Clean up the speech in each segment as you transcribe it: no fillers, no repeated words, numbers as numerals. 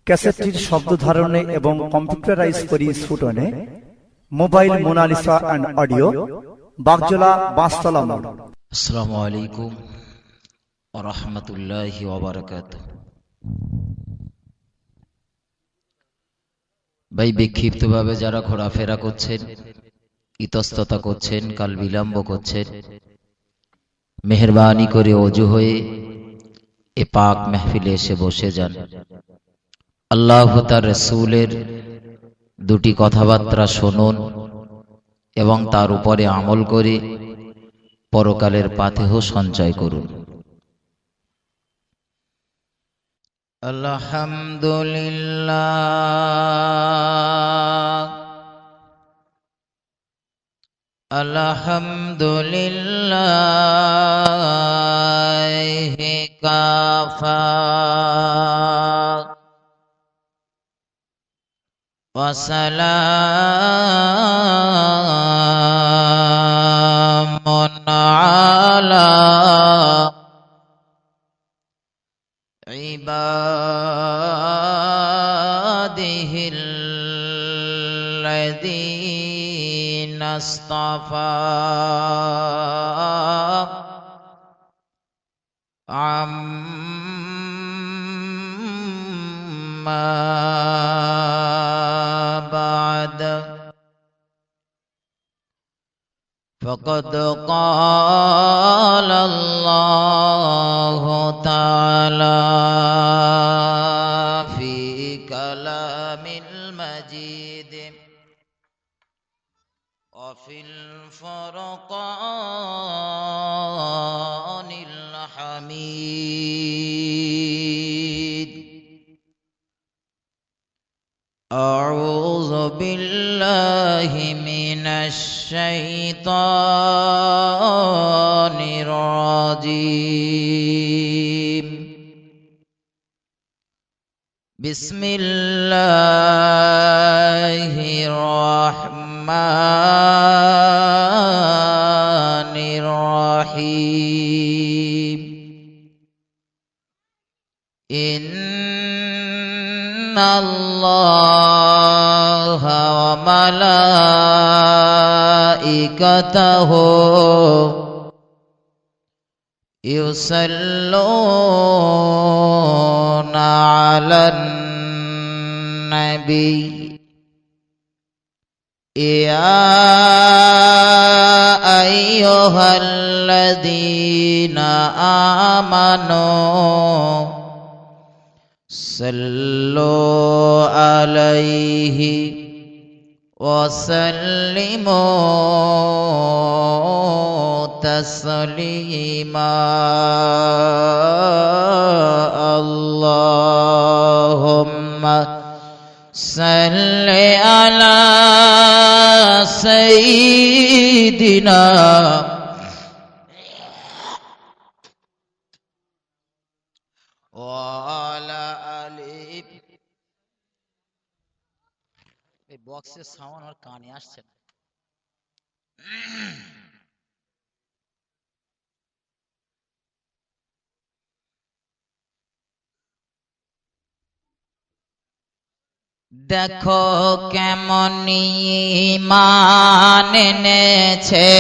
ক্যাসেটটির শব্দ ধারণে এবং কম্পিউটারাইজ করি স্ফুটনে mobile Mona Lisa and audio Bagjola Banshtala মোড়। আসসালামু আলাইকুম ওয়া রাহমাতুল্লাহি ওয়া বারাকাতুহু। ভাই, বিক্ষিপ্তভাবে যারা ঘোরাফেরা করছেন, ইতস্ততা করছেন, কাল বিলম্ব করছেন, মেহেরবানি করে ওযু হয়ে এ পাক মাহফিলে এসে বসে যান। আল্লাহ তার রাসূলের দুটি কথাবার্তা শুনুন এবং তার উপরে আমল করে পরকালের পাথেহ সঞ্চয় করুন। আলহামদুলিল্লাহ আলহামদুলিল্লাহ কাফা ওয়া সালামুন আলা ইবাদিহিল্লাযীনা ইসতাফা আম্মা বা'দ فقد قال الله تعالى في كلام المجيد وفي الفرقان الحميد. أعوذ بالله من الشيطان الرجيم. بسم الله الرحمن الرحيم. إن الله وملائكته يصلون على النبي يا أيها الذين آمنوا صلوا عليه وسلموا تسليما. اللهم صل على سيدنا وعلى آله. এই বক্সের সাউন্ড আর কানে আসছে না। দেখো কেমন ঈমান এনেছে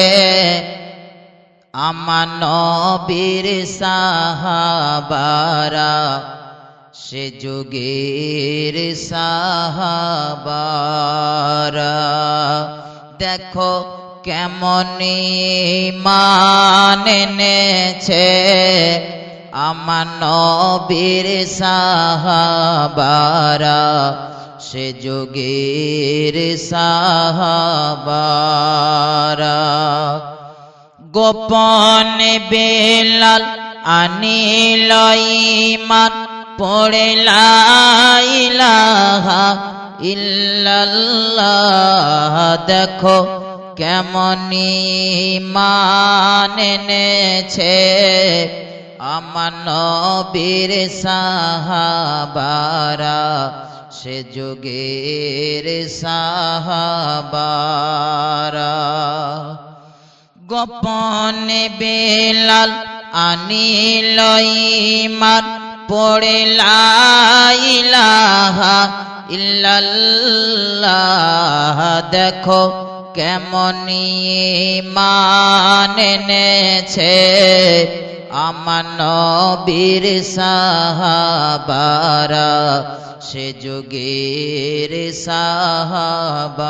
আমার নবীর সাহাবারা, সে যুগের সাহাবারা। দেখো কেমন ঈমান এনেছে আমার নবীর সাহাবারা, সে যুগের সাহাবারা। গোপনে বেলাল আনিল ঈমান পড়ে লা ইলাহা ইল্লাল্লাহ। দেখো কেমন ঈমান এনেছে আমার নবীর সাহাবারা, সে যুগের সাহাবারা। গোপনে বেলাল আনিল ঈমান পড়ে লা ইলাহা ইল্লাল্লাহ দেখো কেমনি ঈমান এনেছে আমার নবীর সাহাবারা সে যুগের সাহাবারা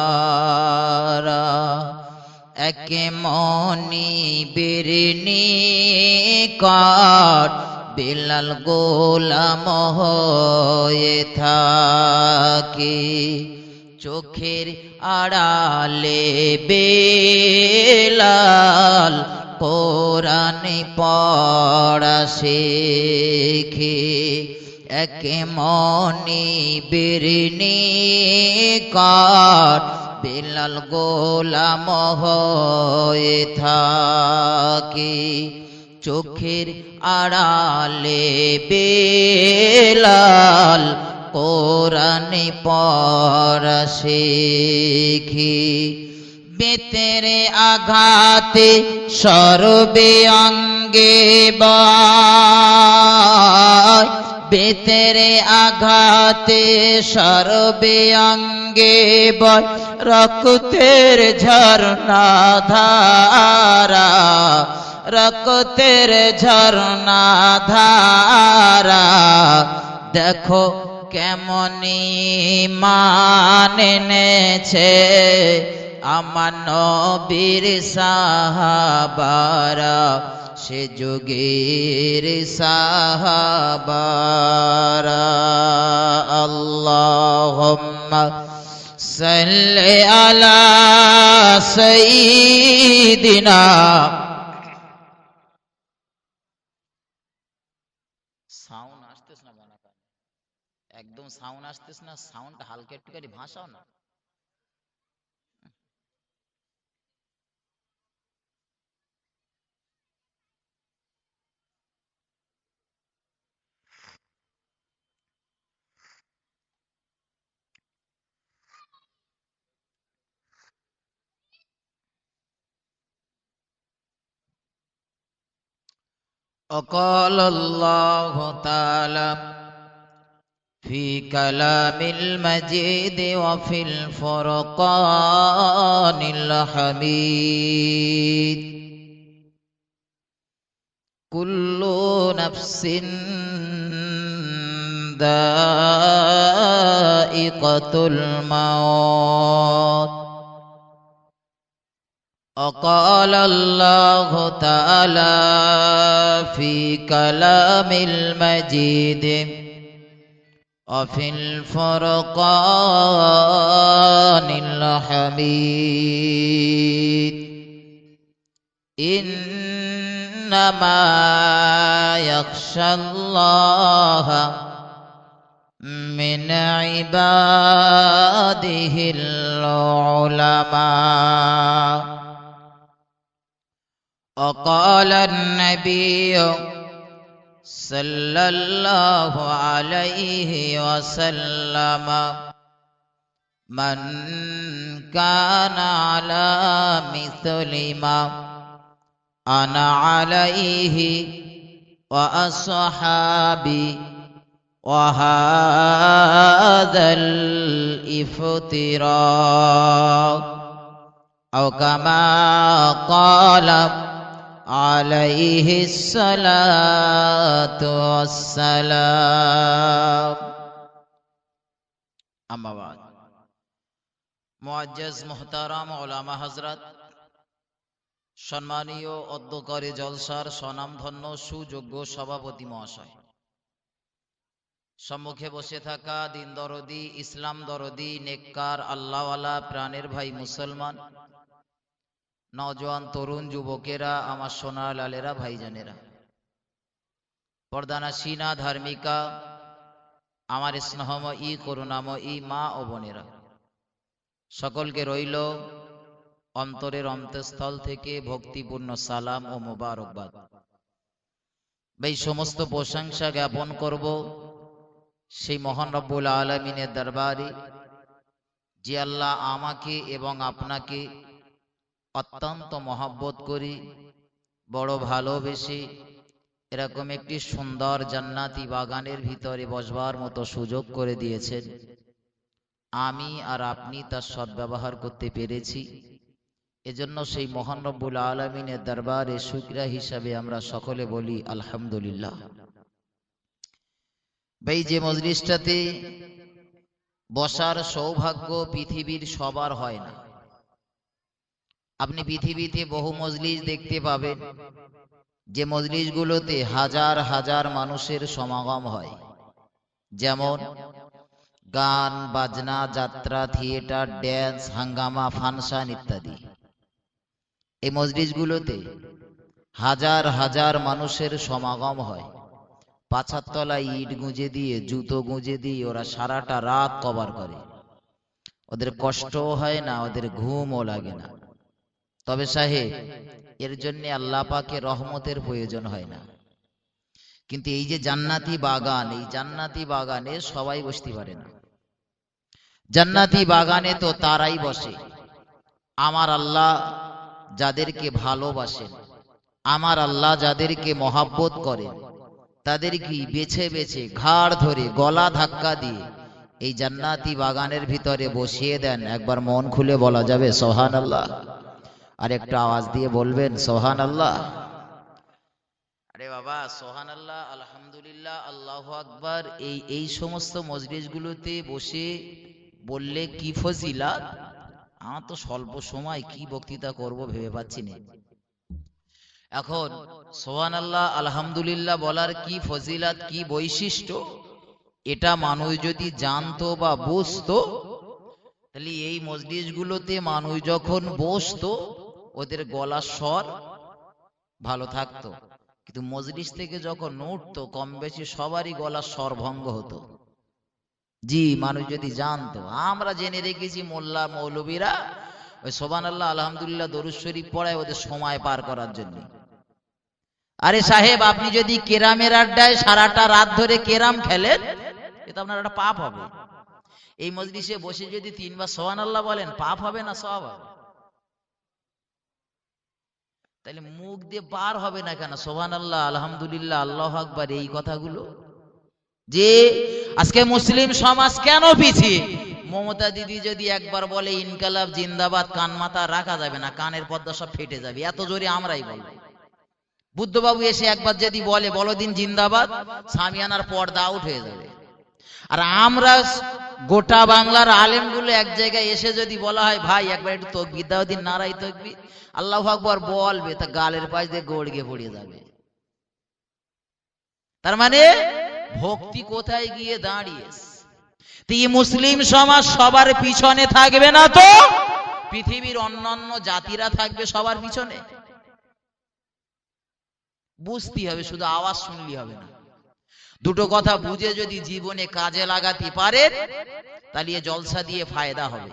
একে মনি বিরনি কাট বিলাল গোলাম হয়ে থাকি চোখের আড়ালে বেলাল কোরআন পড়া শেখে একে মনি বিরনি কাট বিলাল গোলাম হয়ে থাকি চোখের আড়ালে বেলাল কোরআন পড়া শেখে বেতেরে আঘাতে সর্বে অঙ্গে বায় বেতেরে আঘাতে সর্বে অঙ্গে বয় রক্তের ঝরনা ধারা রক্তের ঝরনা ধারা দেখো কেমনি ঈমান এনেছে আমার নবীর সাহাবারা সে যুগের সাহাবারা আল্লাহুম্মা সাল্লি আলা সাইয়্যিদিনা সাউন্ড আসতেছ না মনে করেন একদম সাউন্ড আসতেছ না সাউন্ড হালকা একটুখানি ভাষাও না وقال الله تعالى في كلام المجيد وفي الفرقان الحميد كل نفس ذائقة الموت وقال الله تعالى في كلام المجيد وفي الفرقان الحميد إنما يخشى الله من عباده العلماء وقال النبي صلى الله عليه وسلم من كان على مثل ما أنا عليه وأصحابي وهذا الافتراء أو كما قال عليه الصلاة والسلام أما بعد মুআজ্জাজ মুহতারাম উলামা হযরত সম্মানীয় অধ্যক্ষকারী জলসার স্বনামধন্য সুযোগ্য সভাপতি মহাশয় সম্মুখে বসে থাকা দিন দরদি ইসলাম দরদি নেককার আল্লাহওয়ালা প্রাণের ভাই মুসলমান নওজোয়ান তরুণ যুবকেরা আমার সোনার লালেরা ভাইজানেরা পর্দানাসীনা ধার্মিকা আমার স্নেহময়ী করুণাময়ী মা ও বোনেরা সকলকে রইল অন্তরের অন্তঃস্থল থেকে ভক্তিপূর্ণ সালাম ও মোবারকবাদ। এই সমস্ত প্রশংসা জ্ঞাপন করব সেই মহান রব্বুল আলামিনের দরবারে যে আল্লাহ আমাকে এবং আপনাকে অত্যন্ত মহব্বত করি, বড় ভালোবেসে এরকম একটি সুন্দর জান্নাতি বাগানের ভিতরে বসবার মতো সুযোগ করে দিয়েছেন। আমি আর আপনি তার সদ্ব্যবহার করতে পেরেছি, এজন্য সেই মহান রব্বুল আলামিনের দরবারে শুকরিয়া হিসাবে আমরা সকলে বলি আলহামদুলিল্লাহ। ভাই, যে মজলিসটাতে বসার সৌভাগ্য পৃথিবীর সবার হয় না। আপনি পৃথিবীতে বহু মজলিস দেখতে পাবেন, যে মজলিসগুলোতে হাজার হাজার মানুষের সমাগম হয়, যেমন গান বাজনা, যাত্রা, থিয়েটার, ড্যান্স, হাঙ্গামা, ফাংশন ইত্যাদি। এই মজলিসগুলোতে হাজার হাজার মানুষের সমাগম হয়। পাছার তলায় ইট গুঁজে দিয়ে, জুতো গুঁজে দিয়ে ওরা সারাটা রাত কভার করে। ওদের কষ্টও হয় না, ওদের ঘুমও লাগে না। তবে সাহেব, এর জন্য আল্লাহ পাকের রহমতের প্রয়োজন হয় না। কিন্তু এই যে জান্নাতি বাগান, এই জান্নাতি বাগানে সবাই বসতে পারে না। জান্নাতি বাগানে তো তারাই বসে, আমার আল্লাহ যাদেরকে ভালোবাসেন, আমার আল্লাহ যাদেরকে মহাব্বত করেন, তাদেরকে বেছে বেছে ঘাড় ধরে গলা ধাক্কা দিয়ে এই জান্নাতি বাগানের ভিতরে বসিয়ে দেন। একবার মন খুলে বলা যাবে সুবহানাল্লাহ? আর একটা আওয়াজ দিয়ে বলবেন সুবহানাল্লাহ? আরে বাবা, সুবহানাল্লাহ, আলহামদুলিল্লাহ, আল্লাহু আকবার। এই সমস্ত মজলিসগুলোতে বসে বললে কি ফজিলাত! আমার তো স্বল্প সময় কি বক্তৃতা করব ভেবে পাচ্ছি না। এখন সুবহানাল্লাহ আলহামদুলিল্লাহ বলার কি ফজিলাত, কি বৈশিষ্ট্য, এটা মানুষ যদি জানতো বা বুঝতো, তাহলে এই মজলিসগুলোতে মানুষ যখন বসতো ওদের গলার স্বর ভালো থাকতো। কিন্তু মজলিস থেকে যখন উঠতো কম বেশি সবারই গলার স্বর ভঙ্গ হতো। জি, মানুষ যদি জানতো। আমরা জেনে রেখেছি মোল্লা মৌলবীরা ওই সুবহানাল্লাহ আলহামদুলিল্লাহ দরুদ শরীফ পড়ায় ওদের সময় পার করার জন্য। আরে সাহেব, আপনি যদি কেরামের আড্ডায় সারাটা রাত ধরে কেরাম খেলেন, এটা আপনার একটা পাপ হবে। এই মজলিসে বসে যদি 3 বার সুবহানাল্লাহ বলেন, পাপ হবে না সওয়াব হবে? তাহলে মুখ দিয়ে বার হবে না কেন সুবহানাল্লাহ আলহামদুলিল্লাহ আল্লাহু আকবার এই কথাগুলো? যে আজকে মুসলিম সমাজ কেন পিছিয়ে? মমতা দিদি যদি একবার বলে ইনকালাব জিন্দাবাদ, কান মাথা রাখা যাবে না, কানের পর্দা সব ফেটে যাবে, এত জোরে আমরাই বলবো। বুদ্ধবাবু এসে একবার যদি বলে বলদিন জিন্দাবাদ, সামিয়ানার পর্দা আউট হয়ে যাবে। আর আমরা গোটা বাংলার আলেমগুলো এক জায়গায় এসে যদি বলা হয় ভাই একবার একটু তাকবীর দাও দিন, নারাই তাকবীর, আল্লাহু আকবার বলবে, তা গালের পাশ দিয়ে গড়িয়ে পড়ে যাবে। তার মানে ভক্তি কোথায় গিয়ে দাঁড়িয়েছে? এই মুসলিম সমাজ সবার পিছনে থাকবে না তো পৃথিবীর অন্যান্য জাতিরা থাকবে সবার পিছনে। বুঝতে হবে, শুধু আওয়াজ শুনলে হবে না। দুটো কথা বুঝে যদি জীবনে কাজে লাগাতে পারে তাহলে জলসা দিয়ে ফায়দা হবে।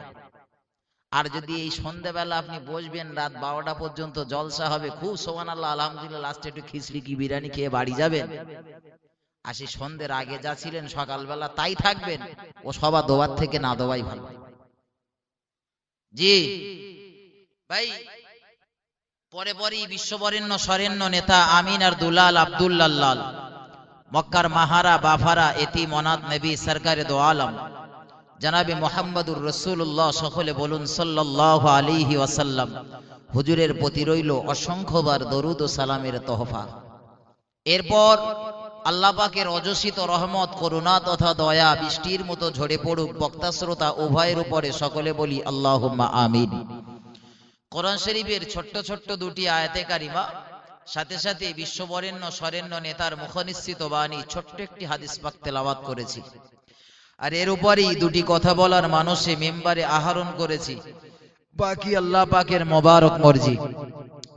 আর যদি এই সন্ধ্যাবেলা আপনি বসবেন রাত 12টা পর্যন্ত জলসা হবে, খুব সুবহানাল্লাহ আলহামদুলিল্লাহ, লাস্টে একটু খিচড়ি কি বিরিয়ানি খেয়ে বাড়ি যাবেন, আর সেই সন্ধ্যের আগে যা ছিলেন সকালবেলা তাই থাকবেন, ও সবার দোয়ার থেকে না দোয়াই ভালো। জি ভাই, পরে পরেই বিশ্ববরেণ্য সরেণ্য নেতা আমিন আর দুলাল আব্দুল্লাহ মক্কার মাহারা বাফারা এতিম অনাথ নবী সরকারে দো আলম জনাবে মুহাম্মদুর রাসূলুল্লাহ, সকলে বলুন সাল্লাল্লাহু আলাইহি ওয়াসাল্লাম। হুজুরের প্রতি রইল অসংখ্যবার দরুদ ও সালামের তোহফা। এরপর আল্লাহ পাকের অজসিত রহমত, করুণা তথা দয়া বৃষ্টির মতো ঝরে পড়ুক বক্তা শ্রোতা উভয়ের উপরে, সকলে বলি আল্লাহুম্মা আমিন। কোরআন শরীফের ছোট্ট ছোট্ট দুটি আয়াতে কারিমা, সাথে সাথে বিশ্ববরেণ্য সরেণ্য নেতার মুখনিসৃত বাণী, ছোট্ট একটি হাদিস পাক তেলাওয়াত করেছি। আর এর উপরেই দুটি কথা বলার মানুষে মেম্বারে আহরণ করেছি। বাকি আল্লাহ পাকের মোবারক মর্জি।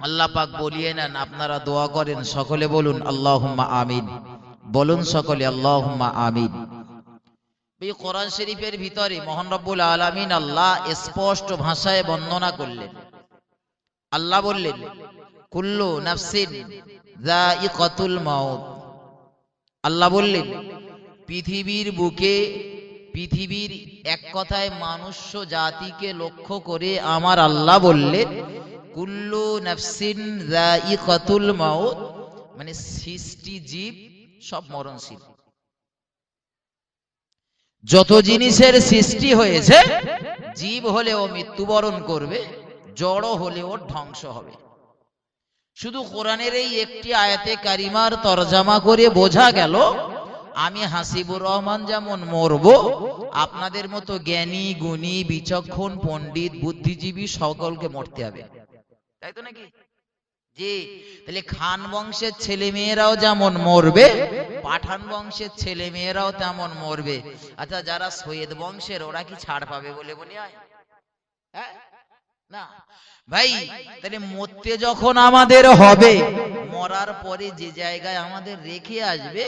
আল্লাহ পাক বলিয়ে নেন, আপনারা দোয়া করেন, সকলে বলুন আল্লাহুম্মা আমিন। বলুন সকলে আল্লাহুম্মা আমিন। এই কোরআন শরীফের ভিতরে মহান রব্বুল আলামিন আল্লাহ স্পষ্ট ভাষায় বর্ণনা করলেন। আল্লাহ বললেন কুল্লু নাফসিন যায়িকাতুল মাউত। আল্লাহ বললেন পৃথিবীর বুকে, পৃথিবীর এক কথায় মনুষ্য জাতিকে লক্ষ্য করে আমার আল্লাহ বললেন কুল্লু নাফসিন যায়িকাতুল মাউত, মানে সৃষ্টি জীব সব মরণশীল। যত জিনিসের সৃষ্টি হয়েছে, জীব হলেও মৃত্যুবরণ করবে, জড় হলেও ধ্বংস হবে। শুধু কোরআনের এই একটি আয়াতে কারিমার তরজামা করে বোঝা গেল, আমি হাসিবুর রহমান যেমন মরব, আপনাদের মতো জ্ঞানী গুণী বিচক্ষণ পণ্ডিত বুদ্ধিজীবী সকলকে মরতে হবে, তাই তো নাকি? জি। তাহলে খান বংশের ছেলে মেয়েরাও যেমন মরবে, পাঠান বংশের ছেলে মেয়েরাও তেমন মরবে। আচ্ছা, যারা সৈয়দ বংশের ওরা কি ছাড় পাবে বলে মনে হয়? হ্যাঁ, না ভাই। তাহলে মরতে যখন আমাদের হবে, মরার পরে যে জায়গায় আমাদের রেখে আসবে,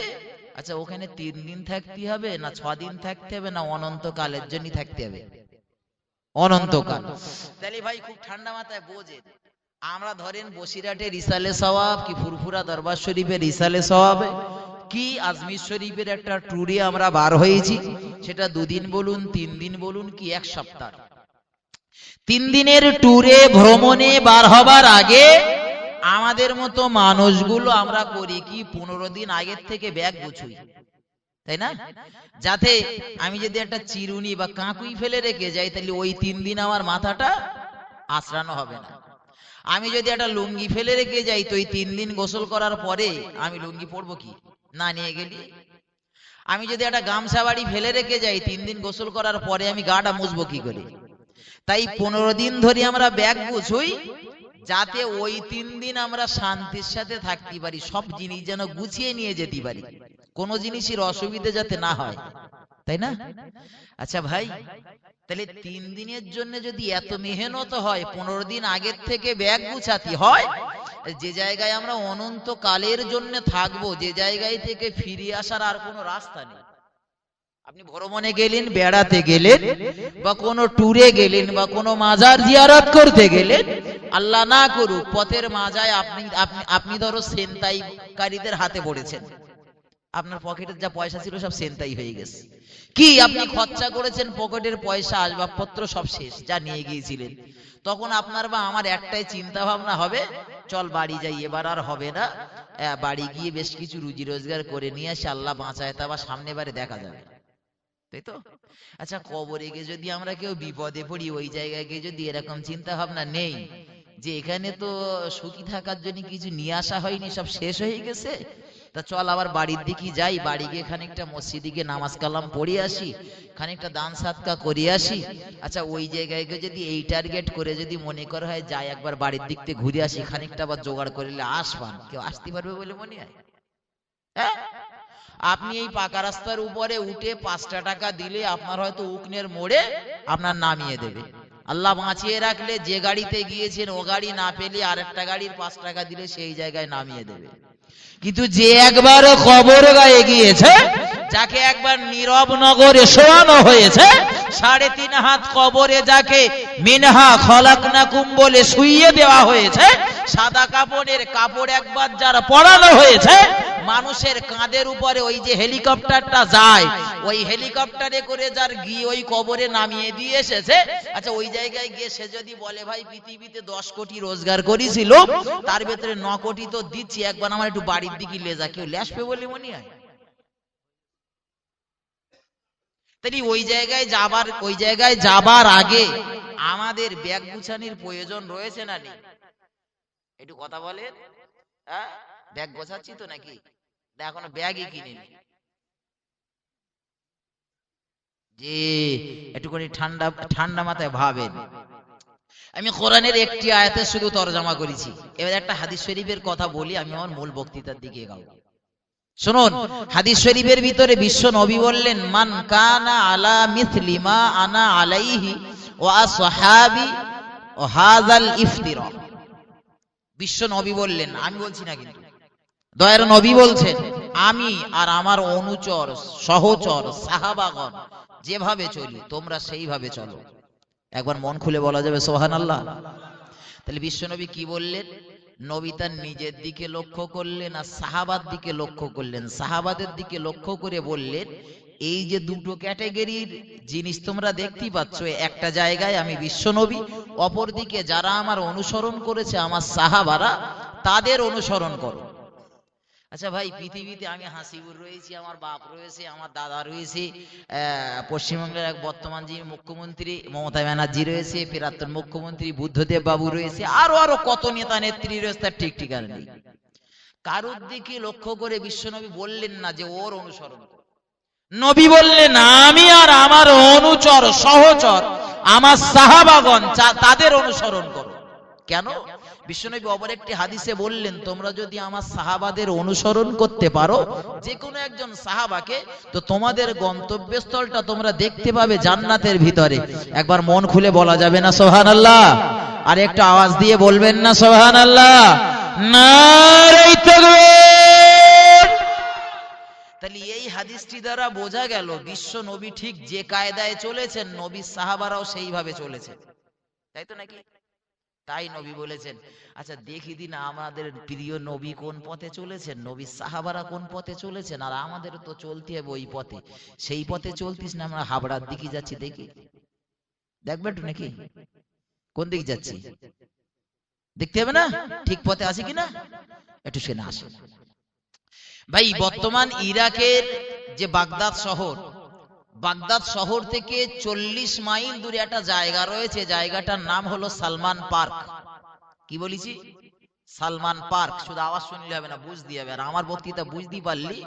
আচ্ছা ওখানে 3 দিন থাকতে হবে না 6 দিন থাকতে হবে না অনন্তকালের জন্য থাকতে হবে? অনন্তকাল। তাহলে ভাই খুব ঠান্ডা মাথায় বোঝেন, আমরা ধরেন বসিরহাটের ইসালে সওয়াব কি ফুরফুরা দরবার শরীফের ইসালে সওয়াব কি আজমির শরীফের একটা ট্যুরে আমরা বার হয়েছি, সেটা 2 দিন বলুন 3 দিন বলুন কি 1 সপ্তাহ, 3 দিনের ট্যুরে ভ্রমণে বার হবার আগে আমাদের মতো মানুষগুলো আমরা করি কি 15 দিন আগের থেকে ব্যাগ গুছুই, তাই না? যাতে আমি যদি একটা চিরুনি বা কাঁকুই ফেলে রেখে যাই, তাহলে ওই 3 দিন আমার মাথাটা আঁচড়ানো হবে না। আমি যদি একটা লুঙ্গি ফেলে রেখে যাই, তো এই 3 দিন গোসল করার পরে আমি লুঙ্গি পরবো কি না নিয়ে গেলি? আমি যদি একটা গামছা বাড়ি ফেলে রেখে যাই, 3 দিন গোসল করার পরে আমি গাটা মুছবো কি করে? তাই 15 দিন ধরে আমরা ব্যাগ গুছুই, যাতে ওই 3 দিন আমরা শান্তির সাথে থাকতে পারি, সব জিনিস যেন গুছিয়ে নিয়ে যেতে পারি, কোনো জিনিসের অসুবিধা যাতে না হয়, তাই না? আচ্ছা ভাই, তাহলে 3 দিনের জন্য যদি এত মেহনত হয়, 15 দিন আগের থেকে ব্যাগ গুছাতে হয়, যে জায়গায় আমরা অনন্ত কালের জন্য থাকবো, যে জায়গায় থেকে ফিরে আসার আর কোনো রাস্তা নেই। আপনি ভ্রমণে গেলেন, বেড়াতে গেলেন, বা কোনো ট্যুরে গেলেন, বা কোনো মাজার জিয়ারত করতে গেলেন, আল্লাহ না করুক পথের মাজায় আপনি ধরো ছিনতাইকারীদের হাতে পড়েছেন, আপনার পকেটের যা পয়সা ছিল সব ছিনতাই হয়ে গেছে। কি আপনি খরচা করেছেন, পকেটের পয়সা আসবাবপত্র সব শেষ, যা নিয়ে গিয়েছিলেন। তখন আপনার বা আমার একটাই চিন্তা ভাবনা হবে, চল বাড়ি যাই, এবার আর হবে না, বাড়ি গিয়ে বেশ কিছু রুজি রোজগার করে নিয়ে আসে, আল্লাহ বাঁচায় তা আবার সামনে বারে দেখা যাবে, তাই তো? আচ্ছা, কবরে গিয়ে যদি আমরা কেউ বিপদে পড়ি, ওই জায়গায় গিয়ে যদি এরকম চিন্তা ভাবনা নেই যে এখানে তো সুখী থাকার জন্য কিছু নিয়ে আসা হয়নি, সব শেষ হয়ে গেছে, তা চল আবার বাড়ির দিকে যাই, বাড়ি গিয়ে খানিকটা মসজিদে গিয়ে নামাজ কালাম পড়ে আসি, খানিকটা দান সাদকা করে আসি। আচ্ছা, ওই জায়গায় গিয়ে যদি এই টার্গেট করে যদি মনে করা হয় যাই একবার বাড়ির দিক থেকে ঘুরে আসি, খানিকটা আবার জোগাড় করলে আসবান, কেউ আসতে পারবে বলে মনে হয়? হ্যাঁ, আপনি এই পাকা রাস্তার উপরে উঠে 5 টাকা দিলে আপনার হয়তো উকনের মোড়ে আপনার নামিয়ে দেবে। আল্লাহ বাঁচিয়ে রাখলে যে গাড়িতে গিয়েছেন ও গাড়ি না পেলে আরেকটা গাড়ির 5 টাকা দিলে সেই জায়গায় নামিয়ে দেবে। কিন্তু যে একবার কবর গায়ে গিয়েছে, যাকে একবার নীরব নগরে শোয়ানো হয়েছে, 3.5 হাত কবরে যাকে মিনহা খলাকনাকুম বলে শুইয়ে দেওয়া হয়েছে, সাদা কাপড়ের কাপড় একবার যার পরানো হয়েছে, মানুষের কাঁধের উপরে ওই যে হেলিকপ্টারটা যায়, ওই হেলিকপ্টারে করে যার গিয়ে ওই কবরে নামিয়ে দিয়ে এসেছে। আচ্ছা, ওই জায়গায় গিয়ে সে যদি বলে ভাই পৃথিবীতে 10 কোটি রোজগার করেছিল, তার ভেতরে 9 কোটি তো দিচ্ছি, একবার আমার একটু বাড়ির দিকে লে যা, কেউ লেসবে বলে মনে হয়? তাই ওই জায়গায় যাবার আগে আমাদের ব্যাগ গুছানোর প্রয়োজন রয়েছে না নেই? একটু কথা বলেন। হ্যাঁ, ব্যাগ গোছাচ্ছি তো নাকি? এখনো ব্যাগই কিনিনি। যে একটুখানি ঠান্ডা মাথায় ভাবেন। আমি কোরআনের একটি আয়াতে শুধু তরজমা করেছি, এবার একটা হাদিস শরীফের কথা বলি, আমি আমার মূল বক্তৃতার দিকে এগোবো। শুনুন, হাদিস শরীফের ভিতরে বিশ্ব নবী বললেন, মান কানা আলা মিথলি মা আনা আলাইহি ওয়া আসহাবি ওয়া হাযাল ইফতিরা। বিশ্ব নবী বললেন, আমি বলছি না কিন্তু, দয়ার নবী বলছেন, আমি আর আমার অনুচর সহচর সাহাবাগণ যেভাবে চলি তোমরা সেইভাবে চলো। একবার মন খুলে বলা যাবে সুবহানাল্লাহ? তাহলে বিশ্ব নবী কি বললেন? নবী তার নিজের দিকে লক্ষ্য করলেন আর সাহাবার দিকে লক্ষ্য করলেন। সাহাবাদের দিকে লক্ষ্য করে বললেন, এই যে দুটো ক্যাটাগরির জিনিস তোমরা দেখতেই পাচ্ছ, একটা জায়গায় আমি বিশ্ব নবী, অপর দিকে যারা আমার অনুসরণ করেছে আমার সাহাবারা, তাদের অনুসরণ করো। আচ্ছা ভাই, পৃথিবীতে আমি হাসিবুর রয়েছি, আমার বাপ রয়েছে, আমার দাদা রয়েছে, পশ্চিমবঙ্গের এক বর্তমান যিনি মুখ্যমন্ত্রী মমতা ব্যানার্জি রয়েছে, প্রাক্তন মুখ্যমন্ত্রী বুদ্ধদেব বাবু রয়েছে, আরো আরো কত নেতা নেত্রী রয়েছে, তার ঠিক ঠিকানা নেই। কারোর দিকে লক্ষ্য করে বিশ্বনবী বললেন না যে ওর অনুসরণ করো। নবী বললেন আমি আর আমার অনুচর সহচর আমার সাহাবাগণ তাদের অনুসরণ করো। কেন? বিশ্বনবী অপর একটি হাদিসে বললেন তোমরা যদি আমার সাহাবাদের অনুসরণ করতে পারো, যে কোনো একজন সাহাবাকে, তো তোমাদের গন্তব্যস্থলটা তোমরা দেখতে পাবে জান্নাতের ভিতরে। একবার মন খুলে বলা যাবে না সুবহানাল্লাহ? আর একটু আওয়াজ দিয়ে বলবেন না সুবহানাল্লাহ? নারে তাকবীর। তাহলে এই হাদিসটি দ্বারা বোঝা গেল বিশ্ব নবী ঠিক যে কায়দায় চলেছেন, নবী সাহাবারাও সেইভাবে চলেছেন, তাই তো নাকি? তাই নবী বলেছেন আচ্ছা দেখি দিন আমাদের প্রিয় নবী কোন পথে চলেছেন, নবী সাহাবারা কোন পথে চলেছেন, আর আমাদের তো চলতে হবে ওই পথে। সেই পথে চলতিস না, আমরা হাবড়ার দিকে যাচ্ছি, দেখি দেখবে একটু নাকি কোন দিকে যাচ্ছি, দেখতে হবে না ঠিক পথে আছি কিনা, একটু শুনে আসে। ভাই বর্তমান ইরাকের যে বাগদাদ শহর, বাগদাদ শহর থেকে 40 মাইল দূরে একটা জায়গা রয়েছে, জায়গাটার নাম হলো সালমান পার্ক। কি বলেছি? সালমান পার্ক। শুধু আওয়াজ শুনলে হবে না, বুঝতে হবে। আর আমার বক্তৃতা বুঝতে পারলি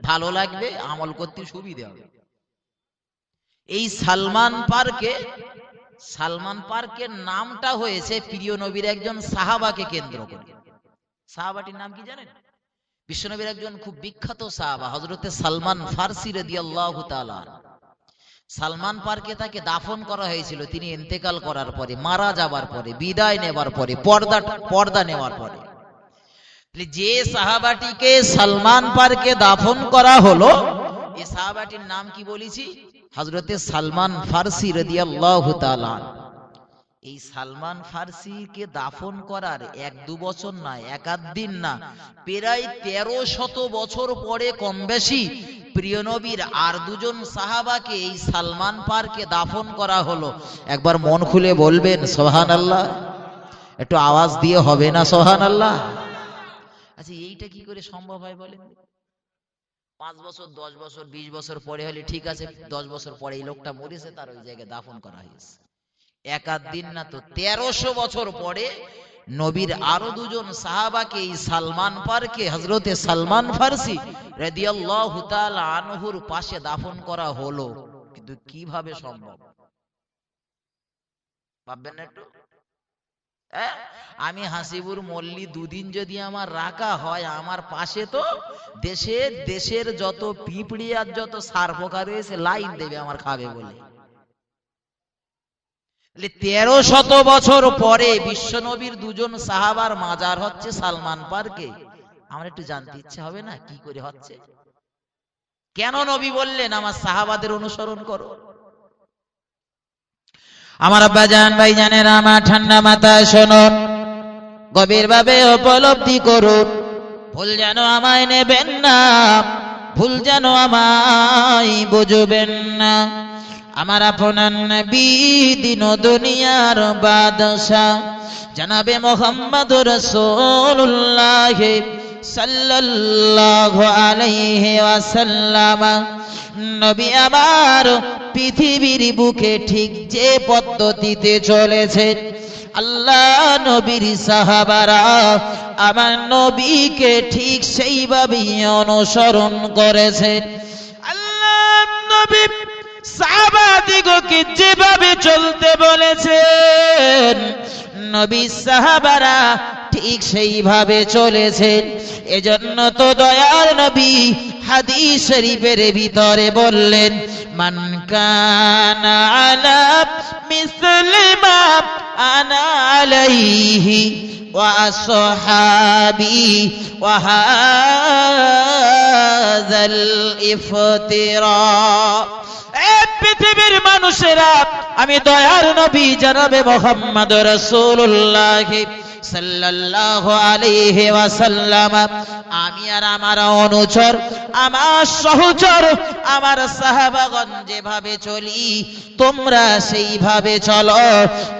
ভালো লাগবে, আমল করতে সুবিধা হবে। এই সালমান পার্কের নামটা হয়েছে প্রিয় নবীর একজন সাহাবাকে কেন্দ্র করে। সাহাবাটির নাম কি জানেন? বিশ্বনবীর একজন খুব বিখ্যাত সাহাবা হযরতে সালমান ফারসি রাদিয়াল্লাহু তাআলা। সালমান পার্কে তাকে দাফন করা হয়েছিল তিনি ইন্তেকাল করার পরে, মারা যাবার পরে, বিদায় নেবার পরে, পর্দা নেওয়ার পরে। যে সাহাবাটিকে সালমান পার্কে দাফন করা হলো, এই সাহাবাটির নাম কি বলেছি? হযরতে সালমান ফারসি রাদিয়াল্লাহু তাআলা। এই সালমান ফারসিকে দাফন করার 1-2 বছর না, 1-8 দিন না, প্রায় 1300 বছর পরে কম বেশি প্রিয় নবীর আর দুজন সাহাবাকে এই সালমান পার্কে দাফন করা হলো। একবার মন খুলে বলবেন সুবহানাল্লাহ? একটু আওয়াজ দিয়ে হবে না সুবহানাল্লাহ? আচ্ছা এইটা কি করে সম্ভব হয় বলেন? 5 বছর 10 বছর 20 বছর পরে হলে ঠিক আছে, 10 বছর পরে এই লোকটা মরেছে, তার ওই জায়গায় দাফন করা হয়েছে। 1-8 দিন না তো 1300 বছর পরে নবীর আরো দুজন সাহাবাকে এই সালমান পার্কে হযরতে সালমান ফারসি রাদিয়াল্লাহু তাআলা আনহুর পাশে দাফন করা হলো। কিন্তু কিভাবে সম্ভব ভাববেন না একটু? আমি হাসিবুর মল্লি 2 দিন যদি আমার রাখা হয়, আমার পাশে তো দেশের যত পিঁপড়ি আর যত সারপোকা রয়েছে লাইন দেবে আমার খাবে বলে। 1300 বছর পরে বিশ্বনবীর দুজন সাহাবার মাজার হচ্ছে সালমান পার্কে। আমার একটু জানতে ইচ্ছে হবে না কি করে হচ্ছে? কেন নবী বললেন আমার সাহাবাদের অনুসরণ করো? আমার আব্বাজান ভাইজানেরা, আমার ঠান্ডা মাথায় শুনুন, গভীরভাবে উপলব্ধি করুন। ভুল যেন আমায় নেবেন না, ভুল যেন আমায় বুঝবেন না। আমার আপনার নবী দিন দুনিয়ার বাদশা জনাবে মুহাম্মদুর রাসূলুল্লাহ সাল্লাল্লাহু আলাইহি ওয়াসাল্লাম। নবী আমার পৃথিবীর বুকে ঠিক যে পদ্ধতিতে চলেছে, আল্লাহ নবীর সাহাবারা আমার নবীকে ঠিক সেইভাবেই অনুসরণ করেছেন। আল্লাহ নবী সাহাবাদিগকে যেভাবে চলতে বলেছেন, নবী সাহাবারা ঠিক সেইভাবে চলেছেন। এজন্য তো দয়ার নবী হাদিস শরীফের ভিতরে বললেন, মান কানা আলা মিসলি মা আনা আলাইহি ওয়া আসহাবি ওয়া হাযাল ইফতিরা। পৃথিবীর মানুষেরা, আমি দয়ার নবী জনাবে মুহাম্মদ রাসূলুল্লাহ সাল্লাল্লাহু আলাইহি ওয়াসাল্লাম, আমি আর আমার অনুচর, আমার সহচর, আমার সাহাবাগণ যেভাবে চলি তোমরা সেইভাবে চলো।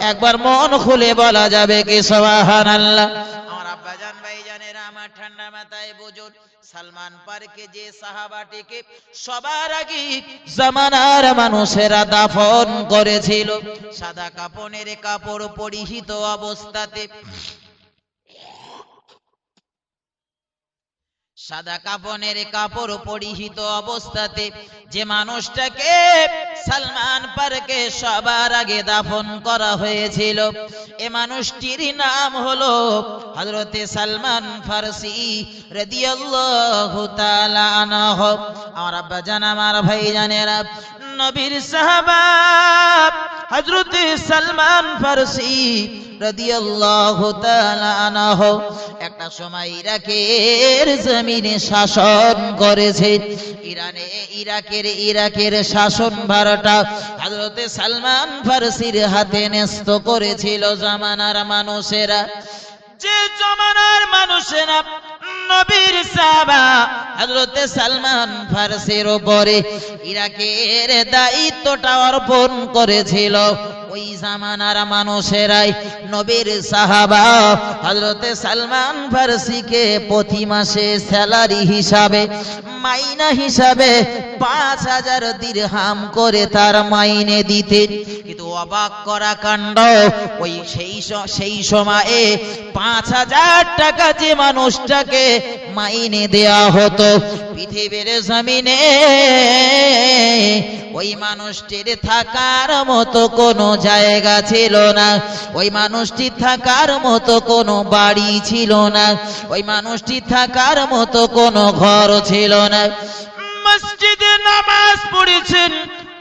একবার মন খুলে বলা যাবে কি সুবহানাল্লাহ? আমার আব্বাজান ভাইজানেরা, আমার ঠান্ডা মাথায় বুঝুন, সালমান পার্কে যে সাহাবাটিকে সবার আগে জামানার মানুষেরা দাফন করেছিল, সাদা কাপনের কাপড় পরিহিত অবস্থাতে, সাদা কাপনের কাপড় পরিহিত অবস্থাতে যে মানুষটাকে সালমান পার্কে সবার আগে দাফন করা হয়েছিল, এ মানুষটির নাম হলো হযরতে সালমান ফারসি রাদিয়াল্লাহু তাআলা আনহু। আমার আব্বা জান, আমার ভাই জানেরা, নবীর সাহাবা হযরতে সালমান ফারসি রাদিয়াল্লাহু তাআলা আনহু একটা সময় ইরাকের জমিনে শাসন করেছে। ইরাকের শাসন ভারটা হযরতে সালমান ফারসির হাতে ন্যস্ত করেছিল জামানার মানুষেরা। যে জামানার মানুষেরা নবীর সাহাবা হযরতে সালমান ফারসির উপরে ইরাকের দায়িত্বটা অর্পণ করেছিল, ওই জামানার মানুষেরাই নবীর সাহাবা হযরতে সালমান ফারসিকে প্রতি মাসে স্যালারি হিসাবে, মাইনা হিসাবে 5000 দিরহাম করে তার মাইনে দিতেন। কিন্তু অবাক করা কাণ্ড, ওই সেই সময়ে 5000 টাকা যে মানুষটাকে মাইনে দেয়া হতো, পৃথিবীর জমিনে ওই মানুষটির থাকার মতো কোনো জায়গা ছিল না, ওই মানুষটি থাকার মতো কোনো বাড়ি ছিল না, ওই মানুষটি থাকার মতো কোনো ঘর ছিল না। মসজিদে নামাজ পড়েছেন,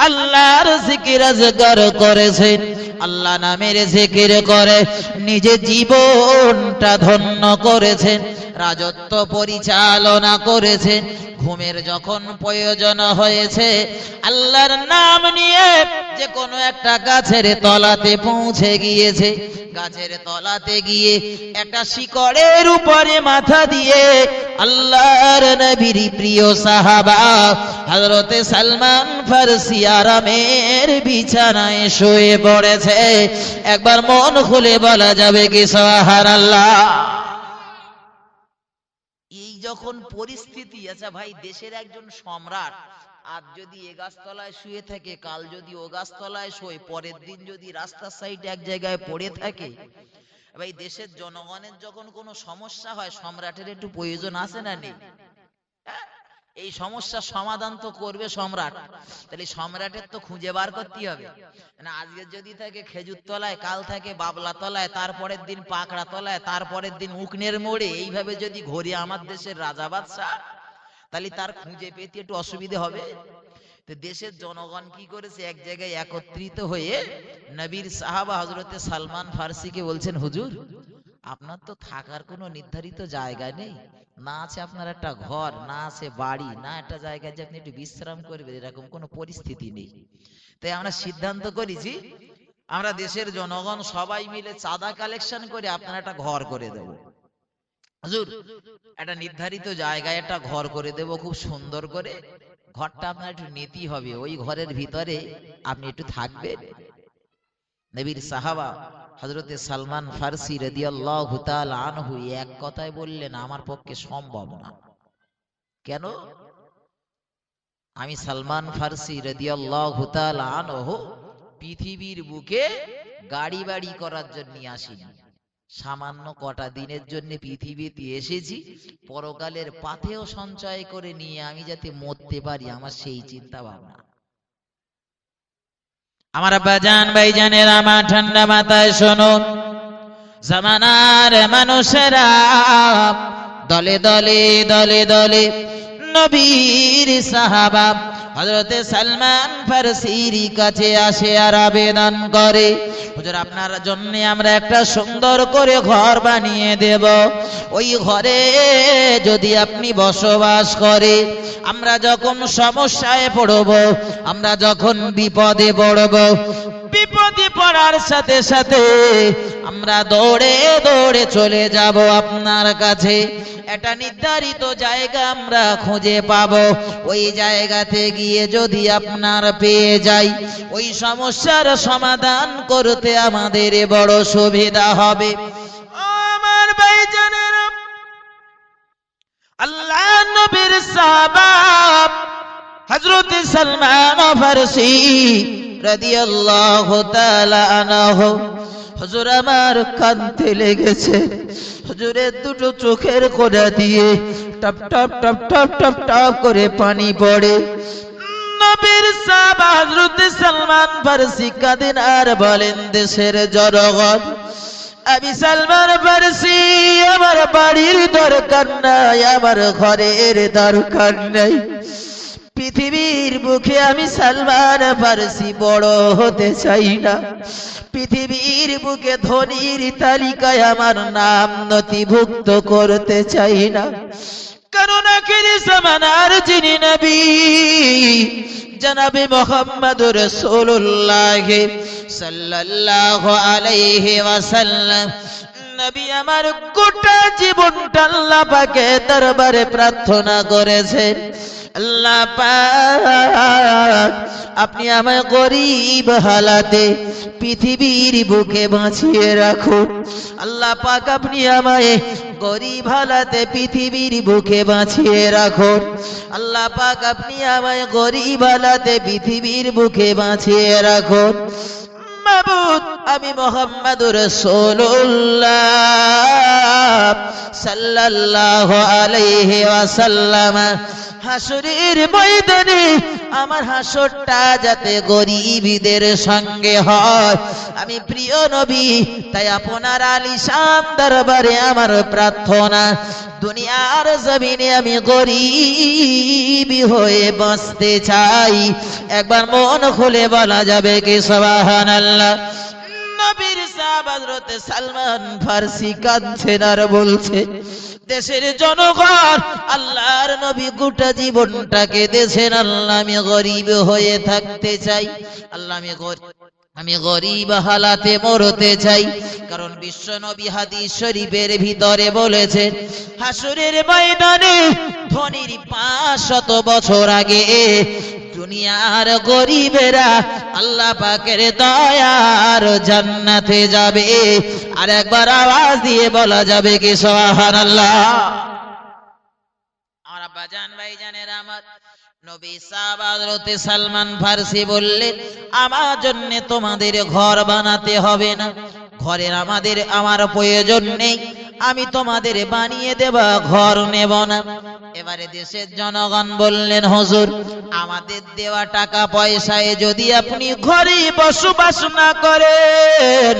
আল্লাহর জিকির আজকার করেছেন, আল্লাহ নামের জিকির করে নিজের জীবনটা ধন্য করেছেন, রাজত্ব পরিচালনা করেছেন। ঘুমের যখন প্রয়োজন হয়েছে আল্লাহর নাম নিয়ে যে কোনো একটা গাছের তলাতে পৌঁছে গিয়েছে, গাছের তলাতে গিয়ে একটা শিকড়ের উপরে মাথা দিয়ে আল্লাহর নবীর প্রিয় সাহাবা হযরতে সালমান ফারসি আরামের বিছানায় শুয়ে পড়েছে। একবার মন খুলে বলা যাবে কি সুবহানাল্লাহ? এই যখন পরিস্থিতি, আচ্ছা ভাই, দেশের একজন সম্রাট আজ যদি এ গাছতলায় শুয়ে থাকে, কাল যদি ও গাছতলায় শোয়, পরের দিন যদি রাস্তার সাইডে এক জায়গায় পড়ে থাকে, ভাই দেশের জনগণের যখন কোনো সমস্যা হয় সম্রাটের একটু প্রয়োজন আছে না নেই? এই সমস্যার সমাধান তো করবে সম্রাট, তাহলে সম্রাটের তো খুঁজে বার করতে হবে না। আজকে যদি থাকে খেজুর তলায়, কাল থাকে বাবলা তলায়, তারপরের দিন পাকড়া তলায়, তারপরের দিন উকনের মোড়ে, এইভাবে যদি ঘুরে আমার দেশের রাজা বাদশা, তাহলে তার খুঁজে পেতে একটু অসুবিধা হবে। তো দেশের জনগণ কি করেছে, এক জায়গায় একত্রিত হয়ে নবীর সাহাবা হযরতে সালমান ফারসিকে বলছেন, হুজুর আপনার তো থাকার কোনো নির্ধারিত জায়গা নেই, না আছে আপনার একটা ঘর, না আছে বাড়ি, না একটা জায়গায় যে আপনি একটু বিশ্রাম করবেন, এরকম কোনো পরিস্থিতি নেই। তাই আমরা সিদ্ধান্ত করেছি, আমরা দেশের জনগণ সবাই মিলে চাঁদা কালেকশন করে আপনার একটা ঘর করে দেব। হুজুর একটা নির্ধারিত জায়গায় একটা ঘর করে দেব, খুব সুন্দর করে। ঘরটা আপনার একটু নীতি হবে, ওই ঘরের ভিতরে আপনি একটু থাকবেন। নবীর সাহাবা হযরতে সালমান ফারসি রাদিয়াল্লাহু তাআলা আনহু এক কথায় বললেন, আমার পক্ষে সম্ভব না। কেন? আমি সালমান ফারসি রাদিয়াল্লাহু তাআলা আনহু পৃথিবীর বুকে গাড়ি বাড়ি করার জন্য আসিনি, সামান্য কটা দিনের জন্য পৃথিবীতে এসেছি, পরকালের পাথেও সঞ্চয় করে নিয়ে আমি যাতে মরতে পারি, আমার সেই চিন্তা ভাবনা। আমার বাজান ভাইজানের, আমার ঠান্ডা মাথায় শুনুন, জামানার মানুষেরা দলে দলে দলে দলে নবীর সাহাবা হযরতে সালমান ফারসির কাছে আসে আর আবেদন করে, হুজুর আপনার জন্য আমরা একটা সুন্দর করে ঘর বানিয়ে দেব, ওই ঘরে যদি আপনি বসবাস করে, আমরা যখন সমস্যায় পড়ব, আমরা যখন বিপদে পড়ব, বিপদে পড়ার সাথে সাথে আমরা দৌড়ে দৌড়ে চলে যাব আপনার কাছে। একটা নির্ধারিত জায়গা আমরা খুঁজে পাবো, ওই জায়গাতে গিয়ে যদি আপনার পেয়ে যাই, ওই সমস্যার সমাধান করতে আমাদের বড় সুবিধা হবে। আমার ভাইজানেরা, আল্লাহ নবীর সাহাবা হযরত সালমান ফারসি রাদিয়াল্লাহু তাআলা আনহু, হুজুর আমার কাঁদতে লেগেছে। হুজুরের দুটো চোখের কোণা দিয়ে top top top top top top করে পানি পড়ে। নবীর সাহাবা হযরত সালমান ফারসি কাঁদেন আর বলেন, দেশের জনগণ, আমি সালমান ফারসি, আমার বাড়ির দরকার নাই, আমার ঘরের দরকার নাই। পৃথিবীর বুকে আমি সালমান ফারসি বড় হতে চাই না। পৃথিবীর বুকে ধনীর তালিকায় আমার নাম নথিভুক্ত করতে চাই না। কারণ আখির জামানার যিনি নবী জনাবে মুহাম্মদুর রাসূলুল্লাহ সাল্লাল্লাহু আলাইহি ওয়াসাল্লাম, নবী আমার গোটা জীবনটা আল্লাহ পাকের দরবারে প্রার্থনা করেছেন, আল্লাহ পাক আপনি আমায় গরীব হালাতে পৃথিবীর বুকে বাঁচিয়ে রাখুন। আল্লাহ পাক আপনি আমায় গরীব হালাতে পৃথিবীর বুকে বাঁচিয়ে রাখুন। আল্লাহ পাক আপনি আমায় গরীব হালাতে পৃথিবীর বুকে বাঁচিয়ে রাখুন। মাবুদ, আমি মুহাম্মদুর রাসূলুল্লাহ সাল্লাল্লাহু আলাইহি ওয়াসাল্লাম হাসরের ময়দানে আমার হাসরটা যাতে গরীবদের সঙ্গে হয়, আমি প্রিয় নবী তাই আপনার আলিশান দরবারে আমার প্রার্থনা, দুনিয়ার জমিনে আমি গরীব হয়ে বাঁচতে চাই। একবার মন খুলে বলা যাবে কি সুবহানাল্লাহ? নবীর সাহাবা হযরত সালমান ফারসি কাঁদছেন আর বলছে, দেশের জনগণ, আল্লাহর নবী গোটা জীবনটাকে দেশের, আল্লাহ আমি গরীব হয়ে থাকতে চাই, আল্লাহ আমি গরীব হালাতে মরতে চাই। কারণ বিশ্ব নবী হাদিস শরীফের ভিতরে বলেছেন, হাসরের ময়দানে ধনীর 500 বছর আগে দুনিয়ার গরীবেরা আল্লাহ পাকের দয়ার জান্নাতে যাবে। আর একবার আওয়াজ দিয়ে বলা যাবে কি সুবহানাল্লাহ? আমার আব্বাজান ভাইজানেরা আমার, নবী সাহাবা হযরত সালমান ফারসি বললেন, আমার জন্য তোমাদের ঘর বানাতে হবে না, ঘরের আমার প্রয়োজন নেই, আমি তোমাদের বানিয়ে দেব, ঘর নেব না। এবারে দেশের জনগণ বললেন, হুজুর আমাদের দেওয়া টাকা পয়সায় যদি আপনি ঘরে বসবাস না করেন,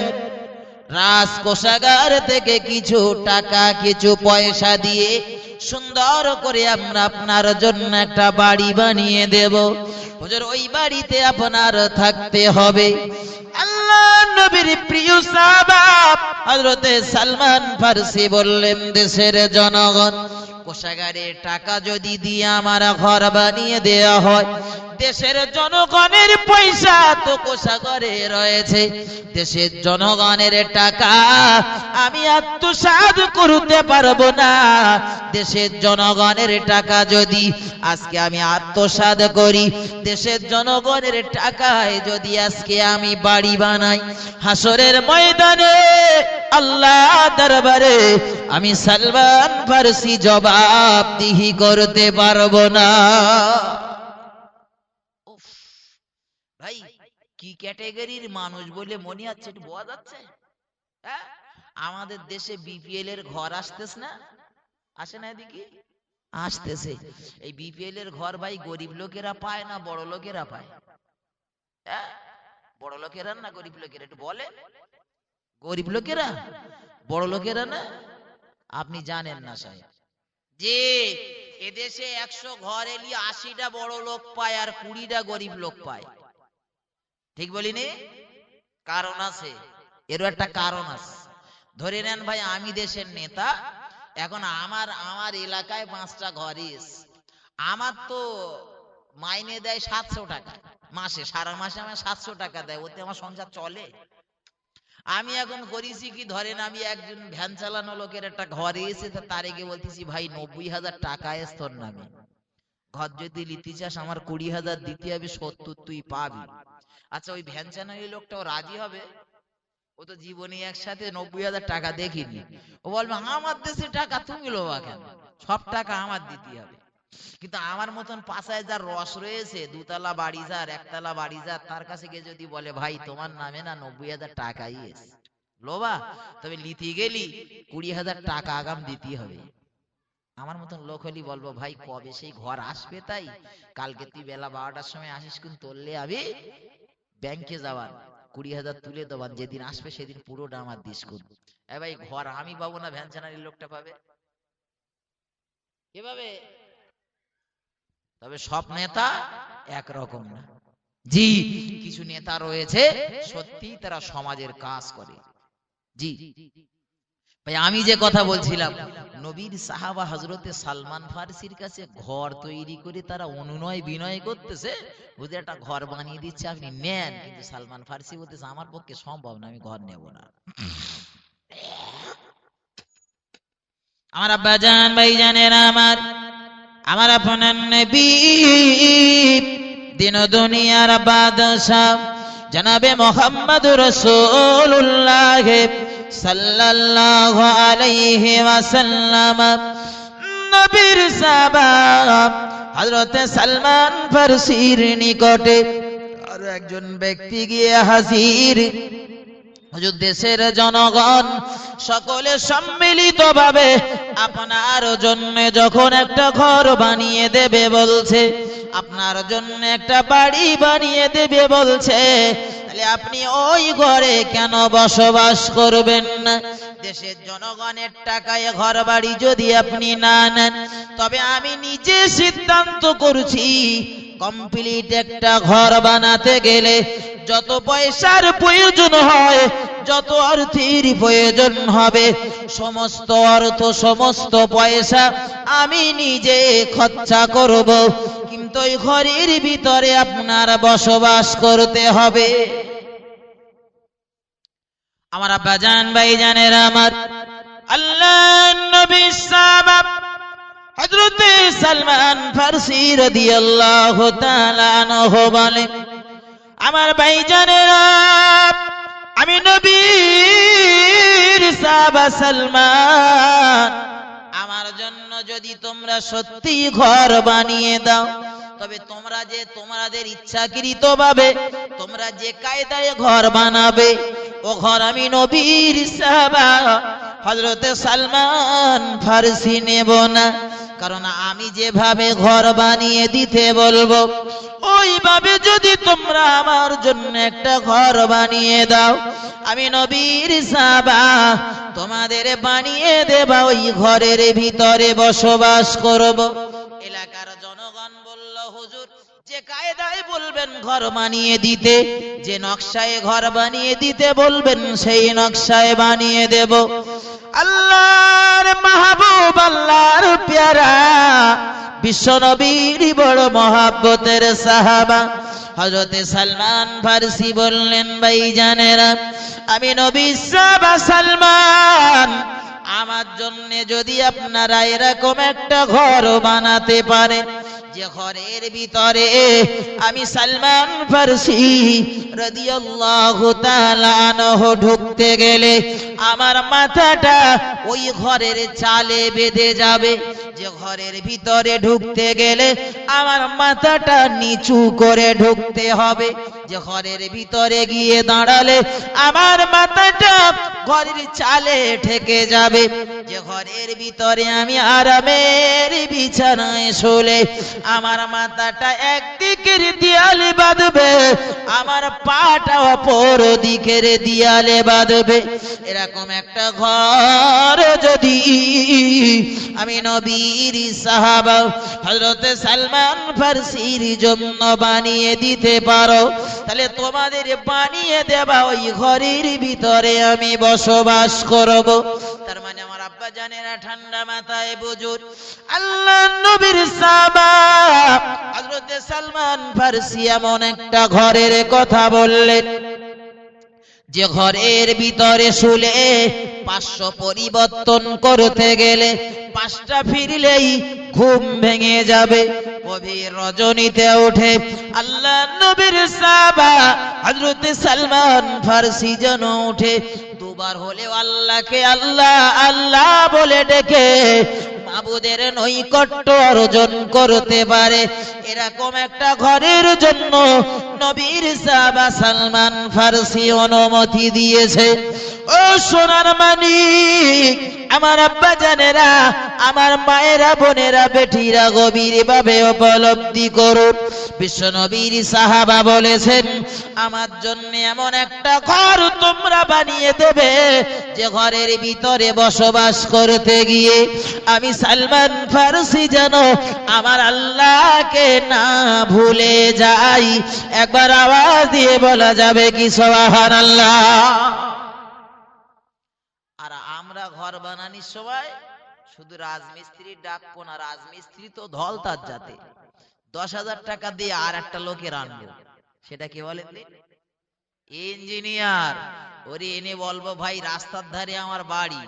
রাজকোষাগার থেকে কিছু টাকা কিছু পয়সা দিয়ে সুন্দর করে আমরা আপনার জন্য একটা বাড়ি বানিয়ে দেব। হুজুর ওই বাড়িতে আপনার থাকতে হবে। আল্লাহ নবীর প্রিয় সাহাবা হযরত সালমান ফারসি বললেন, দেশের জনগণ, কোষাগারের টাকা যদি দিয়ে আমার ঘর বানিয়ে দেওয়া হয়, দেশের জনগণের পয়সা তো কোষাগারে রয়েছে, দেশের জনগণের টাকা আমি আত্মসাৎ করতে পারবো না। দেশের জনগণের টাকা যদি আজকে আমি আত্মসাৎ করি, দেশের জনগণের টাকায় যদি আজকে আমি বাড়ি বানাই, হাসরের ময়দানে আল্লাহ দরবারে আমি সালমান ফারসি জবাবদিহি করতে পারবো না। ভাই কি ক্যাটাগরির মানুষ বলে মনে হচ্ছে, একটু বোঝা যাচ্ছে? হ্যাঁ, আমাদের দেশে বিপিএল এর ঘর আসতেছে না? আসে না? এদিকে আসতেছে। এই বিপিএল এর ঘর ভাই গরিব লোকেরা পায় না বড় লোকেরা পায়? হ্যাঁ, বড় লোকেরা না গরিব লোকেরা? একটু বলেন। গরিব লোকেরা, বড় লোকেরা না? আপনি জানেন না সাহেব যে এদেশে 100 ঘর এলি 80টা বড় লোক পায় আর 20টা গরিব লোক পায়। ঠিক বলিনি? কারণ আছে, এরও একটা কারণ আছে। ধরে নেন ভাই আমি দেশের নেতা, এখন আমার এলাকায় 5টা ঘর এসে, আমার তো মাইনে দেয় 700 টাকা মাসে, সারা মাসে আমার 700 টাকা দেয়, ওতে আমার সংসার চলে? আমি এখন করেছি কি, ধরেন আমি একজন ভ্যান চালানো লোকের একটা ঘরে এসে তারে গিয়ে বলতেছি, ভাই 90,000 টাকা এস তোর নামে, ঘর যদি লিতে চাস আমার 20,000 দিতে হবে, 70 তুই পাবি। আচ্ছা ওই ভ্যান চালানো লোকটাও রাজি হবে? ও তো জীবনে একসাথে 90,000 টাকা দেখিনি। ও বলবে আমার দেশে টাকা তুমি লোবা কেন, সব টাকা আমার দিতে হবে। কিন্তু আমার মতন পাশায় যার রস রয়েছে, দুতলা বাড়ি যার, একতলা বাড়ি যার, তার কাছে গিয়ে যদি বলে ভাই তোমার নামে না 90,000 টাকাই এসে লোবা, তবে লিতে গেলি 20,000 টাকা আগাম দিতে হবে। আমার মতন লোক হলি বলবো ভাই কবে সেই ঘর আসবে, তাই কালকে তুই বেলা 12টার সময় আসিস, কোন তোললে আমি ব্যাংকে যাওয়ার 20,000 তুলে দেওয়ার, যেদিন আসবে সেদিন পুরোটা আমার দিস কোন। এ ভাই ঘর আমি পাবো না, ভ্যানচানারির লোকটা পাবে কিভাবে? তবে সব নেতা একরকম না। জি, কিছু নেতা রয়েছে সত্যি তারা সমাজের কাজ করে। জি ভাই, আমি যে কথা বলছিলাম, নবীর সাহাবা হযরতে সালমান ফারসির কাছে ঘর তৈরি করে তারা অনুনয় বিনয় করতেছে, বুঝে একটা ঘর বানিয়ে দিচ্ছে, আপনি নেন। কিন্তু সালমান ফারসি বলতেছে আমার পক্ষে সম্ভব না, আমি ঘর নেব না। আমার আব্বাজান ভাইজানেরা, আমার আপনার নবী দিন ও দুনিয়ার বাদশাহ জনাবে মুহাম্মদুর রাসূলুল্লাহ সাল্লাল্লাহু আলাইহি ওয়াসাল্লাম, নবীর সাহাবা হযরতে সালমান ফারসির নিকটে আর একজন ব্যক্তি গিয়ে হাজির। হুজুর, দেশের জনগণ সকলে সম্মিলিতভাবে আপনার জন্য যখন একটা ঘর বানিয়ে দেবে বলছে, আপনার জন্য একটা বাড়ি বানিয়ে দেবে বলছে, তাহলে আপনি ওই ঘরে কেন বসবাস করবেন না? দেশের জনগণের টাকায় ঘর বাড়ি যদি আপনি না নেন, তবে আমি নিজে সিদ্ধান্ত করছি কমপ্লিট একটা ঘর বানাতে গেলে যত পয়সার প্রয়োজন হয়, যত অর্থের প্রয়োজন হবে, সমস্ত অর্থ সমস্ত পয়সা আমি নিজে খরচা করব, কিন্তু ওই ঘরের ভিতরে আপনার বসবাস করতে হবে। আমার আব্বাজান ভাইজানেরা, আমার আল্লাহর নবী সাহাবা হযরতে সালমান ফারসি রাদিয়াল্লাহু তাআলা আনহু বলেন, আমার ভাইজানেরা, আমি নবীর সাহাবা সালমান, আমার জন্য যদি তোমরা সত্যি ঘর বানিয়ে দাও, তবে তোমরা যে তোমাদের ইচ্ছাকৃত ভাবে তোমরা যে কায়দায় ঘর বানাবে, ও ঘর আমি নবীর সাহাবা হযরতে সালমান ফারসি নেব না। কারণ আমি যেভাবে ঘর বানিয়ে দিতে বলবো, ওইভাবে যদি তোমরা আমার জন্য একটা ঘর বানিয়ে দাও, আমি নবীর সাহাবা তোমাদের বানিয়ে দেবা, ওই ঘরের ভিতরে বসবাস করব। এলাকার জনগণ বলল, হুজুর যে কায়দায় বলবেন ঘর বানিয়ে দিতে, যে নকশায় ঘর বানিয়ে দিতে বলবেন, সেই নকশায় বানিয়ে দেব। আল্লাহর মাহবুব, আল্লাহর প্যারা বিশ্ব নবীর বড় মহাব্বতের সাহাবা হযরতে সালমান ফারসি বললেন, ভাইজানেরা, আমি নবী সাহাবা সালমান, আমার জন্য যদি আপনারা এরকম একটা ঘর বানাতে পারেন, যে ঘরের ভিতরে আমি সালমান ফারসি রাদিয়াল্লাহু তাআলা আনহু ঢুকতে গেলে আমার মাথাটা ওই ঘরের চালে বেঁধে যাবে, যে ঘরের ভিতরে ঢুকতে গেলে আমার মাথাটা নিচু করে ঢুকতে হবে, যে ঘরের ভিতরে গিয়ে দাঁড়ালে আমার মাথাটা ঘরের চালে ঠেকে যাবে, যে ঘরের ভিতরে আমি আরামের বিছানায় শুলে আমার মাথাটা একদিকের দেয়ালে বাঁধবে, আমার পাটা অপর দিকের দেয়ালে বাঁধবে। এরকম একটা ঘর যদি আমি নবীর সাহাবা হযরতে সালমান ফারসির জন্য বানিয়ে দিতে পারো, তাহলে তোমাদের বানিয়ে দেবা ওই ঘরের ভিতরে আমি বসবাস করব। তার মানে আমার আব্বা জানেরা ঠান্ডা মাথায় বুঝুন, আল্লাহ নবীর সাহাবা হযরতে সালমান ফারসি এমন একটা ঘরের কথা বললেন, যে ঘরের ভিতরে শুলে 500 পরিবর্তন করতে গেলে 5টা ফিরলেই ঘুম ভেঙে যাবে। গভীর রজনীতে উঠে আল্লাহ নবীর সাহাবা হযরতে সালমান ফারসি যেন উঠে দুবার হলেও আল্লাহকে আল্লাহ আল্লাহ বলে ডেকে মাবুদের নৈকট্য অর্জন করতে পারে, এরকম একটা ঘরের জন্য নবীর সাহাবা সালমান ফারসি অনুমতি দিয়েছে। ও সোনার মানিক, আমার আব্বা জানেরা, আমার মায়েরা, বোনেরা, বেটিরা গভীর ভাবে উপলব্ধি করুন। বিশ্ব নবীর সাহাবা বলেছেন, আমার জন্য এমন একটা ঘর তোমরা বানিয়ে দেবে যে ঘরের ভিতরে বসবাস করতে গিয়ে আমি সালমান ফারসি যেন আমার আল্লাহকে না ভুলে যাই। একবার আওয়াজ দিয়ে বলা যাবে কি সুবহানাল্লাহ? আর আমরা ঘর বানানোর সময় শুধু রাজমিস্ত্রির ডাকবো না, রাজমিস্ত্রি তো ধল তার যাতে 10,000 টাকা দিয়ে আর একটা লোকের আনবো, সেটা কি বলেন? ইঞ্জিনিয়ার ওরে এনে বলবো, ভাই রাস্তার ধারে আমার বাড়ি,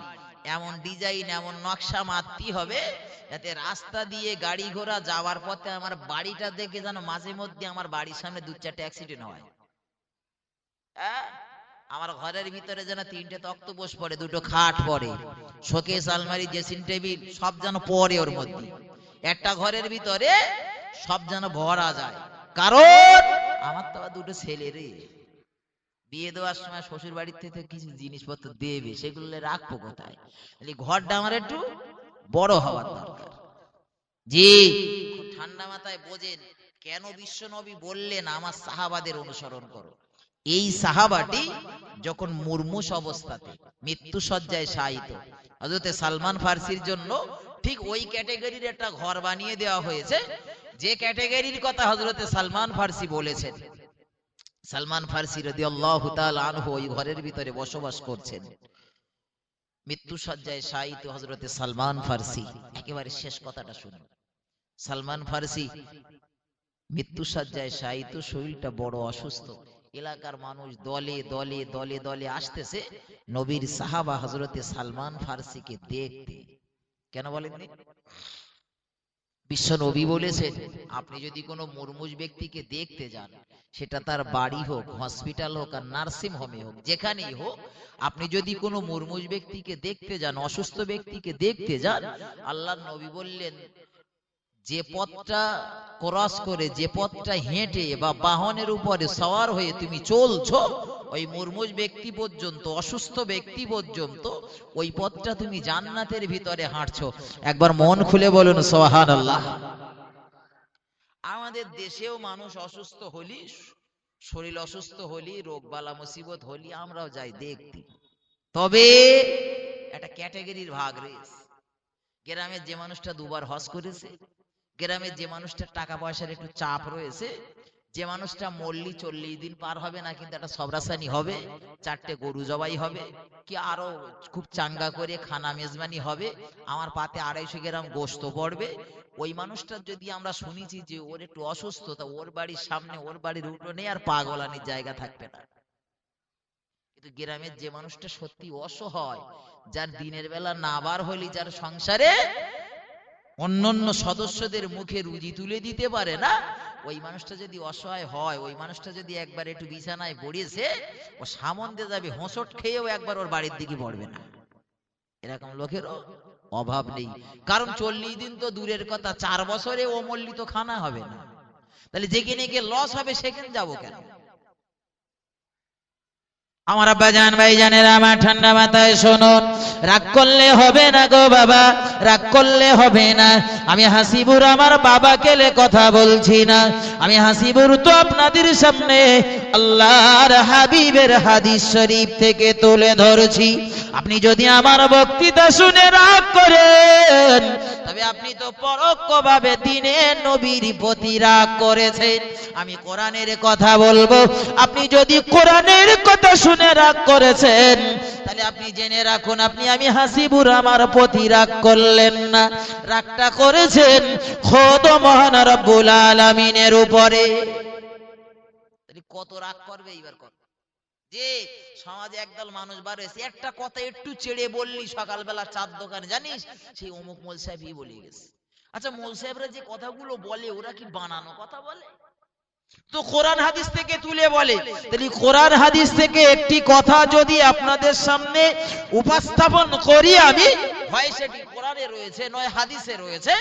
এমন ডিজাইন এমন নকশা মারতে হবে যাতে রাস্তা দিয়ে গাড়ি ঘোড়া যাওয়ার পথে আমার বাড়িটা দেখে যেন মাঝে মধ্যে আমার বাড়ির সামনে 2-4টা অ্যাক্সিডেন্ট হয়। আমার ঘরের ভিতরে যেন 3টে তক্তপোষ পড়ে, 2টো খাট পড়ে, শোকেস, আলমারি, ড্রেসিং টেবিল সব যেন পড়ে ওর মধ্যে। একটা ঘরের ভিতরে সব যেন ভরা যায়। কারণ আমার তো আবার 2টো ছেলে রে, বিয়ে দেওয়ার সময় শ্বশুর বাড়ির থেকে কিছু জিনিসপত্র দেবে, সেগুলো রাখবো কোথায়? ঘরটা আমার একটু বড় হওয়ার দরকার। জি, ঠান্ডা মাথায় বোঝেন কেন বিশ্ব নবী বললেন আমার সাহাবাদের অনুসরণ করো। এই সাহাবাটি যখন মুরমুষ অবস্থাতে মৃত্যু শয্যায় শায়িত, হযরত সালমান ফারসির জন্য ঠিক ওই ক্যাটাগরির একটা ঘর বানিয়ে দেওয়া হয়েছে, যে ক্যাটাগরির কথা হযরত সালমান ফারসি বলেছেন। সালমান ফারসি রাদিয়াল্লাহু তাআলা আনহু ওই ঘরের ভিতরে বসবাস করছেন। মৃত্যু শয্যায় শায়িত হযরত সালমান ফারসি, একেবারে শেষ কথাটা শুনুন। সালমান ফারসি মৃত্যু শয্যায় শায়িত, শরীরটা বড় অসুস্থ। এলাকার মানুষ দলে দলে দলে দলে আসতেছে নবীর সাহাবা হযরতে সালমান ফারসিকে দেখতে। কেন বলেন? বিশ্ব নবী বলেছেন, আপনি যদি কোনো মুরমুজ ব্যক্তিকে দেখতে যান, সেটা তার বাড়ি হোক, হসপিটাল হোক, আর নার্সিং হোমে হোক, যেখানেই হোক, আপনি যদি কোনো মুরমুজ ব্যক্তিকে দেখতে যান, অসুস্থ ব্যক্তিকে দেখতে যান, আল্লাহর নবী বললেন, যে পথটা ক্রস করে, যে পথটা হেঁটে বা বাহনের উপরে সওয়ার হয়ে তুমি চলছো, ওই মুরমুজ ব্যক্তি পর্যন্ত, অসুস্থ ব্যক্তি পর্যন্ত ওই পথটা তুমি জান্নাতের ভিতরে হাঁটছো। একবার মন খুলে বলুন সুবহানাল্লাহ। আমাদের দেশেও মানুষ অসুস্থ হলি, শরীর অসুস্থ হলি, রোগ বালা মুসিবত হলি, আমরাও যাই দেখতে। তবে একটা ক্যাটাগরির ভাগ রয়েছে। গ্রামের যে মানুষটা 2বার হজ করেছে, গ্রামের যে মানুষটা টাকা পয়সার একটু চাপ রয়েছে, যে মানুষটা মল্লি 40 দিন পার হবে না কিন্তু একটা সবরাসানি হবে, 4টে গরু জবাই হবে, কি আরো খুব চাঙ্গা করে খানা মেজবানি হবে, আমার পাতে 250 গ্রাম গোশত পড়বে, ওই মানুষটার যদি আমরা শুনেছি যে ওর একটু অসুস্থ, তা ওর বাড়ির সামনে, ওর বাড়ির উঠোনে আর পা গলানির জায়গা থাকবে না। কিন্তু গ্রামের যে মানুষটা সত্যি অসহায়, যার দিনের বেলা না বার হলি, যার সংসারে অন্যান্য সদস্যদের মুখে রুজি তুলে দিতে পারে না, ওই মানুষটা যদি অসহায় হয়, ওই মানুষটা যদি একবার একটু বিছানায় পড়েছে, ও সামন্দে যাবে, হোঁচট খেয়েও একবার ওর বাড়ির দিকে পড়বে না। এরকম লোকেরও অভাব নেই। কারণ 40 দিন তো দূরের কথা, 4 বছরে ও মল্লি তো খানা হবে না। তাহলে যেখানে গিয়ে লস হবে সেখানে যাবো কেন? আমার আব্বা জান, ভাই জানেরা আমার, ঠান্ডা মাথায় শুনুন, রাগ করলে হবে না গো বাবা, রাগ করলে হবে না। আমি হাসিবুর আমার বাবা কেলে কথা বলছি না, আমি হাসিবুর তো আপনাদের সামনে আল্লাহর হাবিবের হাদিস শরীফ থেকে তুলে ধরছি। আপনি যদি আমার বক্তৃতা শুনে রাগ করেন, তবে আপনি তো পরোক্ষভাবে দ্বীনের নবীর প্রতি রাগ করেছেন। আমি কোরআনের কথা বলবো, আপনি যদি কোরআনের কথা শুনে রাগ করেছেন, তাহলে আপনি জেনে রাখুন, আমি হাসিবুর আমার প্রতি রাগ করলেন না, রাগটা করেছেন খোদ মহান রব্বুল আলামিনের উপরে। কত রাগ করবে এইবার? কত যে সমাজে একদল মানুষ বার হয়েছে, একটা কথা একটু চেড়ে বললি সকালবেলা চার দোকানে, জানিস সেই অমুক মোল সাহেবই বলে গেছে। আচ্ছা, মোল সাহেবরা যে কথাগুলো বলে, ওরা কি বানানো কথা বলে? তো কোরআন হাদিস থেকে তুলে বলে। তাহলে কোরআন হাদিস থেকে একটি কথা যদি আপনাদের সামনে উপস্থাপন করি আমি, হয় সেটি কোরআনে রয়েছে, নয় হাদিসে রয়েছে,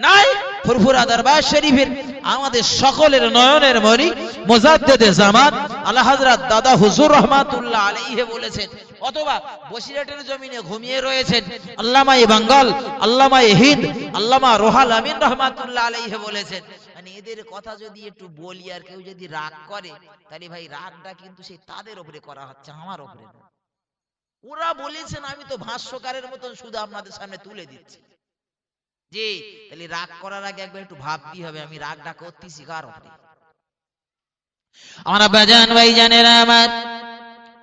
নাই ফুরফুরা দরবার শরীফের আমাদের সকলের নয়নের মণি মুজাদ্দিদে জামান আল্লাহ হযরত দাদা হুজুর রাহমাতুল্লাহ আলাইহি বলেছেন, অথবা বসিরহাটের জমিনে ঘুমিয়ে রয়েছেন আল্লামা বাঙ্গাল, আল্লামা হিন্দ, আল্লামা রোহাল আমিন রাহমাতুল্লাহ আলাইহি বলেছেন। মানে এদের কথা যদি একটু বলি আর কেউ যদি রাগ করে, তাহলে ভাই রাগটা কিন্তু সেই তাদের উপরে করা হচ্ছে, আমার উপরে না। ওরা বলেছেন, আমি তো ভাষ্যকারের মতন শুধু আপনাদের সামনে তুলে দিচ্ছি। জি, তাহলে রাগ করার আগে একবার একটু ভাবতে হবে আমি রাগটা করতেছি কার উপরে। আমার বাজান ভাই জানেরা আমার,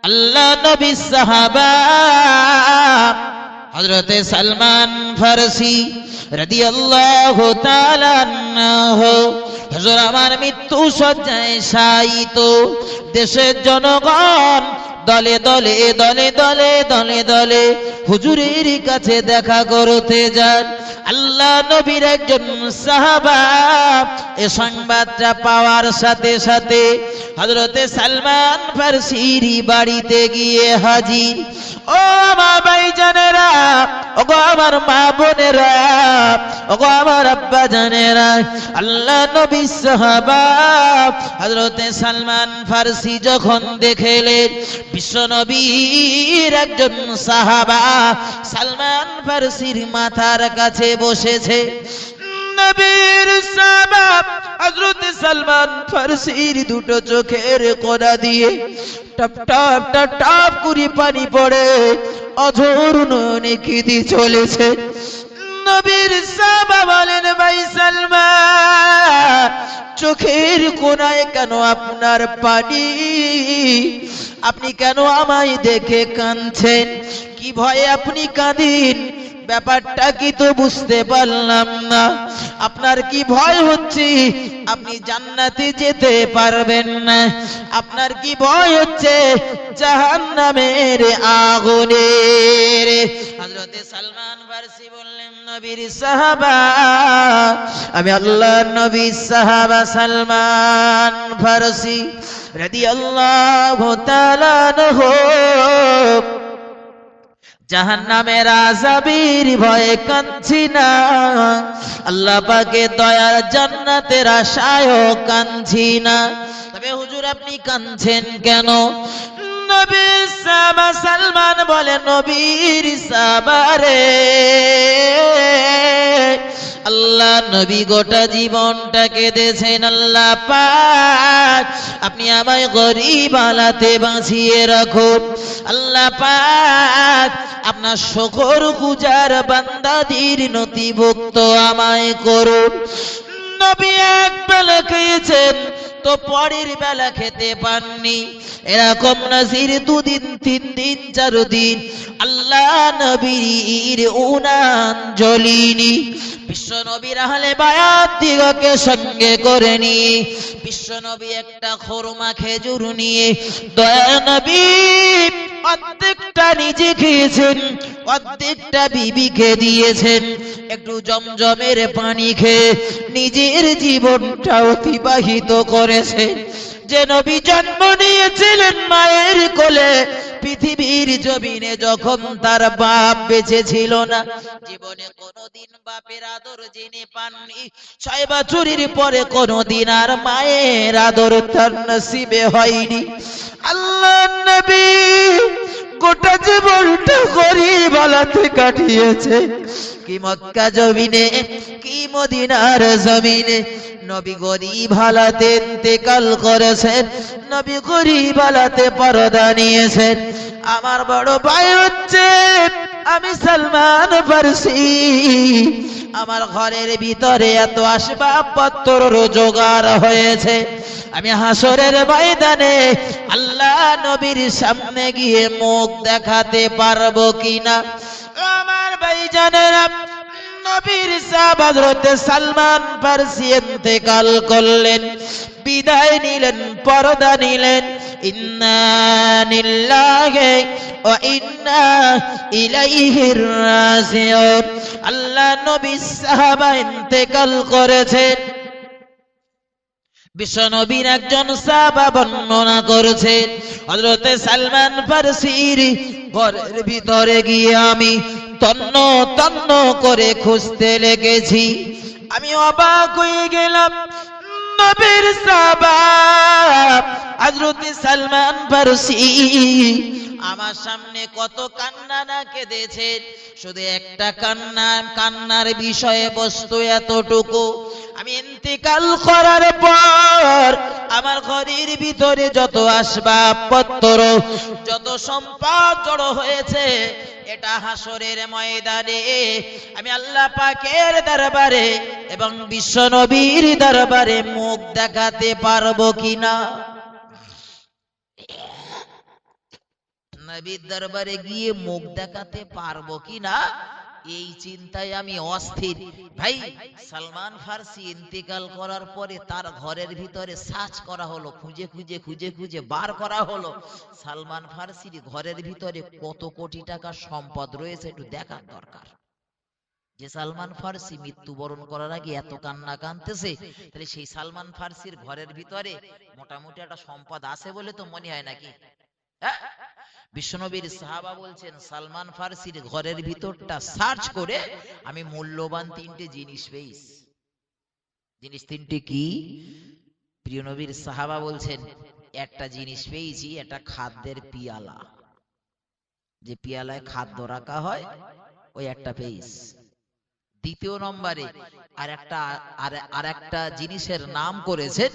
আল্লাহ নবী সাহাবা হযরতে সালমান ফারসি রাদিয়াল্লাহু তাআলা আনহু হুজুর আমার মৃত্যু শয্যায় শায়িত, দেশের জনগণ দলে দলে দলে দলে দলে দলে হুজুরের কাছে দেখা করতে যান। আল্লাহ নবীর একজন সাহাবা এই সংবাদটা পাওয়ার সাথে সাথে হযরতে সালমান ফারসির বাড়িতে গিয়ে হাজির। ও মা ভাইজানেরা, ও গো আমার মা বোনেরা, ও গো আমার আব্বা জানেরা, আল্লাহ নবী সাহাবা হযরতে সালমান ফারসি যখন দেখলেন বিশ্ব নবীর একজন সাহাবা সালমান ফারসির মাথার কাছে বসেছে, নবীর সাহাবা হযরত সালমান ফারসির দুটো চোখের কোণা দিয়ে টপ টপ টপ টপ করে পানি পড়ে অঝোর নয়নে কেঁদে চলেছে। নবীর সাহাবা বলেন, ভাই সালমান, চোখের কোণায় কেন আপনার পানি? আপনি কেন আমায় দেখে কাঁদছেন? কি ভয়ে আপনি কাঁদেন? ব্যাপারটা কি তো বুঝতে পারলাম না। আপনার কি ভয় হচ্ছে আপনি জান্নাতে যেতে পারবেন না? আপনার কি ভয় হচ্ছে জাহান্নামের আগুনের? হযরতে সালমান ফারসি বললেন, নবীর সাহাবা, আমি আল্লাহর নবীর সাহাবা সালমান ফারসি রাদিয়াল্লাহু তাআলা আনহু জাহান্নামের আযাবের ভয়ে কাঁদছি না, আল্লাহ পাকের দয়ার জান্নাতের আশায়ও কাঁদছি না। তবে হুজুর আপনি কাঁদছেন কেন? নবীর সাহাবা সালমান বলে, নবীর সাহাবা রে, আল্লাহ নবী গোটা জীবনটাকে দিয়েছেন আল্লাহ পাক, আপনি আমায় গরিব হালাতে বাঁচিয়ে রাখুন। আল্লাহ পাক আপনার শুকর গুজার বান্দাদের নথিভুক্ত আমায় করুন। নবী এক বেলা খেয়েছেন তো পরের বেলা খেতে পাননি, এরকম নাজির দুদিন, 3 দিন, 4 দিন আল্লাহ নবীর উনান জ্বলিনি। বিশ্ব নবীর আহলে বায়াত দিগকে সঙ্গে করে নিয়ে বিশ্ব নবী একটা খোরমা খেজুর নিয়ে দয়া নবী অর্ধেকটা নিজে খেয়েছেন, অর্ধেকটা বিবিকে দিয়েছেন। একটু জমজমের পানি খেয়ে নিজের জীবনটা অতিবাহিত করেছেন। যে নবী জন্ম নিয়েছিলেন মায়ের কোলে, পৃথিবীর জমিনে যখন তার বাপ বেঁচে ছিল না, জীবনে কোনোদিন বাপের আদর জেনে পাননি। 6 বছরের পরে কোনোদিন আর মায়ের আদর তার নসিবে হয়নি। আল্লাহ নবী গোটা জীবনটা গরিব হালাতে কাটিয়েছে। কি মক্কা জমিনে, কি মদিনার জমিনে নবী গরিব হালাতে ইন্তেকাল করেছেন, নবী গরিব হালাতে পর্দা নিয়েছেন। আমার বড় ভাই হচ্ছে আমি সালমান ফারসি, আমার ঘরের ভিতরে এত আসবাবপত্র জোগাড় হয়েছে, আমি হাসরের ময়দানে আল্লাহ নবীর সামনে গিয়ে মুখ দেখাতে পারবো কিনা? আমার ভাইজানেরা, নবীর সাহাবা হযরত সালমান ফারসি ইন্তেকাল করলেন, বিদায় নিলেন, পর্দা নিলেন। ইন্না লিল্লাহি ওয়া ইন্না ইলাইহি রাজিউন। আল্লাহ নবী সাহাবা ইন্তেকাল করেছেন। বিশ্ব নবীর একজন সাহাবা বর্ণনা করেছেন, হযরত সালমান ফারসির ঘরের ভিতরে গিয়ে আমি তন্ন তন্ন করে খুঁজতে লেগেছি। আমি অবাক হয়ে গেলাম, নবীর সাহাবা হযরত সালমান ফারসি আমার সামনে কত কান্না না কেঁদেছেন। শুধু একটা কান্নার বিষয়ে বস্তু এতটুকু, আমি ইন্তেকাল করার পর আমার ঘরের ভিতরে যত আসবাবপত্র, যত সম্পদ জড়ো হয়েছে, এটা হাসরের ময়দানে আমি আল্লাহ পাকের দরবারে এবং বিশ্ব নবীর দরবারে মুখ দেখাতে পারবো কিনা। নবীর দরবারে গিয়ে মুখ দেখাতে পারবো কিনা এই চিন্তায় আমি অস্থির। ভাই, সালমান ফারসি ইন্তেকাল করার পরে তার ঘরের ভিতরে সার্চ করা হলো, খুঁজে খুঁজে খুঁজে খুঁজে বার করা হলো সালমান ফারসির ঘরের ভিতরে কত কোটি টাকার সম্পদ রয়েছে একটু দেখার দরকার। যে সালমান ফারসি মৃত্যুবরণ করার আগে এত কান্না কাঁদতেছে, তাহলে সেই সালমান ফারসির ঘরের ভিতরে মোটামুটি একটা সম্পদ আছে বলে তো মনে হয় নাকি? বিশ্বনবীর সাহাবা বলছেন সালমান ফারসির ঘরের ভিতরটা সার্চ করে আমি মূল্যবান তিনটে জিনিস পেয়েছি। জিনিস তিনটে কি? প্রিয় নবীর সাহাবা বলছেন একটা জিনিস পেয়েছি, একটা খাদ্যের পিয়ালা, যে পিয়ালায় খাদ্য রাখা হয় ওই একটা পেয়েছি। দ্বিতীয় নম্বরে আর একটা জিনিসের নাম করেছেন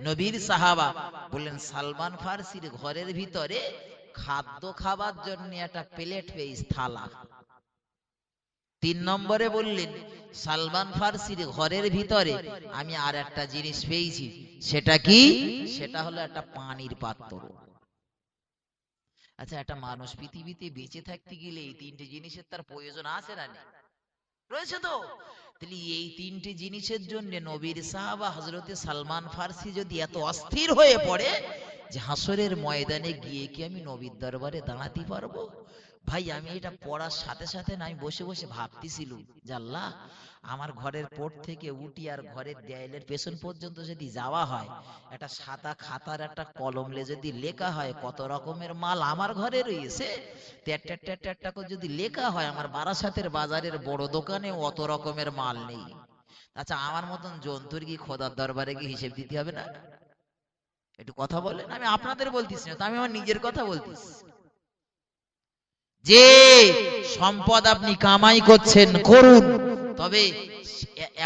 নবীর সাহাবা, বললেন সালমান ফারসির ঘরের ভিতরে খাদ্য খাবার জন্য একটা প্লেট পেয়েছি, থালা। তিন নম্বরে বললেন সালমান ফারসির ঘরের ভিতরে আমি আর একটা জিনিস পেয়েছি, সেটা কি? সেটা হলো একটা পানির পাত্র। আচ্ছা, একটা মানুষ পৃথিবীতে বেঁচে থাকতে গেলে এই তিনটে জিনিসের তার প্রয়োজন আছে না নেই? রয়েছে তো। তাহলে এই তিনটে জিনিসের জন্য নবীর সাহাবা হযরতে সালমান ফারসি যদি এত অস্থির হয়ে পড়ে যে হাসরের ময়দানে গিয়ে কি আমি নবীর দরবারে দাঁড়াতে পারবো? ভাই, আমি এটা পড়ার সাথে সাথে না আমি বসে বসে ভাবতেছিল যে আল্লাহ, আমার ঘরের পোর্ট থেকে উঠি আর ঘরের দেয়ালের পেছন পর্যন্ত যদি যাওয়া হয়, একটা সাদা খাতার একটা কলমে যদি লেখা হয় কত রকমের মাল আমার ঘরে রয়েছে, ট্যাট করে যদি লেখা হয় আমার বারাসাতের বাজারের বড় দোকানে অত রকমের মাল নেই। আচ্ছা, আমার মতন জন্তুর কি খোদার দরবারে কি হিসেব দিতে হবে না? একটু কথা বলেন। আমি আপনাদের বলতেছি না, আমি আমার নিজের কথা বলতেছি। যে সম্পদ আপনি কামাই করছেন করুন, তবে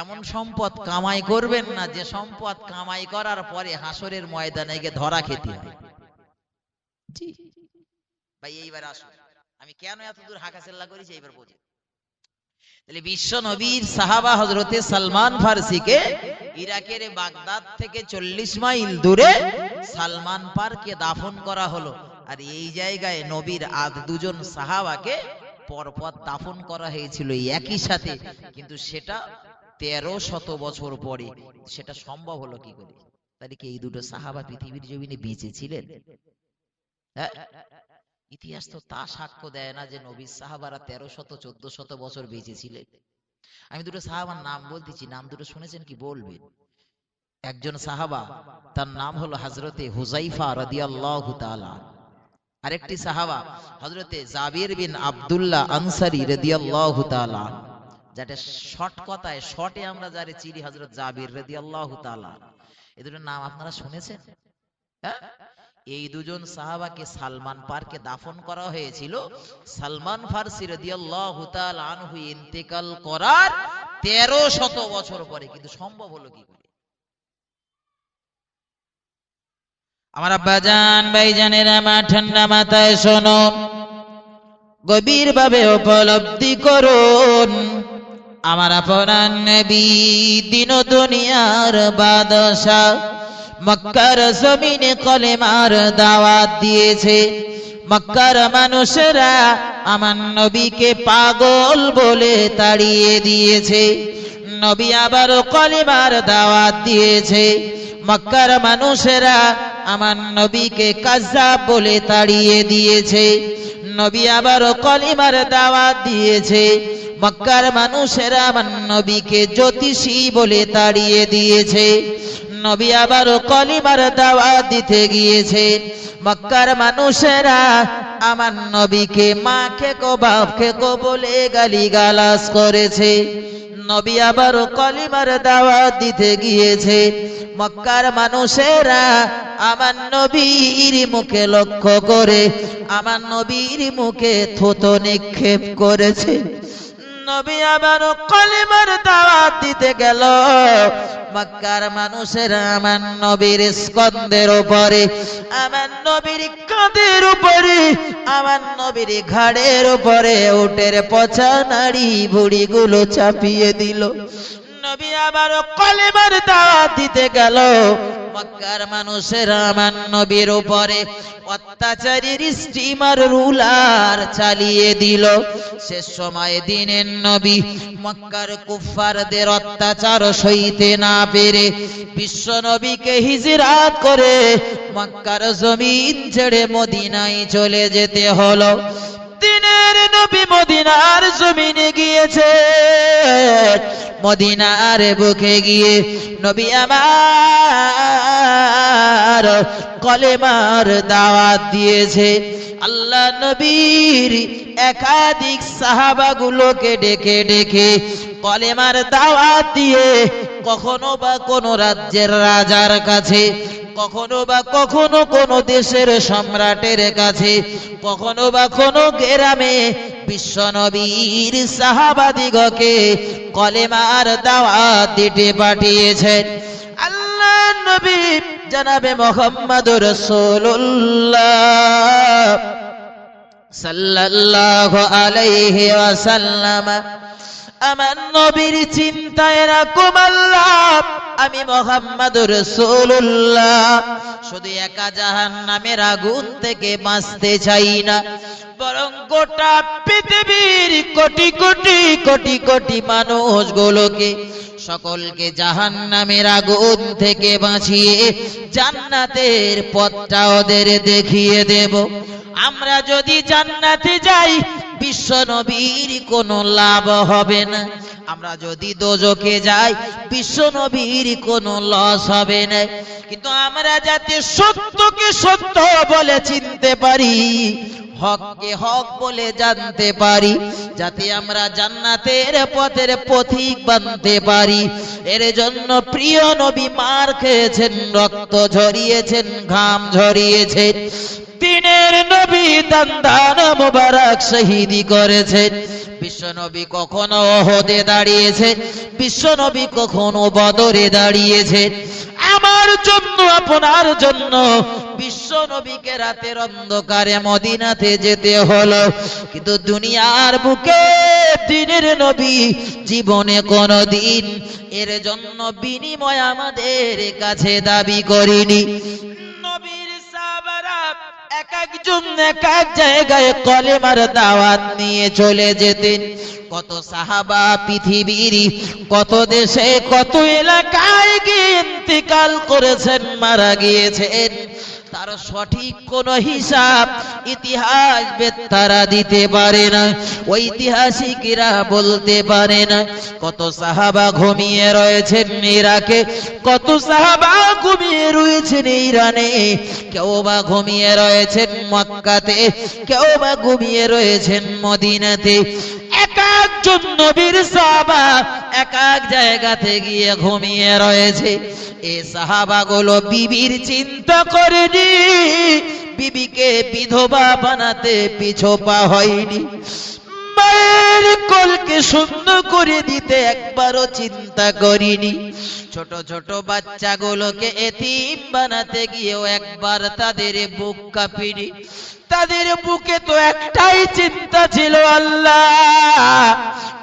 এমন সম্পদ কামাই করবেন না যে সম্পদ কামাই করার পরে হাসরের ময়দানে গিয়ে ধরা খেতে হয়। জি ভাই, এইবার আসুন আমি কেন এত দূর হাঁকাচেল্লা করেছি এইবার বুঝি। তাহলে বিশ্ব নবীর সাহাবা হযরতে সালমান ফারসিকে ইরাকের বাগদাদ থেকে 40 মাইল দূরে সালমান পার্কে দাফন করা হলো। আর এই জায়গায় নবীর আর দুজন সাহাবাকে পরপর দাফন করা হয়েছিল একই সাথে, কিন্তু সেটা 1300 বছর পরে। সেটা সম্ভব হলো কি করে? তাহলে কি এই দুটো সাহাবা পৃথিবীর জমিনে বেঁচে ছিলেন? ইতিহাস তো তা সাক্ষ্য দেয় না যে নবীর সাহাবারা 1300-1400 বছর বেঁচে ছিলেন। আমি দুটো সাহাবার নাম বলতেছি, নাম দুটো শুনেছেন কি বলবেন? একজন সাহাবা, তার নাম হলো হযরতে হুযাইফা রাদিয়াল্লাহু তাআলা। আরেকটি সাহাবা হযরতে জাবির বিন আব্দুল্লাহ আনসারী রাদিয়াল্লাহু তাআলা, যেটা শর্ট কথায় শর্টে আমরা যারে চিনি হযরত জাবির রাদিয়াল্লাহু তাআলা। এই দুটোর নাম আপনারা শুনেছেন? এই দুজন সাহাবাকে সালমান পার্কে দাফন করা হয়েছিল সালমান ফারসি রাদিয়াল্লাহু তাআলা আনহু ইন্তেকাল করার 1300 বছর পরে। কিন্তু সম্ভব হলো কি করে? আমার আব্বাজান ভাইজানের আমার ঠান্ডা মাথায় শোনো, গভীর ভাবে উপলব্ধি করুন, আমার আপনার নবী দিন দুনিয়ার বাদশা মক্কার জমিনে কলেমার দাওয়াত দিয়েছে। মক্কার মানুষেরা আমার নবীকে পাগল বলে তাড়িয়ে দিয়েছে। নবী আবার কলেমার দাওয়াত দিয়েছে। মক্কার মানুষেরা আমার নবীকে কায্যাব বলে তাড়িয়ে দিয়েছে। নবী আবার কলেমার দাওয়াত দিয়েছে। মক্কার মানুষেরা আমার নবীকে জ্যোতিষী বলে তাড়িয়ে দিয়েছে। নবী আবারও কলিমার দাওয়াত দিতে গিয়েছেন। মক্কার মানুষেরা আমার নবীকে মা খেকো বাপ খেকো বলে গালিগালাজ করেছে। নবী আবারও কলিমার দাওয়াত দিতে গিয়েছে। মক্কার মানুষেরা আমার নবীর মুখে লক্ষ্য করে আমার নবীর মুখে থুতু নিক্ষেপ করেছে। নবী আবারও কলিমার দাওয়াত দিতে গেল। মক্কার মানুষেরা আমার নবীর স্কন্ধের উপরে, আমার নবীর কাঁধের উপরে, আমার নবীর ঘাড়ের উপরে উটের পচা নাড়ি ভুড়িগুলো চাপিয়ে দিল। নবী আবারও কলিমার দাওয়াত দিতে গেল। মক্কার মানুষেরা আমার নবীর উপরে অত্যাচারীর স্টিমার রুলার চালিয়ে দিল। শেষ সময় দিনের নবী মক্কার কুফফারদের অত্যাচার সইতে না পেরে বিশ্ব নবীকে হিজরাত করে মক্কার জমিন ছেড়ে মদিনায় চলে যেতে হলো। দিনের নবী মদিনার জমিনে গিয়েছে। মদিনার বুকে গিয়ে নবী আমার কলেমার দাওয়াত দিয়েছে। আল্লাহ নবীর একাধিক সাহাবাগুলোকে ডেকে ডেকে কলেমার দাওয়াত দিয়ে কখনো বা কোন রাজ্যের রাজার কাছে, কখনো বা কখনো কোন দেশের সম্রাটের কাছে, কখনো বা কোনো গ্রামে বিশ্ব নবীর সাহাবাদিগকে কলেমার দাওয়াত দিতে পাঠিয়েছেন। আল্লাহ নবী জনাবে মুহাম্মদুর রাসূলুল্লাহ সাল্লাল্লাহু আলাইহি ওয়াসাল্লাম আমার নবীর চিন্তায় রাখুম আল্লাহ, আমি মুহাম্মদুর রাসূলুল্লাহ শুধু একা জাহান্নামের আগুন থেকে বাঁচতে চাই না, বরং গোটা পৃথিবীর কোটি কোটি কোটি কোটি মানুষগুলোকে সকলকে জাহান্নামের আগুন থেকে বাঁচিয়ে জান্নাতের পথটা ওদের দেখিয়ে দেব। আমরা যদি জান্নাতে যাই বিশ্ব নবীর কোনো লাভ হবে না, আমরা যদি দোজখে যাই বিশ্ব নবীর কোনো লস হবে না। কিন্তু আমরা যাতে সত্যকে সত্য বলে চিনতে পারি, হককে হক বলে জানতে পারি, যাতে আমরা জান্নাতের পথের পথিক বানতে পারি, এর জন্য প্রিয় নবী মার খেয়েছেন, রক্ত ঝরিয়েছেন, ঘাম ঝরিয়েছেন। দিনের নবী দান মুবারক শহীদি করেছেন। বিশ্ব নবী কখনো ওহদে দাঁড়িয়েছেন, বিশ্ব নবী কখনো বদরে দাঁড়িয়েছেন। আমার জন্য আপনার জন্য বিশ্ব নবীকে রাতের অন্ধকারে মদিনাতে যেতে হলো, কিন্তু দুনিয়ার বুকে দিনের নবী জীবনে কোনদিন এর জন্য বিনিময় আমাদের কাছে দাবি করেনি। নবীর সাহাবারা এক একজন এক এক জায়গায় কলেমার দাওয়াত নিয়ে চলে যেতেন। কত সাহাবা পৃথিবীর কত দেশে কত এলাকায় গিয়ে ইন্তেকাল করেছেন, মারা গিয়েছেন, তার সঠিক কোন হিসাব ইতিহাস বেত্তারা দিতে পারে না, ঐতিহাসিকরা বলতে পারে না। কত সাহাবা ঘুমিয়ে রয়েছেন ইরাকে, কত সাহাবা ঘুমিয়ে রয়েছেন ইরানে, কেউ বা ঘুমিয়ে রয়েছেন মক্কাতে, কেউ বা ঘুমিয়ে রয়েছেন মদিনাতে। এক একজন নবীর সাহাবা এক এক জায়গাতে গিয়ে ঘুমিয়ে রয়েছে। এই সাহাবাগুলো বিবির চিন্তা করেনি, বিবিকে বিধবা বানাতে পিছপা হয়নি, মায়ের কোলকে শূন্য করে দিতে একবারও চিন্তা করিনি। ছোট ছোট বাচ্চাগুলোকে এতিম বানাতে গিয়েও একবার তাদের বুক কাঁপিনি। তাদের বুকে তো একটাই চিন্তা ছিল, আল্লাহ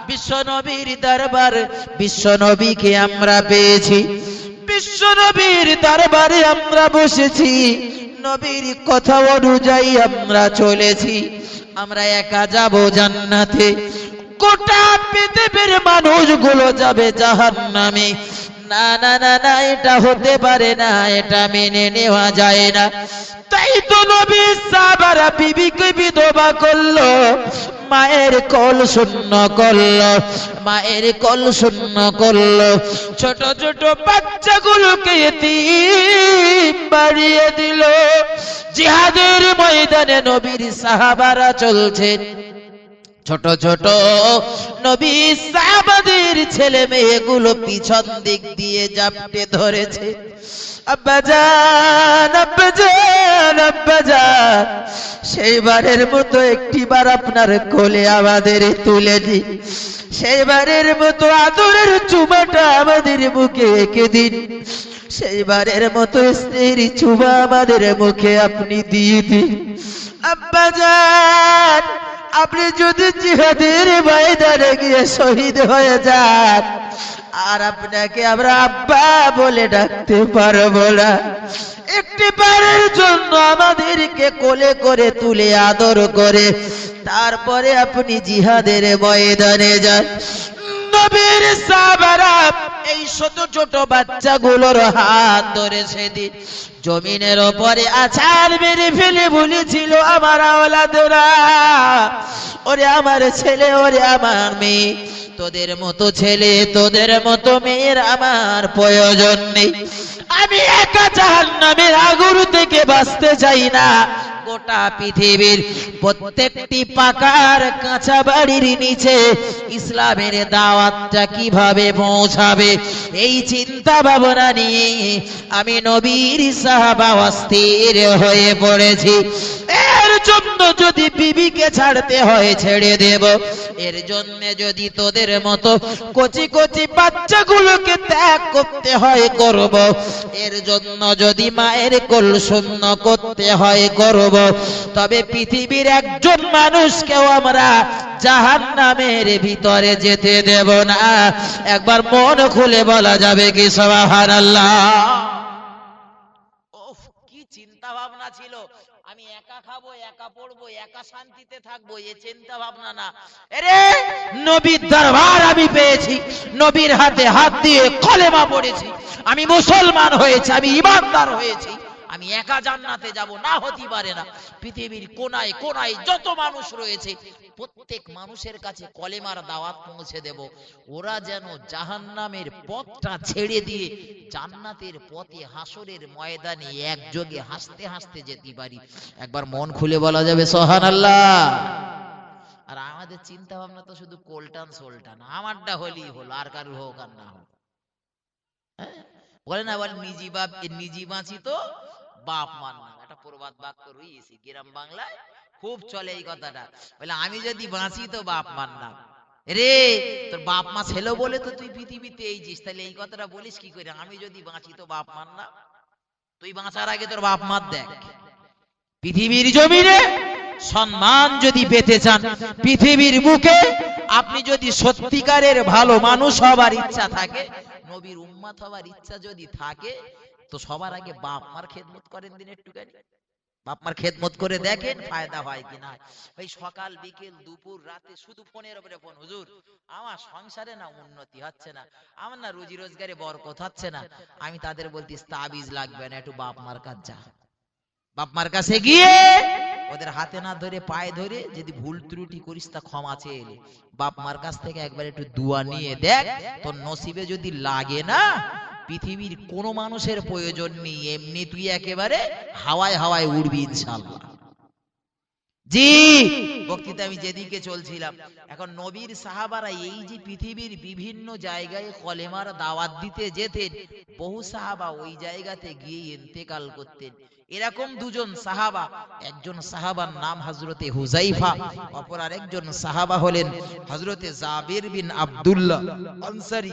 বিশ্বনবীর দরবার, বিশ্বনবীকে আমরা পেয়েছি, বিশ্বনবীর দরবারে আমরা বসেছি, নবীর কথা অনুযায়ী আমরা চলেছি, আমরা একা যাব জান্নাতে, গোটা পৃথিবীর মানুষগুলো যাবে জাহান্নামে। না না না না, এটা হতে পারে না, এটা মেনে নেওয়া যায় না। তাই তো নবী সাহাবারা বিবিকে বিধবা করলো, মায়ের কোল শূন্য করলো, মায়ের কোল শূন্য করলো, ছোট ছোট বাচ্চাগুলোকে এতিম বাড়িয়ে দিল। জিহাদের ময়দানে নবীর সাহাবারা চলছে, ছোট ছোট নবী সাহাবাদের ছেলে মেয়েগুলো পিছন দিক দিয়ে জাপটে ধরেছে। আব্বাজান আব্বাজান আব্বাজান, সেইবারের মতো একটিবার আপনার কোলে আমাদের তুলে দিন, সেইবারের মতো আদরের চুমাটা আমাদের মুখে এঁকে দিন, সেইবারের মতো স্ত্রীর চুমা আমাদের মুখে আপনি দিয়ে দিন। আব্বাজান, আপনি যদি জিহাদের ময়দানে গিয়ে শহীদ হয়ে যান, আর আপনাকে আমরা আব্বা বলে ডাকতে পারবো না, একটি বারের জন্য আমাদেরকে কোলে করে তুলে আদর করে তারপরে আপনি জিহাদের ময়দানে যান। নবীর সাহাবারা এই ছোট ছোট বাচ্চাগুলোর হাত ধরে সেদিন জমিনের ওপরে আছাড় মেরে ফেলে বলেছিল, আমার আওলাদরা, ওরে আমার ছেলে, ওরে আমার মেয়ে, তোদের মতো ছেলে তোদের মতো মেয়ের আমার প্রয়োজন নেই। আমি একা জাহান্নামের আগুন থেকে বাঁচতে চাই না। গোটা পৃথিবীর প্রত্যেকটি পাকার কাঁচা বাড়ির নিচে ইসলামের দাওয়াতটা কিভাবে পৌঁছাবে, এই চিন্তা ভাবনা নিয়ে আমি নবীর সাহাবা অস্থির হয়ে পড়েছি। এর জন্য যদি বিবিকে ছাড়তে হয় ছেড়ে দেব, এর জন্য যদি তোদের মতো কচি কচি বাচ্চাগুলোকে ত্যাগ করতে হয় করব, এর জন্য যদি মায়ের কোল শূন্য করতে হয় করব, তবে পৃথিবীর একজন মানুষকেও আমরা জাহান্নামের ভিতরে যেতে দেব না। একবার মন খুলে বলা যাবে কি সুবহানাল্লাহ? ওফ, কি চিন্তা ভাবনা ছিল! আমি একা খাবো, একা পড়বো, একা শান্তিতে থাকবো, এ চিন্তা ভাবনা না। আরে নবীর দরবার আমি পেয়েছি, নবীর হাতে হাত দিয়ে কলেমা পড়েছি, আমি মুসলমান হয়েছি, আমি ইমানদার হয়েছি, আমি একা জান্নাতে যাব না, হতে পারে না। পৃথিবীর কোনায় কোনায় যত মানুষ রয়েছে প্রত্যেক মানুষের কাছে কলেমার দাওয়াত পৌঁছে দেব, ওরা যেন জাহান্নামের পথটা ছেড়ে দিয়ে জান্নাতের পথে হাসরের ময়দানে একযোগে হাসতে হাসতে যেতে পারি। একবার মন খুলে বলা যাবে সুবহানাল্লাহ? আর আমাদের চিন্তা ভাবনা তো শুধু কোলটান সোলটান, আমারটা হলেই হলো, আর কারোর হোক আর না হোক। বলে না, বল নিজি বাপ নিজি বাঁচি তো বাপ মান না, একটা প্রবাদ বাক্য রয়েছে গ্রাম বাংলায়, খুব চলে এই কথাটা। বলে আমি যদি বাঁচি তো বাপ মান না। রে, তোর বাপ মা ছিল বলে তো তুই পৃথিবীতে এইছিস, তাহলে এই কথাটা বলিস কি করে, আমি যদি বাঁচি তো বাপ মান না? তুই বাঁচার আগে তোর বাপ মার দেখ। পৃথিবীর জমিনে সম্মান যদি পেতে চান, পৃথিবীর বুকে আপনি যদি সত্যিকারের ভালো মানুষ হবার ইচ্ছা থাকে, নবীর উম্মত হবার ইচ্ছা যদি থাকে, তো সবার আগে বাপ মার খেদমত করেন দিন একটুখানি। বাপ মার খেদমত করে দেখেন ফায়দা হয় কিনা। ওই সকাল বিকেল দুপুর রাতে শুধু ফোনের উপরে ফোন, হুজুর আমার সংসারে না উন্নতি হচ্ছে না, আমার না রুজি রোজগারে বরকত হচ্ছে না, আমি তাদের বলতি তাবিজ লাগবে না, একটু বাপ মার কাছে যা। বাপ মার কাছে গিয়ে ওদের হাতে না ধরে পায়ে ধরে যদি ভুল ত্রুটি করিস তা ক্ষমা চেয়ে এলে, বাপ মার কাছ থেকে একবার একটু দোয়া নিয়ে দেখ, তোর নসিবে যদি লাগে না, পৃথিবীর কোন মানুষের প্রয়োজন নেই, এমনি তুই একেবারে হাওয়ায় হাওয়ায় উড়বি ইনশাআল্লাহ। জি, বক্তৃতা আমি যেদিকে চলছিলাম, এখন নবীর সাহাবারা এই যে পৃথিবীর বিভিন্ন জায়গায় কলেমার দাওয়াত দিতে যেতেন, বহু সাহাবা ওই জায়গাতে গিয়ে ইন্তেকাল করতেন। এরকম দুজন সাহাবা, একজন সাহাবার নাম হযরতে হুযায়ফা, অপর আরেকজন সাহাবা হলেন হযরতে জাবির বিন আব্দুল্লাহ আনসারী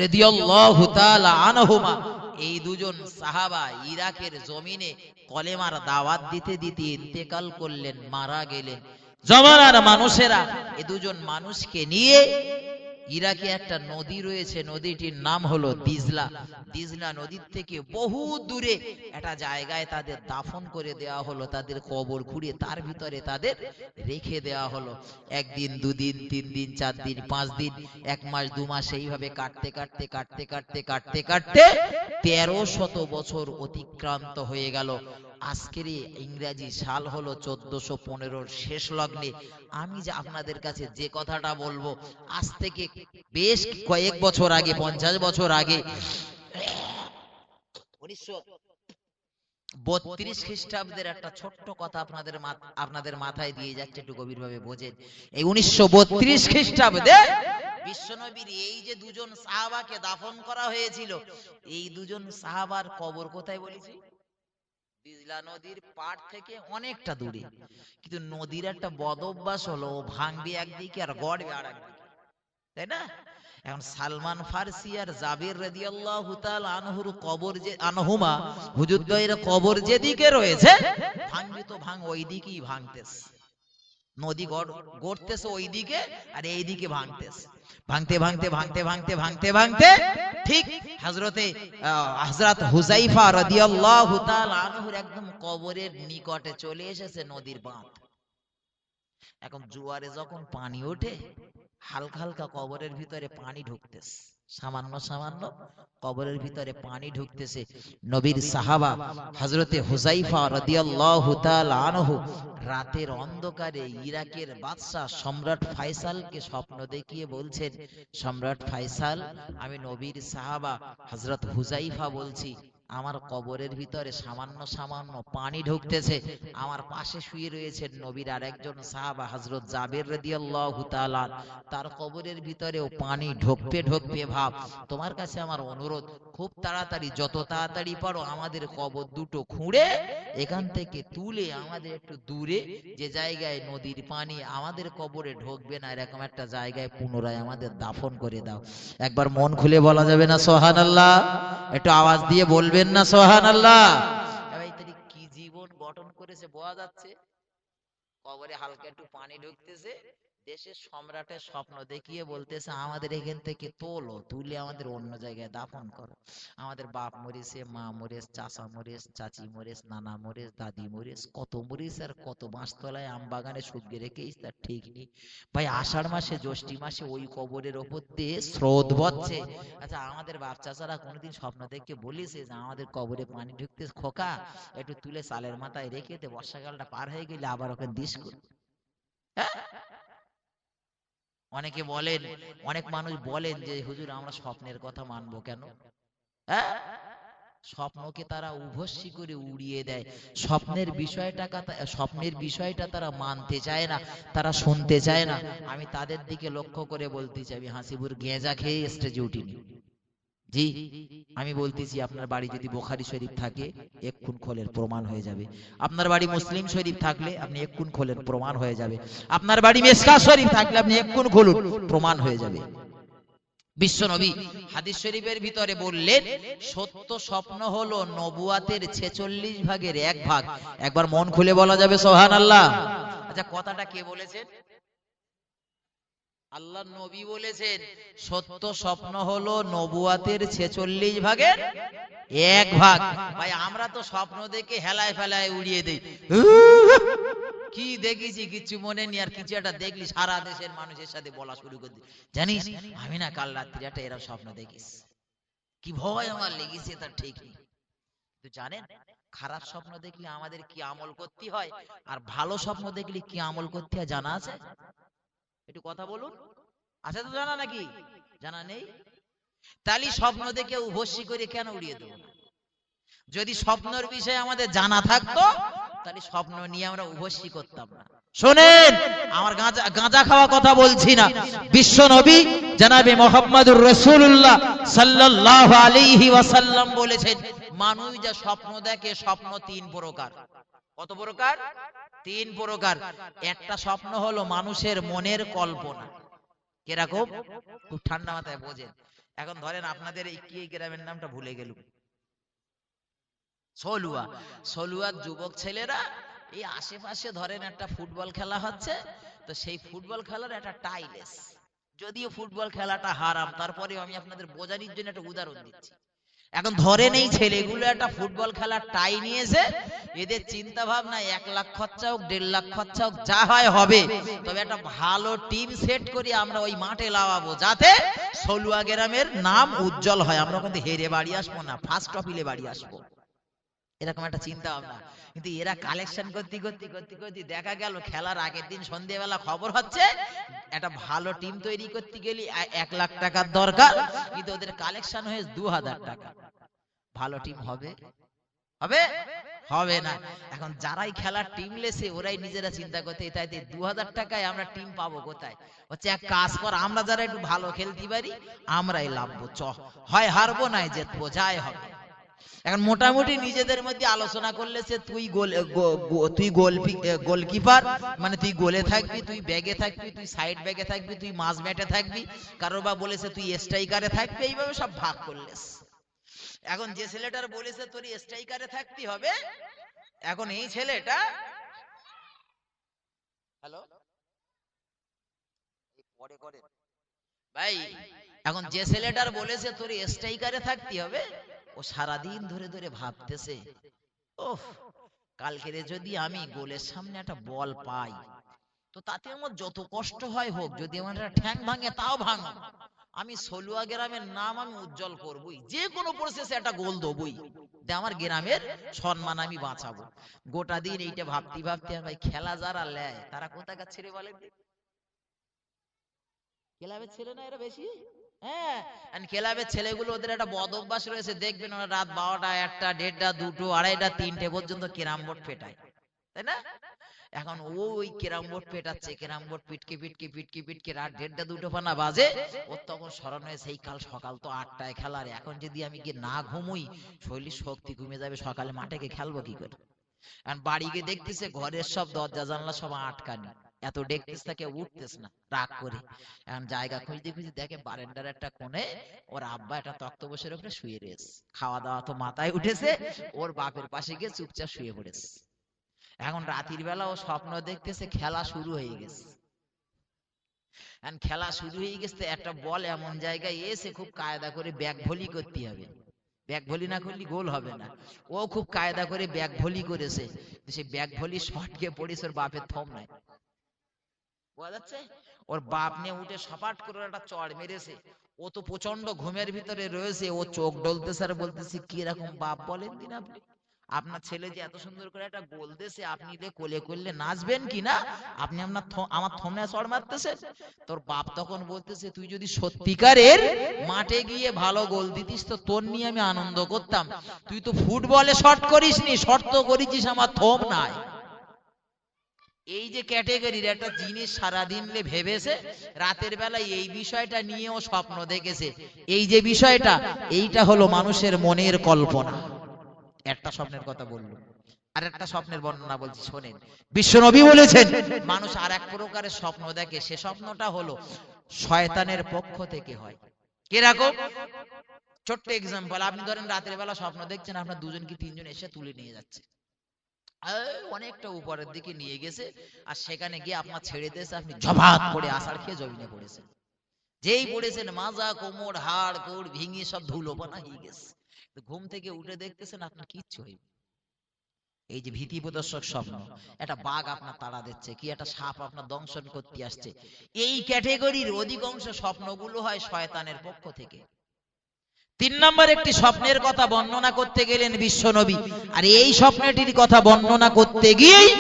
রাদিয়াল্লাহু তাআলা আনহুমা। এই দুজন সাহাবা ইরাকের জমিনে কলেমার দাওয়াত দিতে দিতে ইন্তেকাল করলেন, মারা গেলেন। জমানার মানুষেরা এই দুজন মানুষকে নিয়ে, ইরাকে একটা নদী রয়েছে, নদীটির নাম হলো দিজলা। দিজলা নদীর থেকে বহু দূরে একটা জায়গায় তাদের দাফন করে দেওয়া হলো, তাদের কবর খুঁড়ে তার ভিতরে তাদের রেখে দেওয়া হলো। একদিন, দুদিন, 3 দিন, 4 দিন, 5 দিন, 1 মাস 2 মাস এইভাবে কাটতে কাটতে কাটতে কাটতে কাটতে কাটতে 1300 বছর অতিক্রান্ত হয়ে গেল। আজকের এই ইংরেজি সাল হলো 1415 শেষ লগ্নে। আমি যে আপনাদের কাছে যে কথাটা বলবো, আজ থেকে বেশ কয়েক বছর আগে, 50 বছর আগে, 1932 খ্রিস্টাব্দের একটা ছোট্ট কথা আপনাদের মাথায় দিয়ে যাচ্ছে, একটু গভীরভাবে বোঝেন। এই 1932 খ্রিস্টাব্দে বিশ্বনবীর এই যে দুজন সাহাবাকে দাফন করা হয়েছিল, এই দুজন সাহাবার কবর কোথায় বলেছি? দিজলা নদীর পাড় থেকে অনেকটা দূরে। কিন্তু নদীর একটা বদ অভ্যাস হলো, ও ভাঙবে একদিকে আর গড়বে আর একদিকে, তাই না? এখন সালমান ফারসি আর জাবির রাদিয়াল্লাহু তাআলা আনহুর কবর, যে আনহুমা হুজুরদ্বয়ের কবর যেদিকে রয়েছে, ভাঙবে তো ভাঙ ওই দিকেই ভাঙতেছে, নদী গড়তেছে ওই দিকে আর এই দিকে ভাঙতেছে। ভাঙতে ভাঙতে ভাঙতে ভাঙতে ভাঙতে ভাঙতে ঠিক হযরত হুযাইফা রাদিয়াল্লাহু তাআলা আনহুর একদম কবরের নিকটে চলে এসেছে নদীর বাঁধ। এখন জোয়ারে যখন পানি ওঠে, হালকা হালকা কবরের ভিতরে পানি ঢুকতেছে, সামান্য সামান্য কবরের ভিতরে পানি ঢুকতেছে। নবীর সাহাবা হযরতে হুযাইফা রাদিয়াল্লাহু তাআলা আনহু রাতের অন্ধকারে ইরাকের বাদশা সম্রাট ফায়সালকে স্বপ্ন দেখিয়ে বলছেন, সম্রাট ফায়সাল, আমি নবীর সাহাবা হযরত হুযাইফা বলছি, আমার কবরের ভিতরে সামান্য সামান্য পানি ঢুকতেছে। আমার পাশে শুয়ে রয়েছেন নবীর আরেকজন সাহাবা হযরত জাবির রাদিয়াল্লাহু তাআলা, তার কবরের ভিতরেও পানি ঢোকবে ঢোকবে ভাব। তোমার কাছে আমার অনুরোধ, খুব তাড়াতাড়ি, যত তাড়াতাড়ি পারো আমাদের কবর দুটো খুঁড়ে এখান থেকে তুলে আমাদের একটু দূরে, যে জায়গায় নদীর পানি আমাদের কবরে ঢোকবে না, এরকম একটা জায়গায় পুনরায় আমাদের দাফন করে দাও। একবার মন খুলে বলা যাবে না সুবহানাল্লাহ? একটু আওয়াজ দিয়ে বলবেন না সুবহানাল্লাহ? ভাই তাহলে কি জীবন গঠন করেছে বোঝা যাচ্ছে। কবরে হালকা একটু পানি ঢুকতেছে, দেশের সম্রাটের স্বপ্ন দেখিয়ে বলতেছে, আমাদের এখান থেকে তোলো, তুলে আমাদের অন্য জায়গায় দাফন করো। আমাদের বাপ মরেছে, মা মরেছে, চাচা মরেছে, চাচি মরেছে, নানা মরেছে, দাদি মরেছে, কত মরেছে, আর কত বাঁশতলায় আম বাগানে শুকিয়ে রেখেছি তার ঠিক নেই। ভাই আষাঢ় মাসে, জ্যৈষ্ঠী মাসে ওই কবরের ওপর দিয়ে স্রোত বচ্ছে। আচ্ছা, আমাদের বাপ চাচারা কোনোদিন স্বপ্ন দেখে বলেছে যে আমাদের কবরে পানি ঢুকতে, খোকা একটু তুলে চালের মাথায় রেখে দে, বর্ষাকালটা পার হয়ে গেলে আবার ওকে দিস কর। অনেকে বলেন, অনেক মানুষ বলেন যে হুজুর আমরা স্বপ্নের কথা মানবো কেন? স্বপ্নকে তারা উভস্যি করে উড়িয়ে দেয়, স্বপ্নের বিষয়টা তারা মানতে চায় না, তারা শুনতে চায় না। আমি তাদের দিকে লক্ষ্য করে বলতে চাই, আমি হাসিপুর গেঁজা খেয়ে স্টেজে উঠিনি। জি, আমি বলতেছি, আপনার বাড়ি যদি বুখারী শরীফ থাকে এক্ষুন খোলের, প্রমাণ হয়ে যাবে। আপনার বাড়ি মুসলিম শরীফ থাকলে আপনি এক্ষুন খোলেন, প্রমাণ হয়ে যাবে। আপনার বাড়ি মিশকাত শরীফ থাকলে আপনি এক্ষুন খুলুন, প্রমাণ হয়ে যাবে। বিশ্বনবী হাদিস শরীফের ভিতরে বললেন, সত্য স্বপ্ন হলো নবুয়াতের 46 ভাগের 1 ভাগ। একবার মন খুলে বলা যাবে সুবহানাল্লাহ? আচ্ছা, কথাটা কে বলেছেন? আল্লাহ নবী বলেছেন, সত্য স্বপ্ন হলো নবুয়াতের 46 ভাগের 1 ভাগ। ভাই আমরা তো স্বপ্ন দেখে হেলায় ফেলায় উড়িয়ে দেই, কি দেখেছি কিছু মনে নেই, আর কিছু একটা দেখলি সারা দেশের মানুষের সাথে বলা শুরু করে দিই, জানিস আমি না কাল রাত্রি একটা এরকম স্বপ্ন দেখিস, কি ভয় আমার লেগেছে তার ঠিক নেই। কিন্তু জানেন, খারাপ স্বপ্ন দেখলে আমাদের কি আমল করতে হয়, আর ভালো স্বপ্ন দেখলে কি আমল করতে হয় জানা আছে? একটু কথা বলুন, আছে তো জানা নাকি? জানা নেই? তাহলে স্বপ্ন দেখে উভস্যি করে কেন উড়িয়ে দেবো? যদি স্বপ্নের বিষয়ে আমাদের জানা থাকতো তাহলে স্বপ্ন নিয়ে আমরা উভস্যি করতাম না। শোনেন, আমার গাঁজা খাওয়া কথা বলছি না। বিশ্ব নবী জনাবে মুহাম্মদুর রাসূলুল্লাহ সাল্লাল্লাহু আলাইহি ওয়াসাল্লাম বলেছেন, মানুষ যা স্বপ্ন দেখে, স্বপ্ন 3 প্রকার। কত প্রকার? 3 প্রকার। একটা স্বপ্ন হলো মানুষের মনের কল্পনা। কিরকম? খুব ঠান্ডা মাথায় বোঝেন। এখন ধরেন আপনাদের এই কি গ্রামের নামটা ভুলে গেল, সলুয়া। সলুয়ার যুবক ছেলেরা এই আশেপাশে ধরেন একটা ফুটবল খেলা হচ্ছে, তো সেই ফুটবল খেলার একটা টাইলেস, যদিও ফুটবল খেলাটা হারাম, তারপরেও আমি আপনাদের বোঝানোর জন্য একটা উদাহরণ দিচ্ছি। এখন ধরেন এই ছেলেগুলো একটা ফুটবল খেলার টাই নিয়েছে, এদের চিন্তা ভাবনা 1 লাখ খরচা হোক, 1.5 লাখ খরচা হোক, যা হয় হবে, তবে একটা ভালো টিম সেট করে আমরা ওই মাঠে লাগাবো, যাতে সলুয়া গ্রামের নাম উজ্জ্বল হয়। আমরা কিন্তু হেরে বাড়ি আসবো না, ফার্স্ট টপিলে বাড়ি আসবো। এরকম একটা চিন্তা ভাবনা। কিন্তু এরা কালেকশন করতে করতে করতে করতে দেখা গেল খেলার আগের দিন সন্ধ্যেবেলা খবর হচ্ছে একটা ভালো টিম তৈরি করতে গেলে 1 লাখ টাকার দরকার, কিন্তু ওদের কালেকশন হয়ে 2000 টাকা। ভালো টিম হবে? হবে? হবে না। এখন যারাই খেলার টিম লেছে ওরাই নিজেরা চিন্তা করতে, তাই 2000 টাকায় আমরা টিম পাবো কোথায়? হচ্ছে এক কাজ কর, আমরা যারা একটু ভালো খেলতে পারি আমরাই লাভবো, হয় হারবো নাই জিতবো, যাই হবে। এখন মোটামুটি নিজেদের মধ্যে আলোচনা করলে যে তুই গোলকিপার, মানে তুই গোলে থাকবি, তুই ব্যাগে থাকবি, তুই সাইড ব্যাগে থাকবি, তুই মাঝ ম্যাটে থাকবি, কারোর বা বলেছে তুই স্ট্রাইকারে থাকবি, এইভাবে সব ভাগ করলেস। এখন যে ছেলেটার বলেছে তোর স্ট্রাইকারে থাকতে হবে, এখন এই ছেলেটা হ্যালো পরে করে ভাই, এখন যে ছেলেটার বলেছে তোর স্ট্রাইকারে থাকতে হবে, ও সারাদিন ধরে ধরে ভাবতেছে, ওহ কালকে যদি আমি গোলের সামনে একটা বল পাই, তো তাতে আমার যত কষ্ট হয় হোক, যদি আমার একটা ঠ্যাং ভাঙে তাও ভাঙো, আমি সলুয়া গ্রামের নাম আমি উজ্জ্বল করবই, যে কোনো প্রসেসে একটা গোল দেবই, আমার গ্রামের সম্মান আমি বাঁচাবো। গোটা দিন এইটা ভাবতে ভাবতে ভাই খেলা যারা নেয় তারা কোথাকার ছেড়ে বলেন, ক্লাবের ছেলে না এরা বেশি। হ্যাঁ, ক্লাবের ছেলেগুলো ওদের একটা বদ অভ্যাস রয়েছে, দেখবেন ওরা রাত 12টা 1টা 1:30 2টো 2:30 3টে পর্যন্ত ক্যারাম বোর্ড পেটায়, তাই না? এখন ওই ক্যারাম বোর্ড পেটাচ্ছে, ক্যারাম বোর্ড পিটকে পিটকে পিটকে পিটকে রাত 1:30 2টো পানা বাজে, ওর তখন স্মরণ হয় সেই কাল সকাল তো 8টায় খেলার, এখন যদি আমি গিয়ে না ঘুমোই শরীর শক্তি কমে যাবে, সকালে মাঠে গিয়ে খেলবো কি করে? এখন বাড়ি গিয়ে দেখতেছে ঘরের সব দরজা জানলা সব আটকানি, এত দেখতেছে তাকে উঠতেছ না, রাগ করে এখন জায়গা খুঁজতে খুঁজতে দেখে বারান্দার একটা কোণে ওর আব্বা একটা তক্তপোষের উপরে শুয়ে রয়েছে, খাওয়া দাওয়া তো মাথায় উঠেছে, ওর বাপের পাশে গিয়ে চুপচাপ শুয়ে পড়েছে। এখন রাতের বেলা ও স্বপ্ন দেখতেছে খেলা শুরু হয়ে গেছে, খেলা শুরু হয়ে গেছে, একটা বল এমন জায়গায় এসে খুব কায়দা করে ব্যাক ভলি করতে হবে, ব্যাক ভলি না করলে গোল হবে না, ও খুব কায়দা করে ব্যাক ভলি করেছে, সেই ব্যাক ভলি শট গিয়ে পড়েছে ওর বাপের থম নাই, বোঝা যাচ্ছে? ওর বাপ নিয়ে উঠে সপাট করে একটা চড় মেরেছে, ও তো প্রচন্ড ঘুমের ভিতরে রয়েছে, ও চোখ ডলতেছে আর বলতেছে কি এরকম বাপ বলেন দিন আপনি, আপনার ছেলে যে এত সুন্দর করে একটা গোল দিয়েছে, আপনি কোলে করলে নাচবেন কি না, আপনি আমার থমনে চড় মারতেছেন। তোর বাপ তখন বলতেছে তুই যদি সত্যিকারের মাঠে গিয়ে ভালো গোল দিতিস তো তোর নিয়ে আমি আনন্দ করতাম, তুই তো ফুটবলে শট করিসনি, শট তো করেছিস আমার থম নাই। এই যে ক্যাটেগরির একটা জিনিস সারাদিন ভেবেছে, রাতের বেলায় এই বিষয়টা নিয়েও স্বপ্ন দেখেছে, এই যে বিষয়টা, এইটা হলো মানুষের মনের কল্পনা। একটা স্বপ্নের কথা বললো, আর একটা স্বপ্নের বর্ণনা বলছি শোনেন। বিশ্বনবী বলেছেন মানুষ আর এক প্রকারের স্বপ্ন দেখে, সে স্বপ্নটা হলো শয়তানের পক্ষ থেকে হয়। কিরকম? ছোট্ট এক্সাম্পল, আপনি ধরেন রাতের বেলা স্বপ্ন দেখছেন আপনার দুজন কি তিনজন এসে তুলে নিয়ে যাচ্ছে, অনেকটা উপরের দিকে নিয়ে গেছে, আর সেখানে গিয়ে আপনার ছেড়ে দিয়েছে, আপনি ঝপাত করে আষাঢ় খেয়ে জমিনে পড়েছেন, যেই পড়েছেন মাজা কোমর হাড় কোড় ভেঙে সব ধুলোপনা হয়ে গেছে, ঘুম থেকে উঠে দেখতেছেন আপনার কিচ্ছু হয়নি। এই যে ভীতি প্রদর্শক স্বপ্ন, একটা বাঘ আপনার তাড়া দিচ্ছে, কি একটা সাপ আপনার দংশন করতে আসছে, এই ক্যাটেগরির অধিকাংশ স্বপ্নগুলো হয় শয়তানের পক্ষ থেকে। 3 নম্বর একটি স্বপ্নের কথা বর্ণনা করতে গেলেন বিশ্বনবী, আর এই স্বপ্নটির কথা বর্ণনা করতে গিয়েই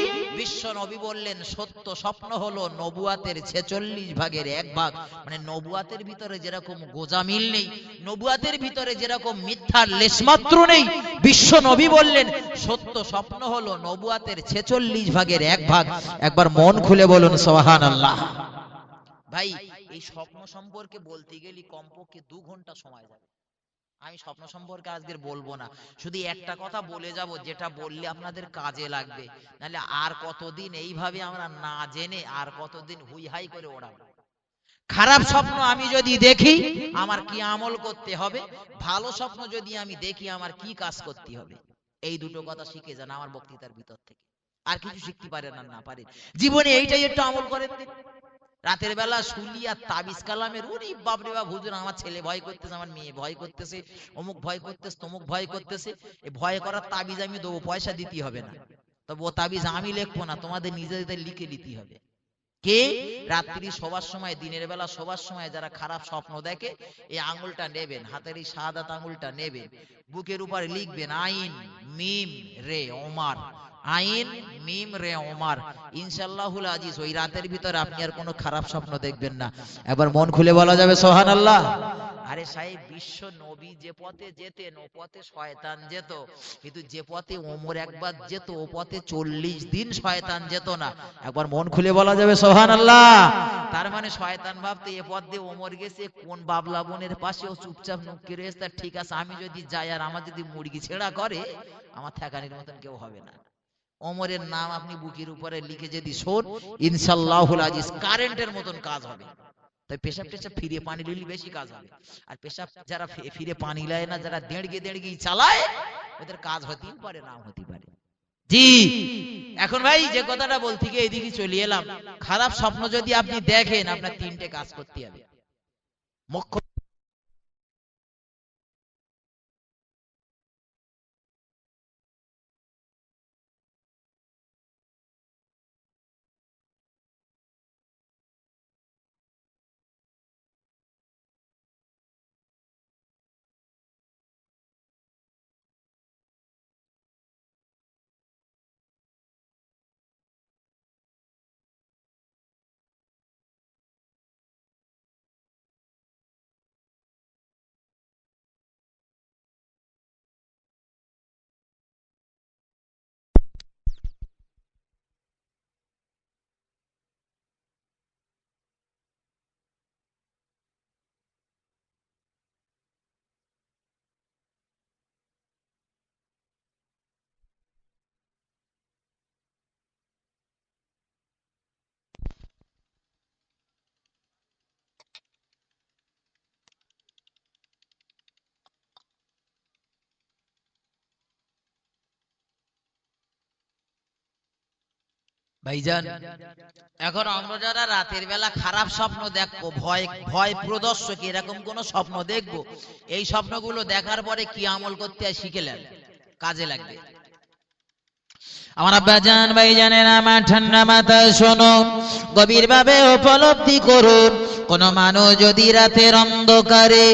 বিশ্বনবী বললেন সত্য স্বপ্ন হলো নবুয়াতের 46 ভাগের 1 ভাগ, মানে নবুয়াতের ভিতরে যেরকম গোজামিল নেই, নবুয়াতের ভিতরে যেরকম মিথ্যার লেশমাত্র নেই, বিশ্বনবী বললেন সত্য স্বপ্ন হলো নবুয়াতের 46 ভাগের 1 ভাগ। একবার মন খুলে বলুন সুবহানাল্লাহ। ভাই এই স্বপ্ন সম্পর্কে বলতে গেলে কমপক্ষে 2 ঘন্টা সময় যাবে, আমি স্বপ্ন সম্পর্কে আজকে বলবো না, শুধু একটা কথা বলে যাব যেটা বললে আপনাদের কাজে লাগবে, নাহলে আর কতদিন এইভাবে আমরা না জেনে আর কতদিন হুই হাই করে ওড়াবো। খারাপ স্বপ্ন আমি যদি দেখি আমার কি আমল করতে হবে, ভালো স্বপ্ন যদি আমি দেখি আমার কি কাজ করতে হবে, এই দুটো কথা শিখে যান আমার বক্তৃতার ভিতর থেকে, আর কিছু শিখতে পারেন আর না পারেন জীবনে এইটাই একটু আমল করেন। রাতের বেলা শুলি আর তাবিজ কালামের উনি বাপরে বাপ হুজুর আমার ছেলে ভয় করতেছে, আমার মেয়ে ভয় করতেছে, অমুক ভয় করতেছে, তমুক ভয় করতেছে, এই ভয় করার তাবিজ আমি দেবো, পয়সা দিতে হবে না, তবে ও তাবিজ আমি লিখবো না, তোমাদের নিজেদের লিখে নিতে হবে। কে? রাত্রি শোবার সময়, দিনের বেলা শোবার সময় যারা খারাপ স্বপ্ন দেখে, এই আঙুলটা নেবেন, হাতের এই শাহাদাত আঙুলটা নেবেন, বুকের উপর লিখবেন আইন মিম রে ওমর, আইন মিম রে ওমর। ইনশাআল্লাহুল আজিজ ওই রাতের ভিতরে আপনি আর কোনো খারাপ স্বপ্ন দেখবেন না। একবার মন খুলে বলা যাবে সুবহানাল্লাহ। আরে সাহেব, বিশ্ব নবী যে পথে যেতেন ও পথে শয়তান যেত, কিন্তু যে পথে ওমর একবার যেত ও পথে 40 দিন শয়তান যেত না। একবার মন খুলে বলা যাবে সুবহানাল্লাহ। তার মানে শয়তান ভাবতে এ পথ দিয়ে ওমর গেছে, কোন বাবলা বোনের পাশেও চুপচাপ নুক্কি রয়েছে, ঠিক আছে আমি যদি যাই আর আমার যদি মুরগি ছেড়া করে, আমার ঠেকানির মতন কেউ হবে না। ওমরের নাম আপনি বুকের উপরে লিখে যদি শোন, ইনশাআল্লাহুল আজিজ কারেন্টের মতন কাজ হবে। তাই পেশাব টেশাব ফিরে পানি লিলি বেশি কাজ হবে। আর পেশাব যারা ফিরে পানি লায় না, যারা দেড়গে দেড়গি চালায়, ওদের কাজ হতেই পারে, নাও হতে পারে। জি, এখন ভাই যে কথাটা বলতে গিয়ে এইদিকে চলে এলাম, খারাপ স্বপ্ন যদি আপনি দেখেন, আপনার 3টে কাজ করতে হবে। মুখ্য ভাইজান, এখন আমরা যারা রাতের বেলা খারাপ স্বপ্ন দেখবো, ভয় ভয় প্রদর্শক এরকম কোন স্বপ্ন দেখবো, এই স্বপ্নগুলো দেখার পরে কি আমল করতে হয় শিখে নেন, কাজে লাগবে। আমার আব্বাজান ভাইজানের আমার ঠান্ডা মাথায় শোনো, গভীর ভাবে উপলব্ধি করুন, কোন মানুষ যদি রাতের অন্ধকারে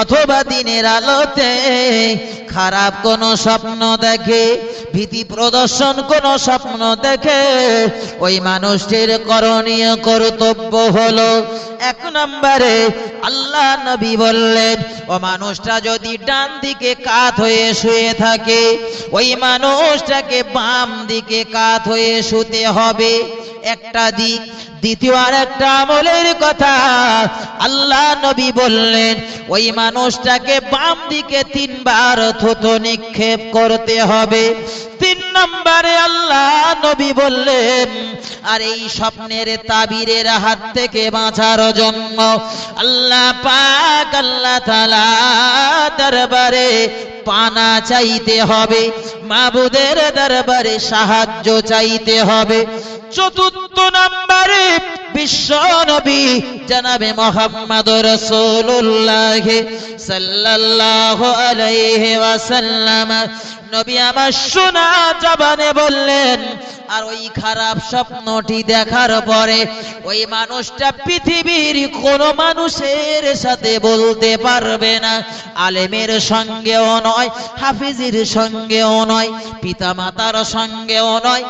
অথবা দিনের আলোতে খারাপ কোন স্বপ্ন দেখে, ভীতি প্রদর্শন কোন স্বপ্ন দেখে, ওই মানুষটির করণীয় কর্তব্য হলো, 1 নম্বরে আল্লাহ নবী বললেন, ও মানুষটা যদি ডান দিকে কাত হয়ে শুয়ে থাকে, ওই মানুষটাকে বাম দিকে কাত হয়ে শুতে হবে, একটা দিক। দ্বিতীয় আর একটা আমলের কথা আল্লাহ নবী বললেন, ওই মানুষটাকে বাম দিকে 3 বার থুতু নিক্ষেপ করতে হবে। 3 নম্বরে আল্লাহ নবী বললেন, আর এই স্বপ্নের তাবিরের হাত থেকে বাঁচার জন্য আল্লাহ পাক আল্লাহ তাআলা দরবারে পানা চাইতে হবে, মাবুদের দরবারে সাহায্য চাইতে হবে। 4র্থ নম্বরে বিশ্ব নবী জনাবে মুহাম্মদ রাসূলুল্লাহ সাল্লাল্লাহু আলাইহি ওয়াসাল্লাম নবী আমার শোনা জবানে বললেন, আর ওই খারাপ স্বপ্নটি দেখার পরে ওই মানুষটা পৃথিবীর কোন মানুষের সাথে বলতে পারবে না, আলেমের সঙ্গেও নয়, হাফিজের সঙ্গেও নয়, পিতা মাতার সঙ্গেও নয়,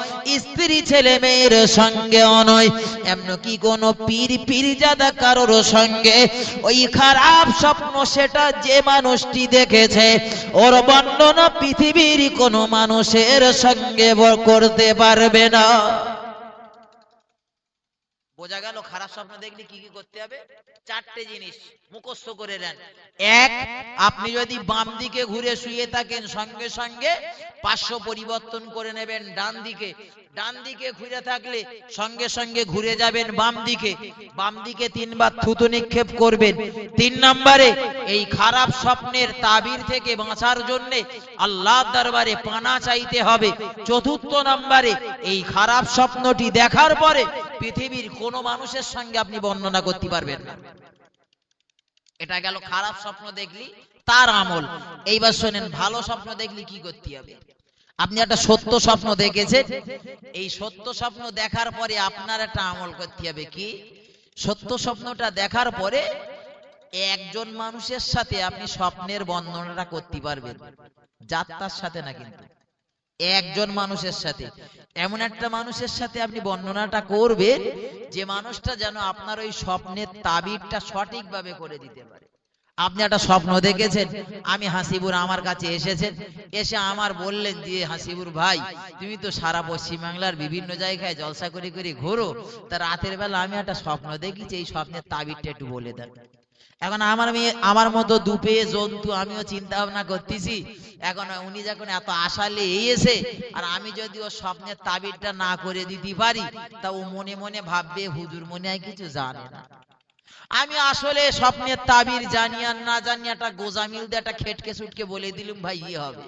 স্ত্রী ছেলে মেয়ের সঙ্গেও নয়, এমনকি কোন পীর পীরজাদা কারোর সঙ্গে ওই খারাপ স্বপ্ন সেটা যে মানুষটি দেখেছে, ওর বর্ণনা পৃথিবীর কোন মানুষের সঙ্গে করতে পারবে না। বোঝা গেল? খারাপ স্বপ্ন দেখলে কি কি করতে হবে? 4টে জিনিস মুখস্থ করে নেন। 1, আপনি যদি বাম দিকে ঘুরে শুয়ে থাকেন, সঙ্গে সঙ্গে পার্শ্ব পরিবর্তন করে নেবেন ডান দিকে। ডান দিকে ঘুরে থাকলে সঙ্গে সঙ্গে ঘুরে যাবেন বাম দিকে। বাম দিকে 3 বার থুতু নিক্ষেপ করবেন। 3 নম্বরে এই খারাপ স্বপ্নের তাবির থেকে বাঁচার জন্য আল্লাহর দরবারে পানা চাইতে হবে। 4র্থ নম্বরে এই খারাপ স্বপ্নটি দেখার পরে পৃথিবীর কোন মানুষের সঙ্গে আপনি বর্ণনা করতে পারবেন না। এটা গেল খারাপ স্বপ্ন দেখলি তার আমল। এইবার শোনেন, ভালো স্বপ্ন দেখলি কি করতে হবে। আপনি একটা সত্য স্বপ্ন দেখেছেন, এই সত্য স্বপ্ন দেখার পরে আপনার একটা আমল করতে হবে কি, সত্য স্বপ্নটা দেখার পরে একজন মানুষের সাথে আপনি স্বপ্নের বর্ণনাটা করতে পারবেন, যাত্রার সাথে না, কিন্তু একজন মানুষের সাথে, এমন একটা মানুষের সাথে আপনি বর্ণনাটা করবেন যে মানুষটা যেন আপনার ওই স্বপ্নের তাবিরটা সঠিকভাবে করে দিতে পারে। আপনি একটা স্বপ্ন দেখেছেন, আমি হাসিবুর আমার কাছে এসেছেন, এসে আমার বললেন যে হাসিবুর ভাই তুমি তো সারা পশ্চিমবাংলার বিভিন্ন জায়গায় জলসা করে করে ঘোরো, তা রাতের বেলা আমি একটা স্বপ্ন দেখেছি, এই স্বপ্নের তাবিরটা একটু বলে দেন। এখন আমার মতো দুপে জন্তু আমিও চিন্তা ভাবনা করতেছি, এখন উনি যখন এত আশালে এসে আর আমি যদি ও স্বপ্নের তাবিরটা না করে দিতে পারি, তা ও মনে মনে ভাববে হুজুর মনে হয় কিছু জানে না। আমি আসলে স্বপ্নের তাবির জানি আর না জানি একটা গোজামিল দিয়ে একটা খেটকে সুটকে বলে দিলুম ভাই ইয়ে হবে।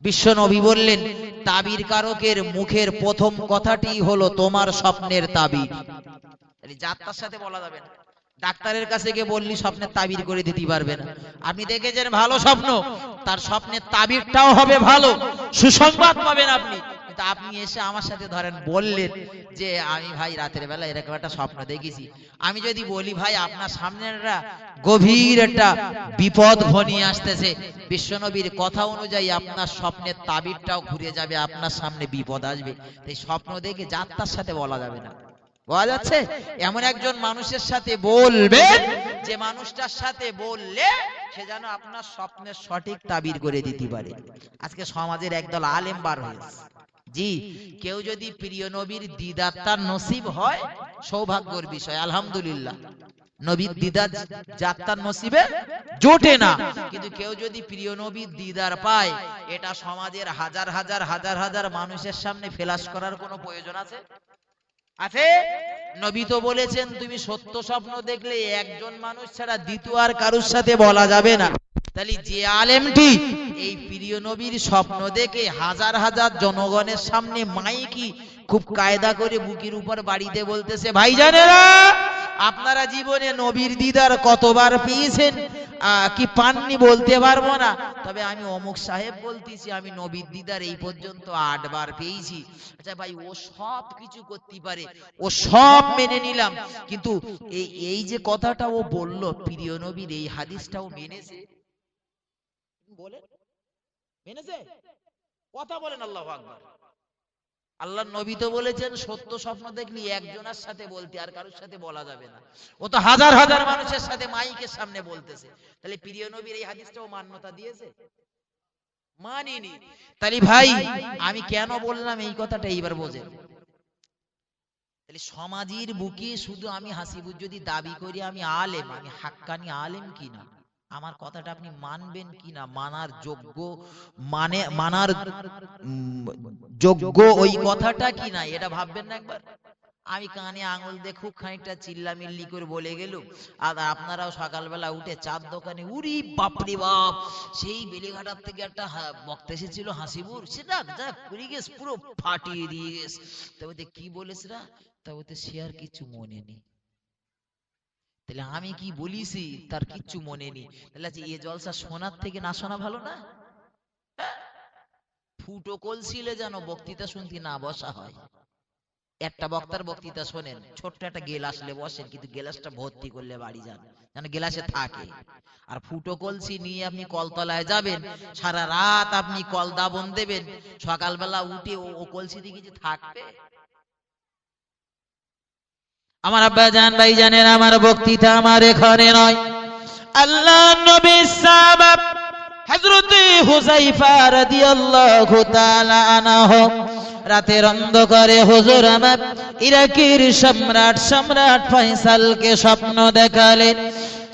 বিশ্ব নবী বললেন তাবির কারকের মুখের প্রথম কথাটি হলো তোমার স্বপ্নের তাবির। যাত্রার সাথে বলা যাবে না, ডাক্তারের কাছে গিয়ে বললি স্বপ্নের তাবির করে দিতে পারবে না। আপনি দেখেছেন ভালো স্বপ্ন, তার স্বপ্নের তাবিরটাও হবে ভালো, সুসংবাদ পাবেন আপনি। কিন্তু আপনি এসে আমার সাথে ধরেন বললেন যে আমি ভাই রাতের বেলা এরকম একটা স্বপ্ন দেখেছি, আমি যদি বলি ভাই আপনার সামনে একটা গভীর একটা বিপদ ঘনিয়ে আসতেছে, বিশ্বনবীর কথা অনুযায়ী আপনার স্বপ্নের তাবিরটাও ঘুরে যাবে, আপনার সামনে বিপদ আসবে, এই স্বপ্ন দেখে যাত্রার সাথে বলা যাবে না। বলা যাচ্ছে এমন একজন মানুষের সাথে বলবেন যে মানুষটার সাথে বললে সে যেন আপনার স্বপ্নের সঠিক তাবির করে দিতে পারে। আজকে সমাজের একদল আলেম বার হয়েছে, জি কেউ যদি প্রিয় নবীর দিদার তার নসিব হয় সৌভাগ্যের বিষয়, আলহামদুলিল্লাহ, নবীর দিদার যাত্রার নসিবে জোটে না, কিন্তু কেউ যদি প্রিয় নবীর দিদার পায়, এটা সমাজের হাজার হাজার হাজার হাজার মানুষের সামনে ফ্ল্যাশ করার কোনো প্রয়োজন আছে? আছে? নবী তো বলেছেন তুমি সত্য স্বপ্ন দেখলে একজন মানুষ ছাড়া দ্বিতীয় আর কারোর সাথে বলা যাবে না। তাহলে যে আলেমটি এই প্রিয় নবীর স্বপ্ন দেখে হাজার হাজার জনগণের সামনে মাইকি খুব কায়দা করে বুকের উপর বাড়িতে বলতেছে ভাইজানেরা আপনারা জীবনে নবীর দিদার কতবার পেয়েছেন কি পাননি বলতে পারবো না, তবে আমি অমুক সাহেব বলতেছি আমি নবীর দিদার এই পর্যন্ত 8 বার পেয়েছি। আচ্ছা ভাই ও সব কিছু করতে পারে, ও সব মেনে নিলাম, কিন্তু এই যে কথাটা ও বলল প্রিয় নবীর এই হাদিসটাও মেনেছে? বলেন মেনেছে? কথা বলেন আল্লাহু আকবার। আল্লাহ নবী তো বলেছেন সত্য স্বপ্ন দেখলি একজনের সাথে বলতে, আর কারোর সাথে বলা যাবে না। ও তো হাজার হাজার মানুষের সাথে মাইকের সামনে বলতেছে, তাহলে প্রিয় নবীর এই হাদিসটাও মান্যতা দিয়েছে? মানিনি। তাহলে ভাই আমি কেন বললাম এই কথাটা এইবার বোঝেন। তাহলে সমাজের বুকে শুধু আমি হাসিবুর যদি দাবি করি আমি আলেম, আমি হাক্কানি আলেম কিনা, আমার কথাটা আপনি মানবেন কিনা, মানার যোগ্য মানার যোগ্য ওই কথাটা কিনা, এটা ভাববেন না একবার। আমি কানে আঙুল দিয়ে খুব খানিকটা চিল্লামিল্লি করে বলে গেল, আর আপনারাও সকালবেলা উঠে চার দোকানে উরি বাপরে বাপ সেই বেলেঘাটার থেকে একটা বক্তা এসেছিল হাসিবুর, সেটা যা করে গেছ পুরো ফাটিয়ে দিয়ে গেছ, তা ওতে কি বলেছে না, তা ওতে সে আর কিছু মনে নেই। তাহলে আমি কি বলিছি তার কিচ্ছু মনে নেই, তাহলে এ জলসা শোনার থেকে না শোনা ভালো না? ফুটো কলসিলে যেন বক্তৃতা শুনতে না বসা হয়। একটা বক্তার বক্তৃতা শোনেন, ছোট্ট একটা গেলাস আসলে বসেন, কিন্তু গেলাসটা ভর্তি করলে বাড়ি যান, যেন গেলাসে থাকে। আর ফুটো কলসি নিয়ে আপনি কলতলায় যাবেন, সারা রাত আপনি কল দাবন দেবেন, সকালবেলা উঠে ও কলসি দিয়ে কিছু থাকবে? আমার আব্বা জান ভাই জানেন আমার বক্তৃতা আমার এখানে নয়, আল্লাহ নবী সাহাবা হযরত হুযায়ফা রাদিয়াল্লাহু তাআলা আনহু রাতের অন্ধকারে হুজুর আমার ইরাকের সম্রাট ফয়সালকে স্বপ্ন দেখালেন।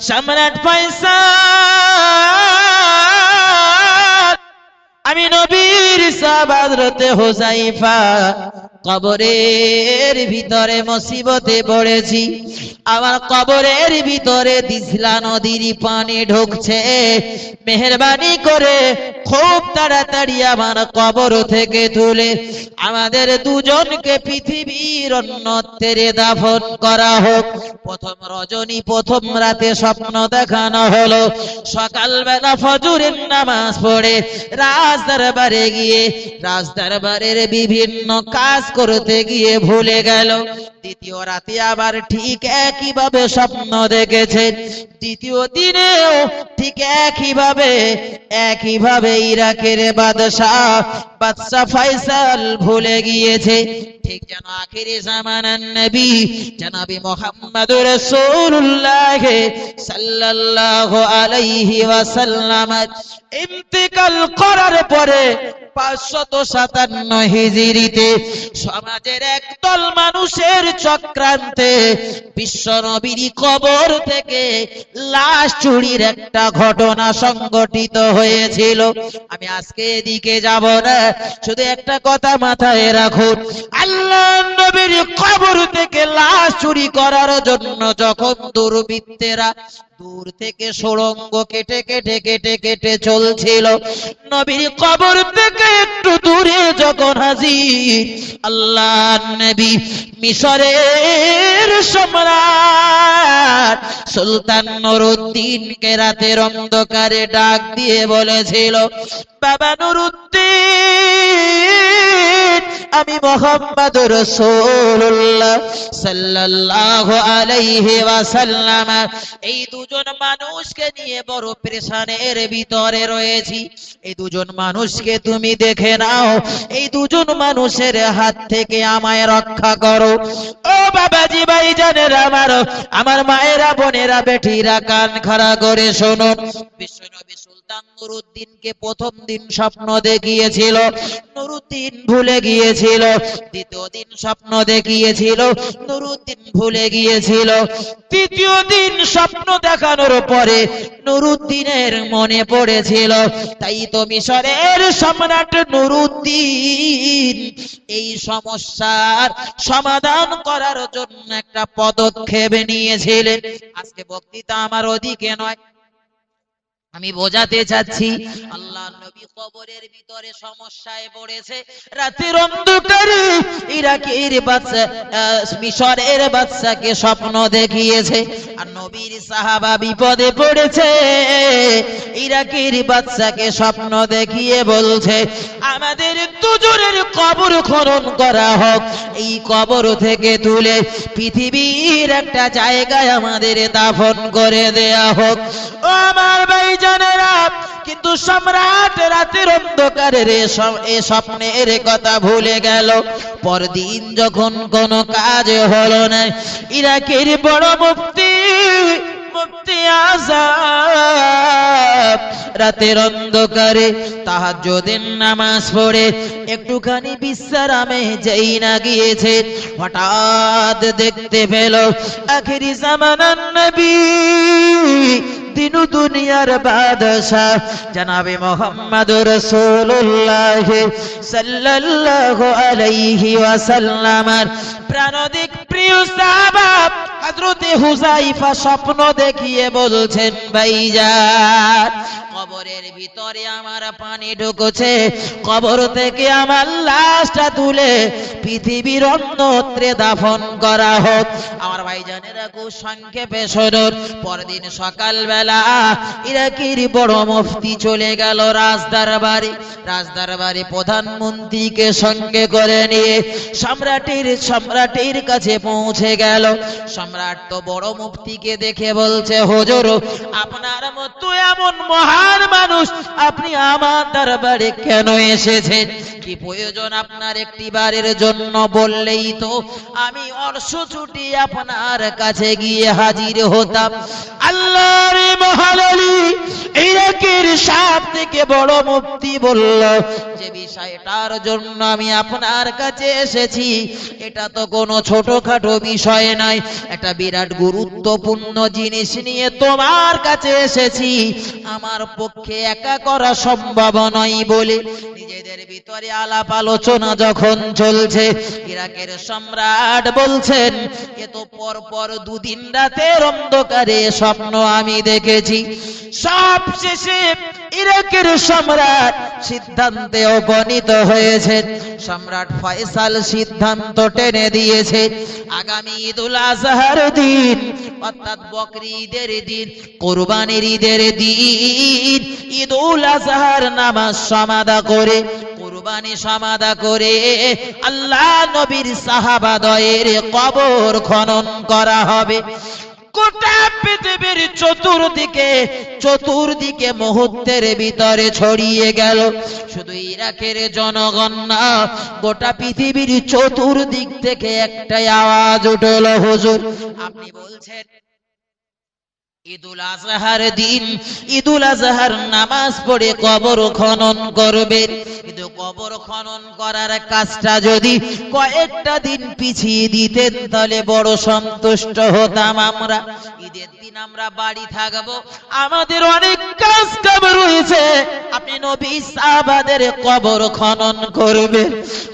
সম্রাট ফয়সাল আমি নবীর সাহাবা হযরত হুযায়ফা কবরের ভিতরে মুসিবতে পড়েছি, আমার কবরের ভিতরে দিজলা নদীর পানি ঢুকছে, মেহেরবানি করে খুব তাড়াতাড়ি আমার কবর থেকে তুলে আমাদের দুজনকে পৃথিবীর অন্যত্রে দাফন করা হোক। প্রথম রজনী প্রথম রাতে স্বপ্ন দেখানো হলো, সকালবেলা ফজরের নামাজ পড়ে রাজদরবারে গিয়ে রাজদরবারের বিভিন্ন কাজ করতে গিয়ে ভুলে গেল। দ্বিতীয় রাতে আবার ঠিক একইভাবে স্বপ্ন দেখেছে, দ্বিতীয় দিনেও ঠিক একইভাবে ইরাকের বাদশা ফয়সাল ভুলে গিয়েছে। ঠিক যেন আখিরি জামানার নবী জনাবি মুহাম্মদুর রাসূলুল্লাহ সাল্লাল্লাহু আলাইহি ওয়াসাল্লাম ইন্তেকাল করার পরে 557 হিজরিতে সমাজের একদল মানুষের চক্রান্তে বিশ্বনবীর কবর থেকে লাশ চুরির একটা ঘটনা সংঘটিত হয়েছিল। আমি আজকে এদিকে যাব না, শুধু একটা কথা মাথায় রাখুন, আল্লাহ নবীর কবর থেকে লাশ চুরি করার জন্য যখন দুর্বৃত্তেরা দূর থেকে সুড়ঙ্গ কেটে কেটে কেটে কেটে চলছিল, নবীর কবর থেকে একটু দূরে যখন হাজির আল্লাহর নবী মিশরের সম্রাট সুলতান নুরউদ্দিনকে রাতের অন্ধকারে ডাক দিয়ে বলেছিল, বাবা নুরউদ্দিন, আমি মুহাম্মদুর রাসূলুল্লাহ সাল্লাল্লাহু আলাইহি ওয়াসাল্লাম এই দুজন মানুষকে নিয়ে বড় পেরেশানের ভিতরে রয়েছি। এই দুজন মানুষকে তুমি দেখে নাও, এই দুজন মানুষের হাত থেকে আমায় রক্ষা করো। ও বাবাজি ভাইজানেরা, আমার মায়েরা বোনেরা বেটিরা কান খাড়া করে শোনো। বিশ্বনবী সুলতান নুরউদ্দিনকে প্রথম দিন স্বপ্ন দেখিয়েছিল, নুরউদ্দিন ভুলে গিয়েছিল। দ্বিতীয় দিন স্বপ্ন দেখিয়েছিল, নুরউদ্দিন ভুলে গিয়েছিল। তৃতীয় দিন স্বপ্ন দেখানোর পরে নুরউদ্দিনের মনে পড়েছিল। তাই তো মিশরের সম্রাট নুরউদ্দিন এই সমস্যার সমাধান করার জন্য একটা পদক্ষেপ নিয়েছিলেন। আজকে বক্তৃতা আমার ওদিকে নয়, আমি বোঝাতে চাচ্ছি আল্লাহ নবী কবরের ভিতরে সমস্যায় পড়েছে। রাতের অন্ধকারে ইরাকের বাদশা মিশরের বাদশাকে স্বপ্ন দেখিয়েছে, আর নবীর সাহাবা বিপদে পড়েছে। ইরাকের বাদশাকে স্বপ্ন দেখিয়ে বলছে, আমাদের দুজনের কবর খনন করা হোক, এই কবর থেকে তুলে পৃথিবীর একটা জায়গায় আমাদের দাফন করে দেয়া হোক। ও আমার ভাই জানেরা, কিন্তু সম্রাট রাতের অন্ধকারের এ স্বপ্নের কথা ভুলে গেল। পরদিন যখন কোনো কাজ হলো না, ইরাকের বড় মুফতি আযম রাতের অন্ধকারে তাহাজ্জুদের নামাজ পড়ে একটুখানি বিশ্রামে যেই না গিয়েছে, হঠাৎ দেখতে পেল আখিরি জামানার নবী দিনু দুনিয়ার বাদশা জনাবে মুহাম্মদুর রাসূলুল্লাহ সাল্লাল্লাহু আলাইহি ওয়াসাল্লামের প্রাণাধিক প্রিয় সাহাবা হযরতে হুযায়ফা স্বপ্ন দেখিয়ে বলছেন, ভাইজান কবরের ভিতরে আমার পানি ঢুকেছে, কবর থেকে আমার লাশটা তুলে পৃথিবীর অন্যত্রে দাফন করা হোক। আমার ভাইজানেরা খুব সংক্ষেপে শুনুন। পরদিন সকালবেলা ইরাকের বড় মুফতি চলে গেল রাজদরবারে প্রধানমন্ত্রীকে সঙ্গে করে নিয়ে সম্রাটের কাছে পৌঁছে গেল। সম্রাট তো বড় মুফতিকে দেখে বলছে, হুজুর আপনার মতো এমন মহান মানুষ আপনি আমার দরবারে কেন এসেছেন? কি প্রয়োজন আপনার? একটি বারের জন্য বললেই তো আমি অর্শ ছুটি আপনার কাছে গিয়ে হাজির হতাম। আল্লাহর মহানবী ইরাকের সব থেকে বড় মুফতি বলল, যে বিষয়টার জন্য আমি আপনার কাছে এসেছি এটা তো কোনো ছোটখাটো বিষয় নয়, একটা বিরাট গুরুত্বপূর্ণ জিনিস নিয়ে তোমার কাছে এসেছি। আমার পক্ষে একা করা সম্ভব নয় বলে নিজেদের ভিতরে আলাপ আলোচনা যখন চলছে, ইরাকের সম্রাট বলছেন, এ তো পরপর দুদিন রাতের অন্ধকারে স্বপ্ন আমি দেখেছি। সবশেষে ইরাকের সম্রাট সিদ্ধান্তে উপনীত হয়েছে। সম্রাট ফয়সাল সিদ্ধান্ত টেনে দিয়েছে, আগামী ঈদুল আজহার দিন, অর্থাৎ বকরি ঈদের দিন, কুরবানির ঈদের দিন, ঈদুল আজহার নামাজ সমাদা করে, কুরবানি সমাদা করে আল্লাহ নবীর সাহাবাদয়ের কবর খনন করা হবে। গোটা পৃথিবীর চতুর্দিকে মুহূর্তের ভিতরে ছড়িয়ে গেল। শুধু ইরাকের জনগণ না, গোটা পৃথিবীর চতুর্দিক থেকে একটাই আওয়াজ উঠল, হুজুর আপনি বলছেন ঈদুল আজহার দিন ঈদুল আজহার নামাজ পড়ে কবর খনন করবেন, কিন্তু কবর খনন করার কাজটা যদি কয়েকটা দিন পিছিয়ে দিতেন তাহলে বড় সন্তুষ্ট হতাম আমরা। ঈদের দিন আমরা বাড়ি থাকবো, আমাদের অনেক কাজ কাম রয়েছে, আপনি নবী সাহাবাদের কবর খনন করবেন।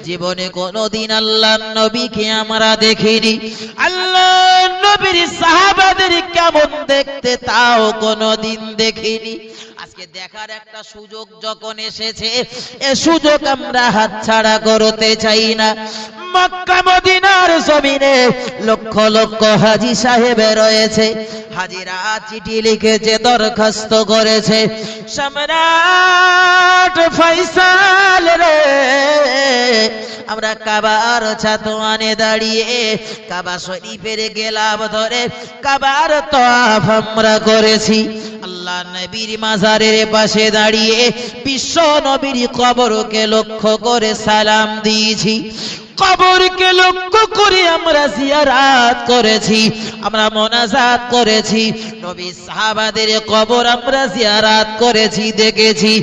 জীবনে কোনোদিন আল্লাহর নবীকে আমরা দেখিনি, আল্লাহর নবীর সাহাবাদের কেমন দেখতে তাও কোনোদিন দেখিনি। আজকে দেখার একটা সুযোগ যখন এসেছে, এ সুযোগ আমরা হাতছাড়া করতে চাই না। মক্কা মদিনার জমিনে লক্ষ লক্ষ হাজী সাহেব রয়েছে, হাজিরা চিঠি লিখেছে, দরখাস্ত করেছে, সম্রাট ফয়সাল রে, আমরা কাবার ছাতওয়ানে দাঁড়িয়ে কাবা শরীফের গেলাব ধরে কাবার তওয়াফ আমরা করেছি। আল্লাহ নবীর মাজারের পাশে দাঁড়িয়ে বিশ্ব নবীর কবরকে লক্ষ্য করে সালাম দিয়েছি, কবরকে লক্ষ্য করে আমরা জিয়ারত করেছি, আমরা মোনাজাত করেছি, নবী সাহাবাদের কবর আমরা জিয়ারত করেছি, দেখেছি।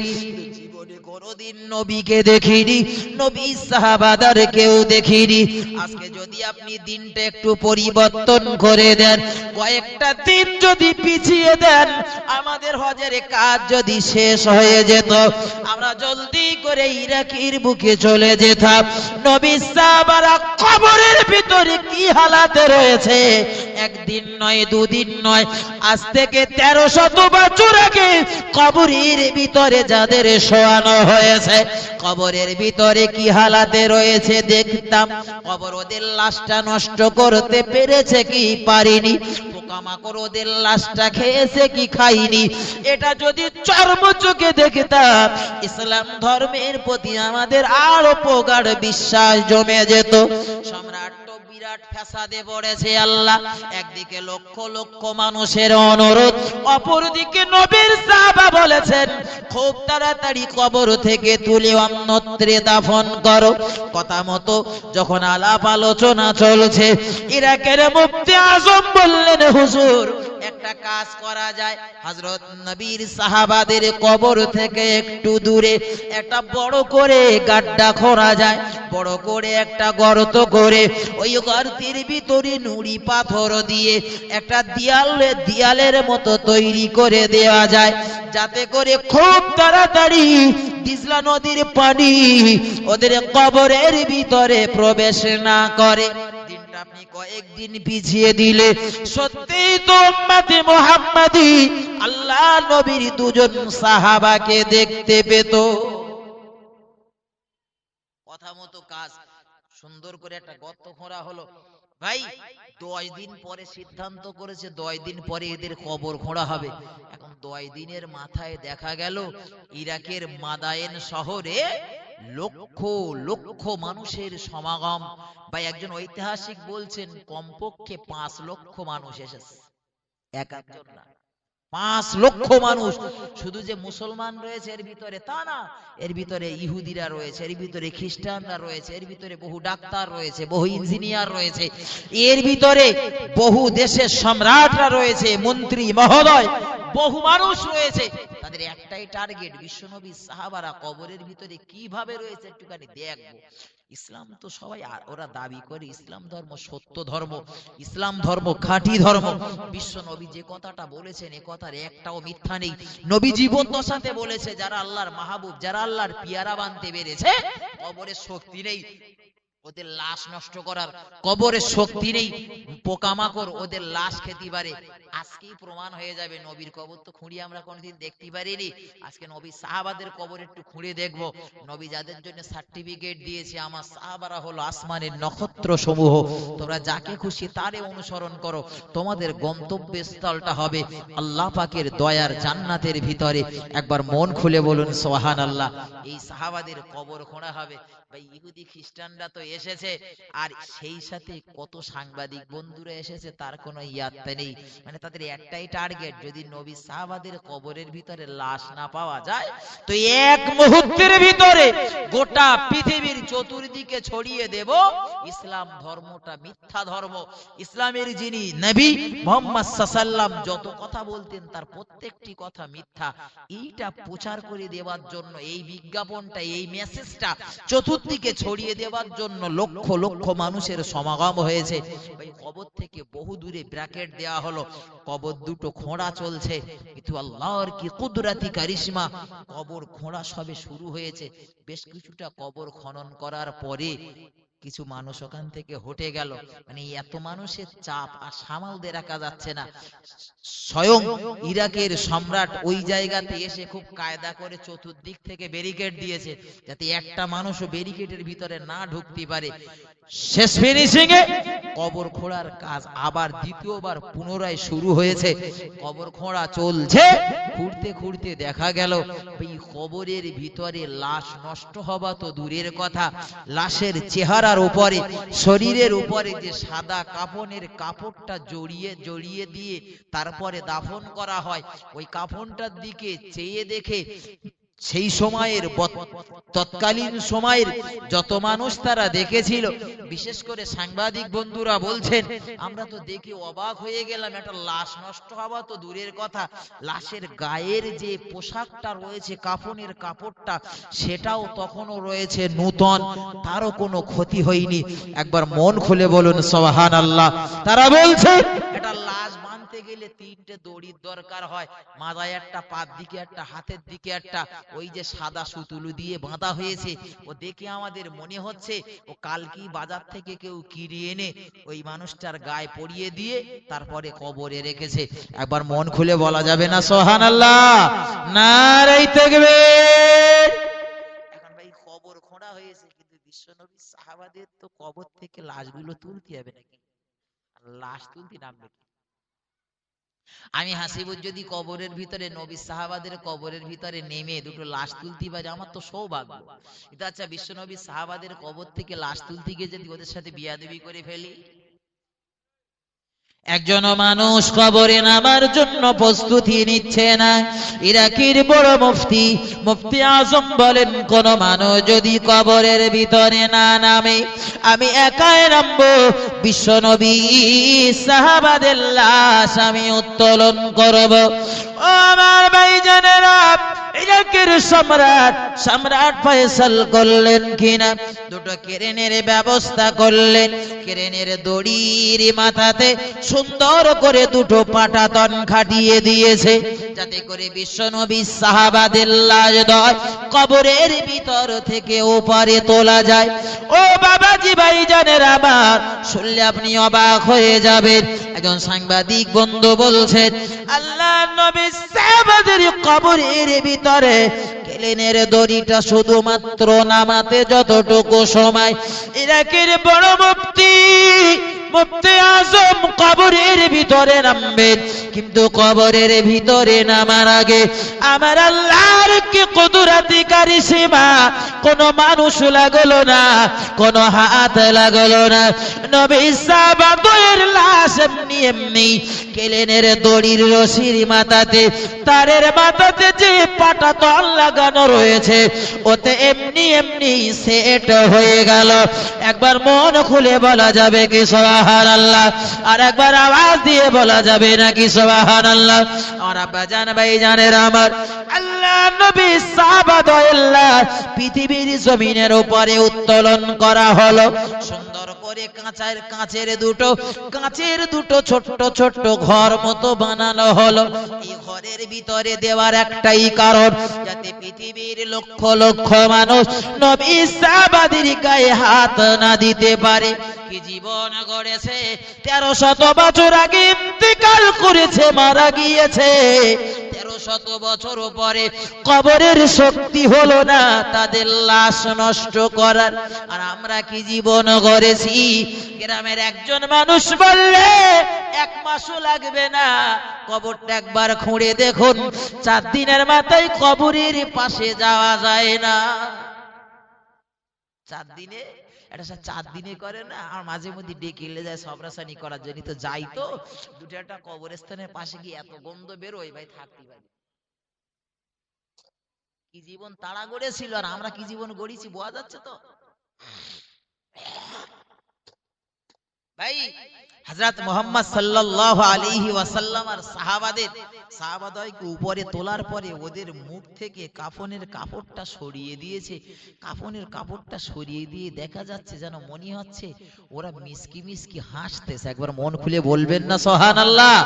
কোনদিন নবীকে দেখিনি, নবী সাহাবাদের কেউ দেখিনি। আজকে যদি আপনি দিনটা একটু পরিবর্তন করে দেন, কয়েকটা দিন যদি পিছিয়ে দেন, আমাদের হজের কাজ যদি শেষ হয়ে যেত, আমরা জলদি করে ইরাকের বুকে চলে যেতাম। নবী সাহাবারা কবরের ভিতরে কি হালাতে রয়েছে একদিন নয়, দুদিন নয়, আজ থেকে 1300 বছর আগে কবরের ভিতরে যাদের শোয়ানো হয়েছে, কবরের ভিতরে কি হালাতে রয়েছে দেখতাম। কবর ওদের লাশটা নষ্ট করতে পেরেছে কি পারিনি, পোকামাকড় ওদের লাশটা খেয়েছে কি খাইনি, এটা যদি চর্ম চোখে দেখতাম, ইসলাম ধর্মের প্রতি আমাদের আরো প্রগাঢ় বিশ্বাস জমে যেত। সম্রাট বিরাট ফ্যাসাদে পড়েছে আল্লাহ, একদিকে লক্ষ লক্ষ মানুষের অনুরোধ, অপরদিকে নবীর সাহাবা বলেছেন খুব তাড়াতাড়ি কবর থেকে তুলে অন্যত্রে দাফন করো। কথা মতো যখন আলাপ আলোচনা চলছে, ইরাকের মুফতি আজম বললেন, হুজুর একটা কাজ করা যায়, হযরত নবীর সাহাবাদের কবর থেকে একটু দূরে একটা বড় করে গাড্ডা খোঁড়া যায়, বড় করে একটা গর্ত করে ওই গর্তের ভিতরে নুড়ি পাথর দিয়ে একটা দেয়ালের মতো তৈরি করে দেওয়া যায়, যাতে করে খুব তাড়াতাড়ি দিজলা নদীর পানি ওদের কবরের ভিতরে প্রবেশ না করে। আপনি কয়েকদিন পিছিয়ে দিলে সত্যিই তো উম্মতে মুহাম্মাদি আল্লাহ নবীর দুজন সাহাবাকে দেখতে পেত। কথা মতো কাজ সুন্দর করে একটা গর্ত খোঁড়া হলো। ভাই 10 দিন পরে সিদ্ধান্ত করেছে 10 দিন পরে এদের কবর খোঁড়া হবে। এখন 10 দিনের মাথায় দেখা গেল ইরাকের মাদায়েন শহরে লক্ষ লক্ষ মানুষের সমাগম। ভাই একজন ঐতিহাসিক বলছেন কমপক্ষে 5 লক্ষ মানুষ এসেছে, একজন না, 5 লক্ষ মানুষ। শুধু যে মুসলমান রয়েছে এর ভিতরে তা না, এর ভিতরে ইহুদিরা রয়েছে, এর ভিতরে খ্রিস্টানরা রয়েছে, এর ভিতরে বহু ডাক্তার রয়েছে, বহু ইঞ্জিনিয়ার রয়েছে, এর ভিতরে বহু দেশের সম্রাটরা রয়েছে, মন্ত্রী মহোদয়, বহু মানুষ রয়েছে। তাদের একটাই টার্গেট, বিশ্বনবী সাহাবারা কবরের ভিতরে কিভাবে রয়েছে একটুখানি দেখবো। ইসলাম তো সবাই ওরা দাবি করে ইসলাম ধর্ম সত্য ধর্ম, ইসলাম ধর্ম খাঁটি ধর্ম। বিশ্ব নবী যে কথাটা বলেছেন এ কথার একটাও মিথ্যা নেই। নবী জীবন দশাতে বলেছে যারা আল্লাহর মাহবুব, যারা আল্লাহর পিয়ারা বানতে পেরেছে কবরের শক্তি নেই ওদের লাশ নষ্ট করার, কবরের শক্তি নেই পোকামাকড় ওদের লাশ খেতে পারে। আজকেই প্রমাণ হয়ে যাবে। নবীর কবর তো খুঁড়িয়ে আমরা কোনোদিন দেখতে পারিনি, আজকে নবী সাহাবাদের কবর একটু খুঁড়ে দেখবো। নবী যাদের জন্য সার্টিফিকেট দিয়েছে আমার সাহাবারা হলো আসমানের নক্ষত্র সমূহ, তোমরা যাকে খুশি তারে অনুসরণ করো, তোমাদের গন্তব্যস্থলটা হবে আল্লাহ পাকের দয়ার জান্নাতের ভিতরে। একবার মন খুলে বলুন সুবহানাল্লাহ। এই সাহাবাদের কবর খোঁড়া হবে। ভাই ইহুদি খ্রিস্টানরা তো এসেছে, আর সেই সাথে কত সাংবাদিক বন্ধুরা এসেছে তার কোনো ইয়াত্তা নেই। মানে তাদের একটাই টার্গেট, যদি নবী সাহাবাদের কবরের ভিতরে লাশ না পাওয়া যায় তো এক মুহূর্তের ভিতরে গোটা পৃথিবীর চতুর্দিকে ছড়িয়ে দেব ইসলাম ধর্মটা মিথ্যা ধর্ম। ইসলামের যিনি নবী মুহাম্মদ সাল্লাল্লাহু যত কথা বলতেন তার প্রত্যেকটি কথা মিথ্যা। এইটা প্রচার করে দেওয়ার জন্য এই বিজ্ঞাপনটা, এই মেসেজটা চতুর্দিকে ছড়িয়ে দেওয়ার জন্য লক্ষ লক্ষ মানুষের সমাগম হয়েছে। ভাই কবর থেকে বহু দূরে ব্র্যাকেট দেওয়া হলো, কবর দুটো খোঁড়া চলছে, কিন্তু আল্লাহর কি কুদরতি কারিশমা, কবর খোঁড়া সবে শুরু হয়েছে। বেশ কিছুটা কবর খনন করার পরে কিছু মানুষ ওখান থেকে হটে গেল। মানে এত মানুষের চাপ আর সামাল দিয়ে রাখা যাচ্ছে না। স্বয়ং ইরাকের সম্রাট ওই জায়গাতে এসে খুব কায়দা করে চতুর্দিক থেকে ব্যারিকেড দিয়েছে, যাতে একটা মানুষও ব্যারিকেডের ভিতরে না ঢুকতে পারে। শেষ ফিনিশিং এ কবর খোঁড়ার কাজ আবার দ্বিতীয়বার পুনরায় শুরু হয়েছে। কবর খোঁড়া চলছে, খুঁড়তে খুঁড়তে দেখা গেল এই কবরের ভিতরে লাশ নষ্ট হওয়া তো দূরের কথা, লাশের চেহারার উপরে, শরীরের উপরে যে সাদা কাফনের কাপড়টা জড়িয়ে দিয়ে তারপরে দাফন করা হয়, ওই কাফনটার দিকে চেয়ে দেখে সেই সময়ের তৎকালীন সময়ের যত মানুষ তারা দেখেছিল, বিশেষ করে সাংবাদিক বন্ধুরা বলছেন আমরা তো দেখে অবাক হয়ে গেলাম। একটা লাশ নষ্ট হওয়া তো দূরের কথা, লাশের গায়ের যে পোশাকটা রয়েছে কাফনের কাপড়টা সেটাও তখনও রয়েছে নূতন, তারও কোনো ক্ষতি হয়নি। একবার মন খুলে বলুন সুবহানাল্লাহ। তারা বলছে এটা লাশ বাঁধতে গেলে 3টে দড়ির দরকার হয়, মাথায় একটা, পার দিকে একটা, হাতের দিকে একটা। ওই যে সাদা সুতুলু দিয়ে বাঁধা হয়েছে, ও দেখে আমাদের মনে হচ্ছে ও কালকেই বাজার থেকে কেউ কিনে এনে ওই মানুষটার গায়ে পরিয়ে দিয়ে তারপরে কবরে রেখেছে। একবার মন খুলে বলা যাবে না সুবহানাল্লাহ? নারে তাকবীর। এখন ভাই কবর খোঁড়া হয়েছে, কিন্তু বিশ্বনবী সাহাবাদের তো কবর থেকে লাশগুলো তুলতে হবে নাকি? লাশ তুলতে নামবে কি? আমি হাসিব যদি কবরের ভিতরে নবী সাহাবাদের কবরের ভিতরে নেমে দুটো লাশ তুলতে পারি, আমার তো সৌভাগ্য। কিন্তু আচ্ছা বিশ্বনবী সাহাবাদের কবর থেকে লাশ তুলতে গিয়ে যদি ওদের সাথে বিয়াদবি করে ফেলি? একজন মানুষ কবরে নামার জন্য প্রস্তুতি নিচ্ছে না। ইরাকের বড় মুফতি আজম বলেন, কোন মানুষ যদি কবরের ভিতরে না নামে আমি একাই নামবো, বিশ্বনবী সাহাবাদের লাশ আমি উত্তোলন করব। ও আমার ভাইজানেরা, ইরাকের সম্রাট ফয়সাল করলেন কিনা, দুটো ক্রেনের ব্যবস্থা করলেন। ক্রেনের দড়ির মাথাতে সুন্দর করে দুটো পাটাতন খাটিয়ে দিয়েছে, যাতে করে বিশ্বনবী সাহাবাদের লাশ কবরের ভিতর থেকে ওপারে তোলা যায়। ও বাবাজি ভাইজানের আমার, শুনলে আপনি অবাক হয়ে যাবেন। একজন সাংবাদিক বন্ধু বলছেন আল্লাহ নবী সাহাবাদের কবরের ভিতরে ক্রেনের দড়িটা শুধুমাত্র নামাতে যতটুকু সময়, ইরাকের বড় মুফতি আজম কবরের ভিতরে নামবেন, কিন্তু কবরের ভিতরে নামার আগে আমার আল্লাহর কি কুদরতি কারিশমা, কোন মানুষ লাগলো না, কোন হাত লাগলো না, নবী সাহাবাদের লাশ এমনি এমনি কেলেনের দড়ির রশির মাথাতে, তারের মাথাতে যে পাটা তল লাগানো রয়েছে ওতে এমনি এমনি সেট হয়ে গেল। একবার মন খুলে বলা যাবে কি সুবহানাল্লাহ? আর একবার আওয়াজ দিয়ে বলা যাবে নাকি সুবহানাল্লাহ? আমার আব্বা জান ভাই জানের আমার, আল্লাহ নবী সাহাবাদুল্লাহ পৃথিবীর জমিনের উপরে উত্তোলন করা হলো। সুন্দর করে কাঁচের দুটো ছোট্ট ছোট্ট ঘর মতো বানানো হলো। এই ঘরের ভিতরে দেওয়ার একটাই কারণ, যাতে পৃথিবীর লক্ষ লক্ষ মানুষ নবী সাহাবাদের গায়ে হাত না দিতে পারে। কি জীবন গড়েছে, 1300 বছর আগে ইন্তেকাল করেছে, মারা গিয়েছে। 1300 বছর পরে কবরের শক্তি হলো না তাদের লাশ নষ্ট করার। আর আমরা কি জীবন গড়েছি, গ্রামের একজন মানুষ বললে 1 মাসও লাগবে না, কবরটা একবার খুঁড়ে দেখুন, 4 দিনের মাথায় কবরের পাশে যাওয়া যায় না। 4 দিনে, এটা 4 দিনে করে না। আর মাঝে মধ্যে ডেকে এলে যায় সবরাসানি করার জন্য, তো যাই তো দুটো একটা কবরস্থানের পাশে গিয়ে এত গন্ধ বেরোয় ভাই, থাকতে পারি। কি জীবন তাড়া গড়েছিল, আর আমরা কি জীবন গড়িয়েছি বোঝা যাচ্ছে তো ভাই। হযরত মুহাম্মদ সাল্লাল্লাহু আলাইহি ওয়াসাল্লাম আর সাহাবাদেরকে উপরে তোলার পরে ওদের মুখ থেকে কাফনের কাপড়টা সরিয়ে দিয়েছে। কাফনের কাপড়টা সরিয়ে দিয়ে দেখা যাচ্ছে যেন মনে হচ্ছে ওরা মিসকি মিসকি হাসতেছে। একবার মন খুলে বলবেন না সুবহানাল্লাহ?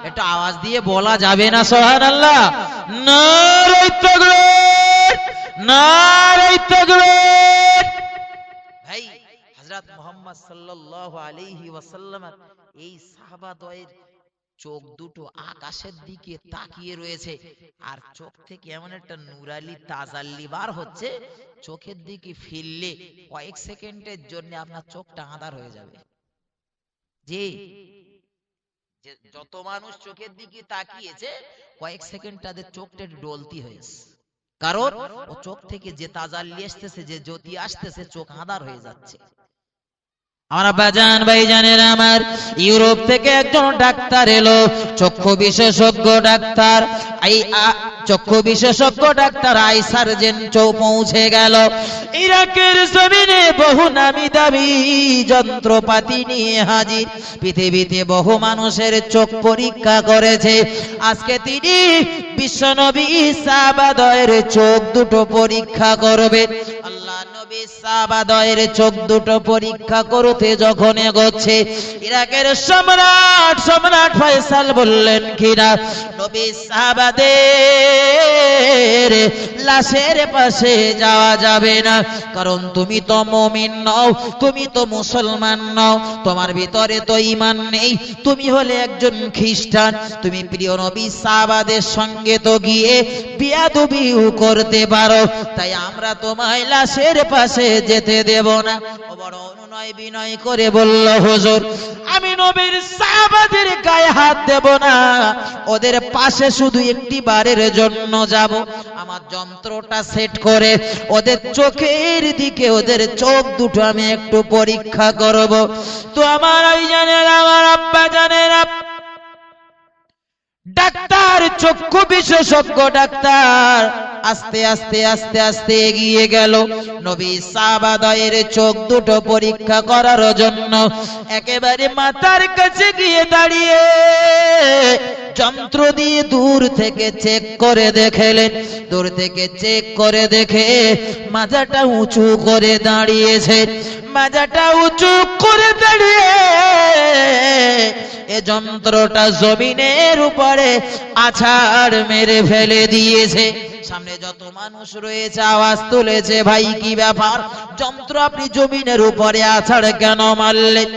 এটা আওয়াজ দিয়ে বলা যাবে না সুবহানাল্লাহ? নারে তাকবীর, নারে তাকবীর। ভাই হযরত মুহাম্মদ সাল্লাল্লাহু আলাইহি ওয়াসাল্লাম এই সাহাবাদের চোখ দুটো আকাশের দিকে তাকিয়ে রয়েছে, আর চোখ থেকে এমন একটা নুরালি তাজাল্লি বার হচ্ছে, চোখের দিকে ফিরলে কয়েক সেকেন্ডের জন্য আপনার চোখটা আঁধার হয়ে যাবে। যে যত মানুষ চোখের দিকে তাকিয়েছে কয়েক সেকেন্ড তাদের চোখটা ডলতি হয়েছে, কারণ ও চোখ থেকে যে তাজাল্লি আসতেছে, যে জ্যোতি আসতেছে, চোখ আঁধার হয়ে যাচ্ছে। আমার বাজান ভাই জানেন আমার, ইউরোপ থেকে একজন ডাক্তার এলো, চক্ষু বিশেষজ্ঞ ডাক্তার। চক্ষু বিশেষজ্ঞ ডাক্তার আই সার্জেন পৌঁছে গেল ইরাকের জমিনে। বহু নামি দামি যন্ত্রপাতি নিয়ে হাজির। পৃথিবীতে বহু মানুষের চোখ পরীক্ষা করেছে, আজকে তিনি বিশ্বনবী সাহাবাদের চোখ দুটো পরীক্ষা করবেন। আল্লাহ নবী সাহাবাদের চোখ দুটো পরীক্ষা করতে যখন এগোচ্ছে, ইরাকের সম্রাট ফয়সাল বললেন কিনা, নবী সাহাবাদের লাশের পাশে যাওয়া যাবে না, কারণ তুমি তো মুমিন নও, তুমি তো মুসলমান নও, তোমার ভিতরে তো ঈমান নেই, তুমি হলে একজন খ্রিস্টান, তুমি প্রিয় নবী সাহাবাদের সঙ্গে তো গিয়ে বিয়াদবিও করতে পারো, তাই আমরা তোমায় লাশের পাশে যেতে দেব না। ও বড় অনুনয় বিনয় করে বলল, হুজুর আমি নবীর সাহাবাদের গায়ে হাত দেব না, ওদের পাশে শুধু একটি বারের জন্য যাব, আমার যন্ত্রটা সেট করে ওদের চোখের দিকে ওদের চোখ দুটো আমি একটু পরীক্ষা করব। তো আমার ওই জানেন, আমার আব্বা জানেন, ডাক্তার চক্ষু বিশেষজ্ঞ ডাক্তার আস্তে আস্তে আস্তে আস্তে এগিয়ে গেল নবী সাহাবাদের চোখ দুটো পরীক্ষা করার জন্য। একেবারে মাথার কাছে গিয়ে দাঁড়িয়ে যন্ত্র দিয়ে দূর থেকে চেক করে দেখলেন। দূর থেকে চেক করে দেখে মাথাটা উঁচু করে দাঁড়িয়েছে। মাথাটা উঁচু করে দাঁড়িয়ে এ যন্ত্রটা জমিনের উপরে আছাড় মেরে ফেলে দিয়েছে। সামনে যত মানুষ রয়েছে আওয়াজ তুলেছে, ভাই কি ব্যাপার, যন্ত্র আপনি জমিনের উপরে আছাড় কেন মারলেন?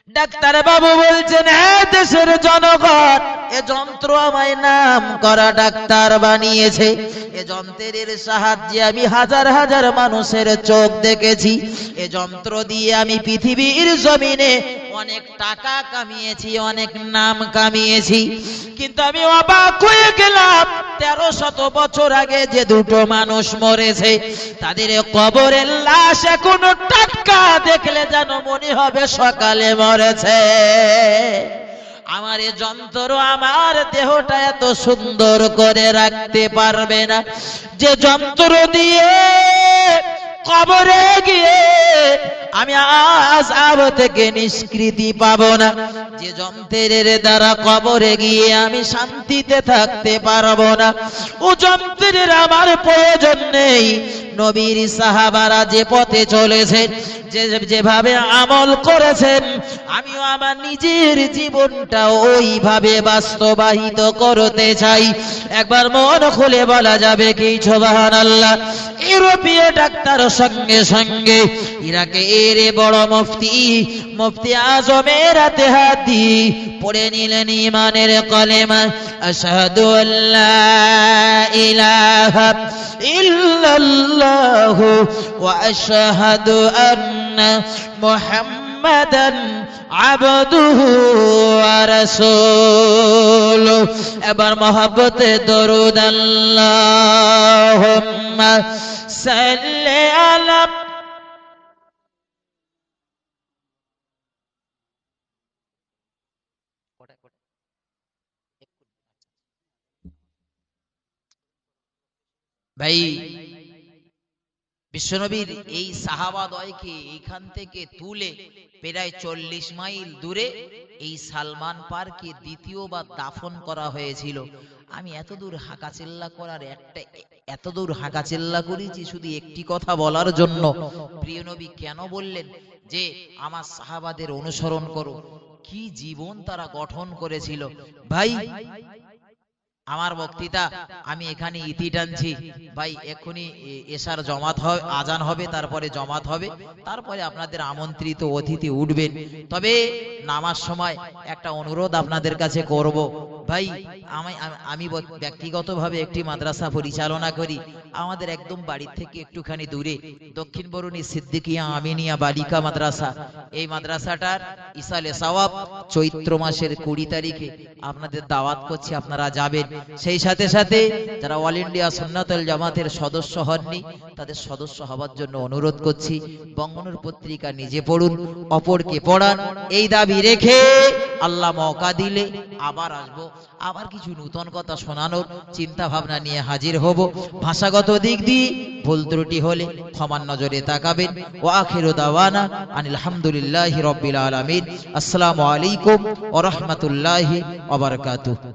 ডাক্তার বাবু বলছেন, হ্যাঁ দেশের জনগণ, এ যন্ত্র আমায় নাম করা ডাক্তার বানিয়েছে। এ যন্ত্রের সাহায্যে আমি হাজার হাজার মানুষের চোখ দেখেছি। এ যন্ত্র দিয়ে আমি পৃথিবীর জমিনে অনেক টাকা কামিয়েছি, অনেক নাম কামিয়েছি, কিন্তু আমি অবাক হয়ে গেলাম 1300 বছর আগে যে দুটো মানুষ মরেছে তাদের কবরের লাশ এখনো টাটকা, দেখলে যেন মনে হবে সকালে মরেছে। আমার এ যন্ত্র আমার দেহটা এত সুন্দর করে রাখতে পারবে না, যে যন্ত্র দিয়ে কবরে গিয়ে আমি আযাব থেকে নিষ্কৃতি পাবো না, যে যন্ত্রের দ্বারা কবরে গিয়ে আমি শান্তিতে থাকতে পারবো না, ও যন্ত্রের আমার প্রয়োজন নেই। নবীর সাহাবারা যে পথে চলেছেন, যেভাবে আমল করেছেন, আমিও আমার নিজের জীবনটা ওইভাবে বাস্তবায়িত করতে চাই। একবার মন খুলে বলা যাবে কি সুবহানাল্লাহ? ইউরোপীয় ডাক্তার সঙ্গে সঙ্গে ইরাকের বড় মুফতি আজমের হাতে হাত দিয়ে পড়ে নিলেন ঈমানের কলেমা, আশহাদু আল্লা ইলাহা ইল্লাল্লাহু ওয়া আশহাদু আন্না মুহাম্মাদান আবদুহু ওয়া রাসূলুহু। এবার মহব্বতে দরুদ আল্লাহুম্মা সাল্লি আলা ভাই। বিশ্বনবীর এই সাহাবাদয়কে এইখান থেকে তুলে প্রায় 40 মাইল দূরে এই সালমান পার্কে দ্বিতীয়বার দাফন করা হয়েছিল। আমি এত দূর হাঁকাচিল্লা করেছি শুধু একটি কথা বলার জন্য, প্রিয় নবী কেন বললেন যে আমার সাহাবাদের অনুসরণ করো, কি জীবন তারা গঠন করেছিল। ভাই আমার বক্তৃতা আমি এখানে ইতি টানছি ভাই, এক্ষুনি এশার জমাত হবে, আজান হবে, তারপরে জমাত হবে, তারপরে আপনাদের আমন্ত্রিত অতিথি উঠবেন। তবে নামার সময় একটা অনুরোধ আপনাদের কাছে করব ভাই, আমি ব্যক্তিগতভাবে একটি মাদ্রাসা পরিচালনা করি। আমাদের একদম বাড়ির থেকে একটুখানি দূরে দক্ষিণ বরুণী সিদ্দিকিয়া আমিনিয়া বালিকা মাদ্রাসা, এই মাদ্রাসাটার ইসালে সওয়াব চৈত্র মাসের 20 তারিখে আপনাদের দাওয়াত করছি, আপনারা যাবেন। সেই সাথে সাথে যারা অল ইন্ডিয়া সুন্নাতুল জামাতের সদস্য হননি তাদের সদস্য হবার জন্য অনুরোধ করছি। বঙ্গনুর পত্রিকা নিজে পড়ুন, অপরকে পড়ান, এই দাবি রেখে আল্লাহ মওকা দিলে আবার আসবো, আবার কিছু নতুন কথা শোনানোর চিন্তা ভাবনা নিয়ে হাজির হব। ভাষাগত দিক দিয়ে ভুল ত্রুটি হলে ক্ষমার নজরে তাকাবেন। ওয়া আখিরু দাওয়ানা আনিল হামদুলিল্লাহি রাব্বিল আলামিন। আসসালামু আলাইকুম ওয়া রাহমাতুল্লাহি ওয়া বারাকাতুহু।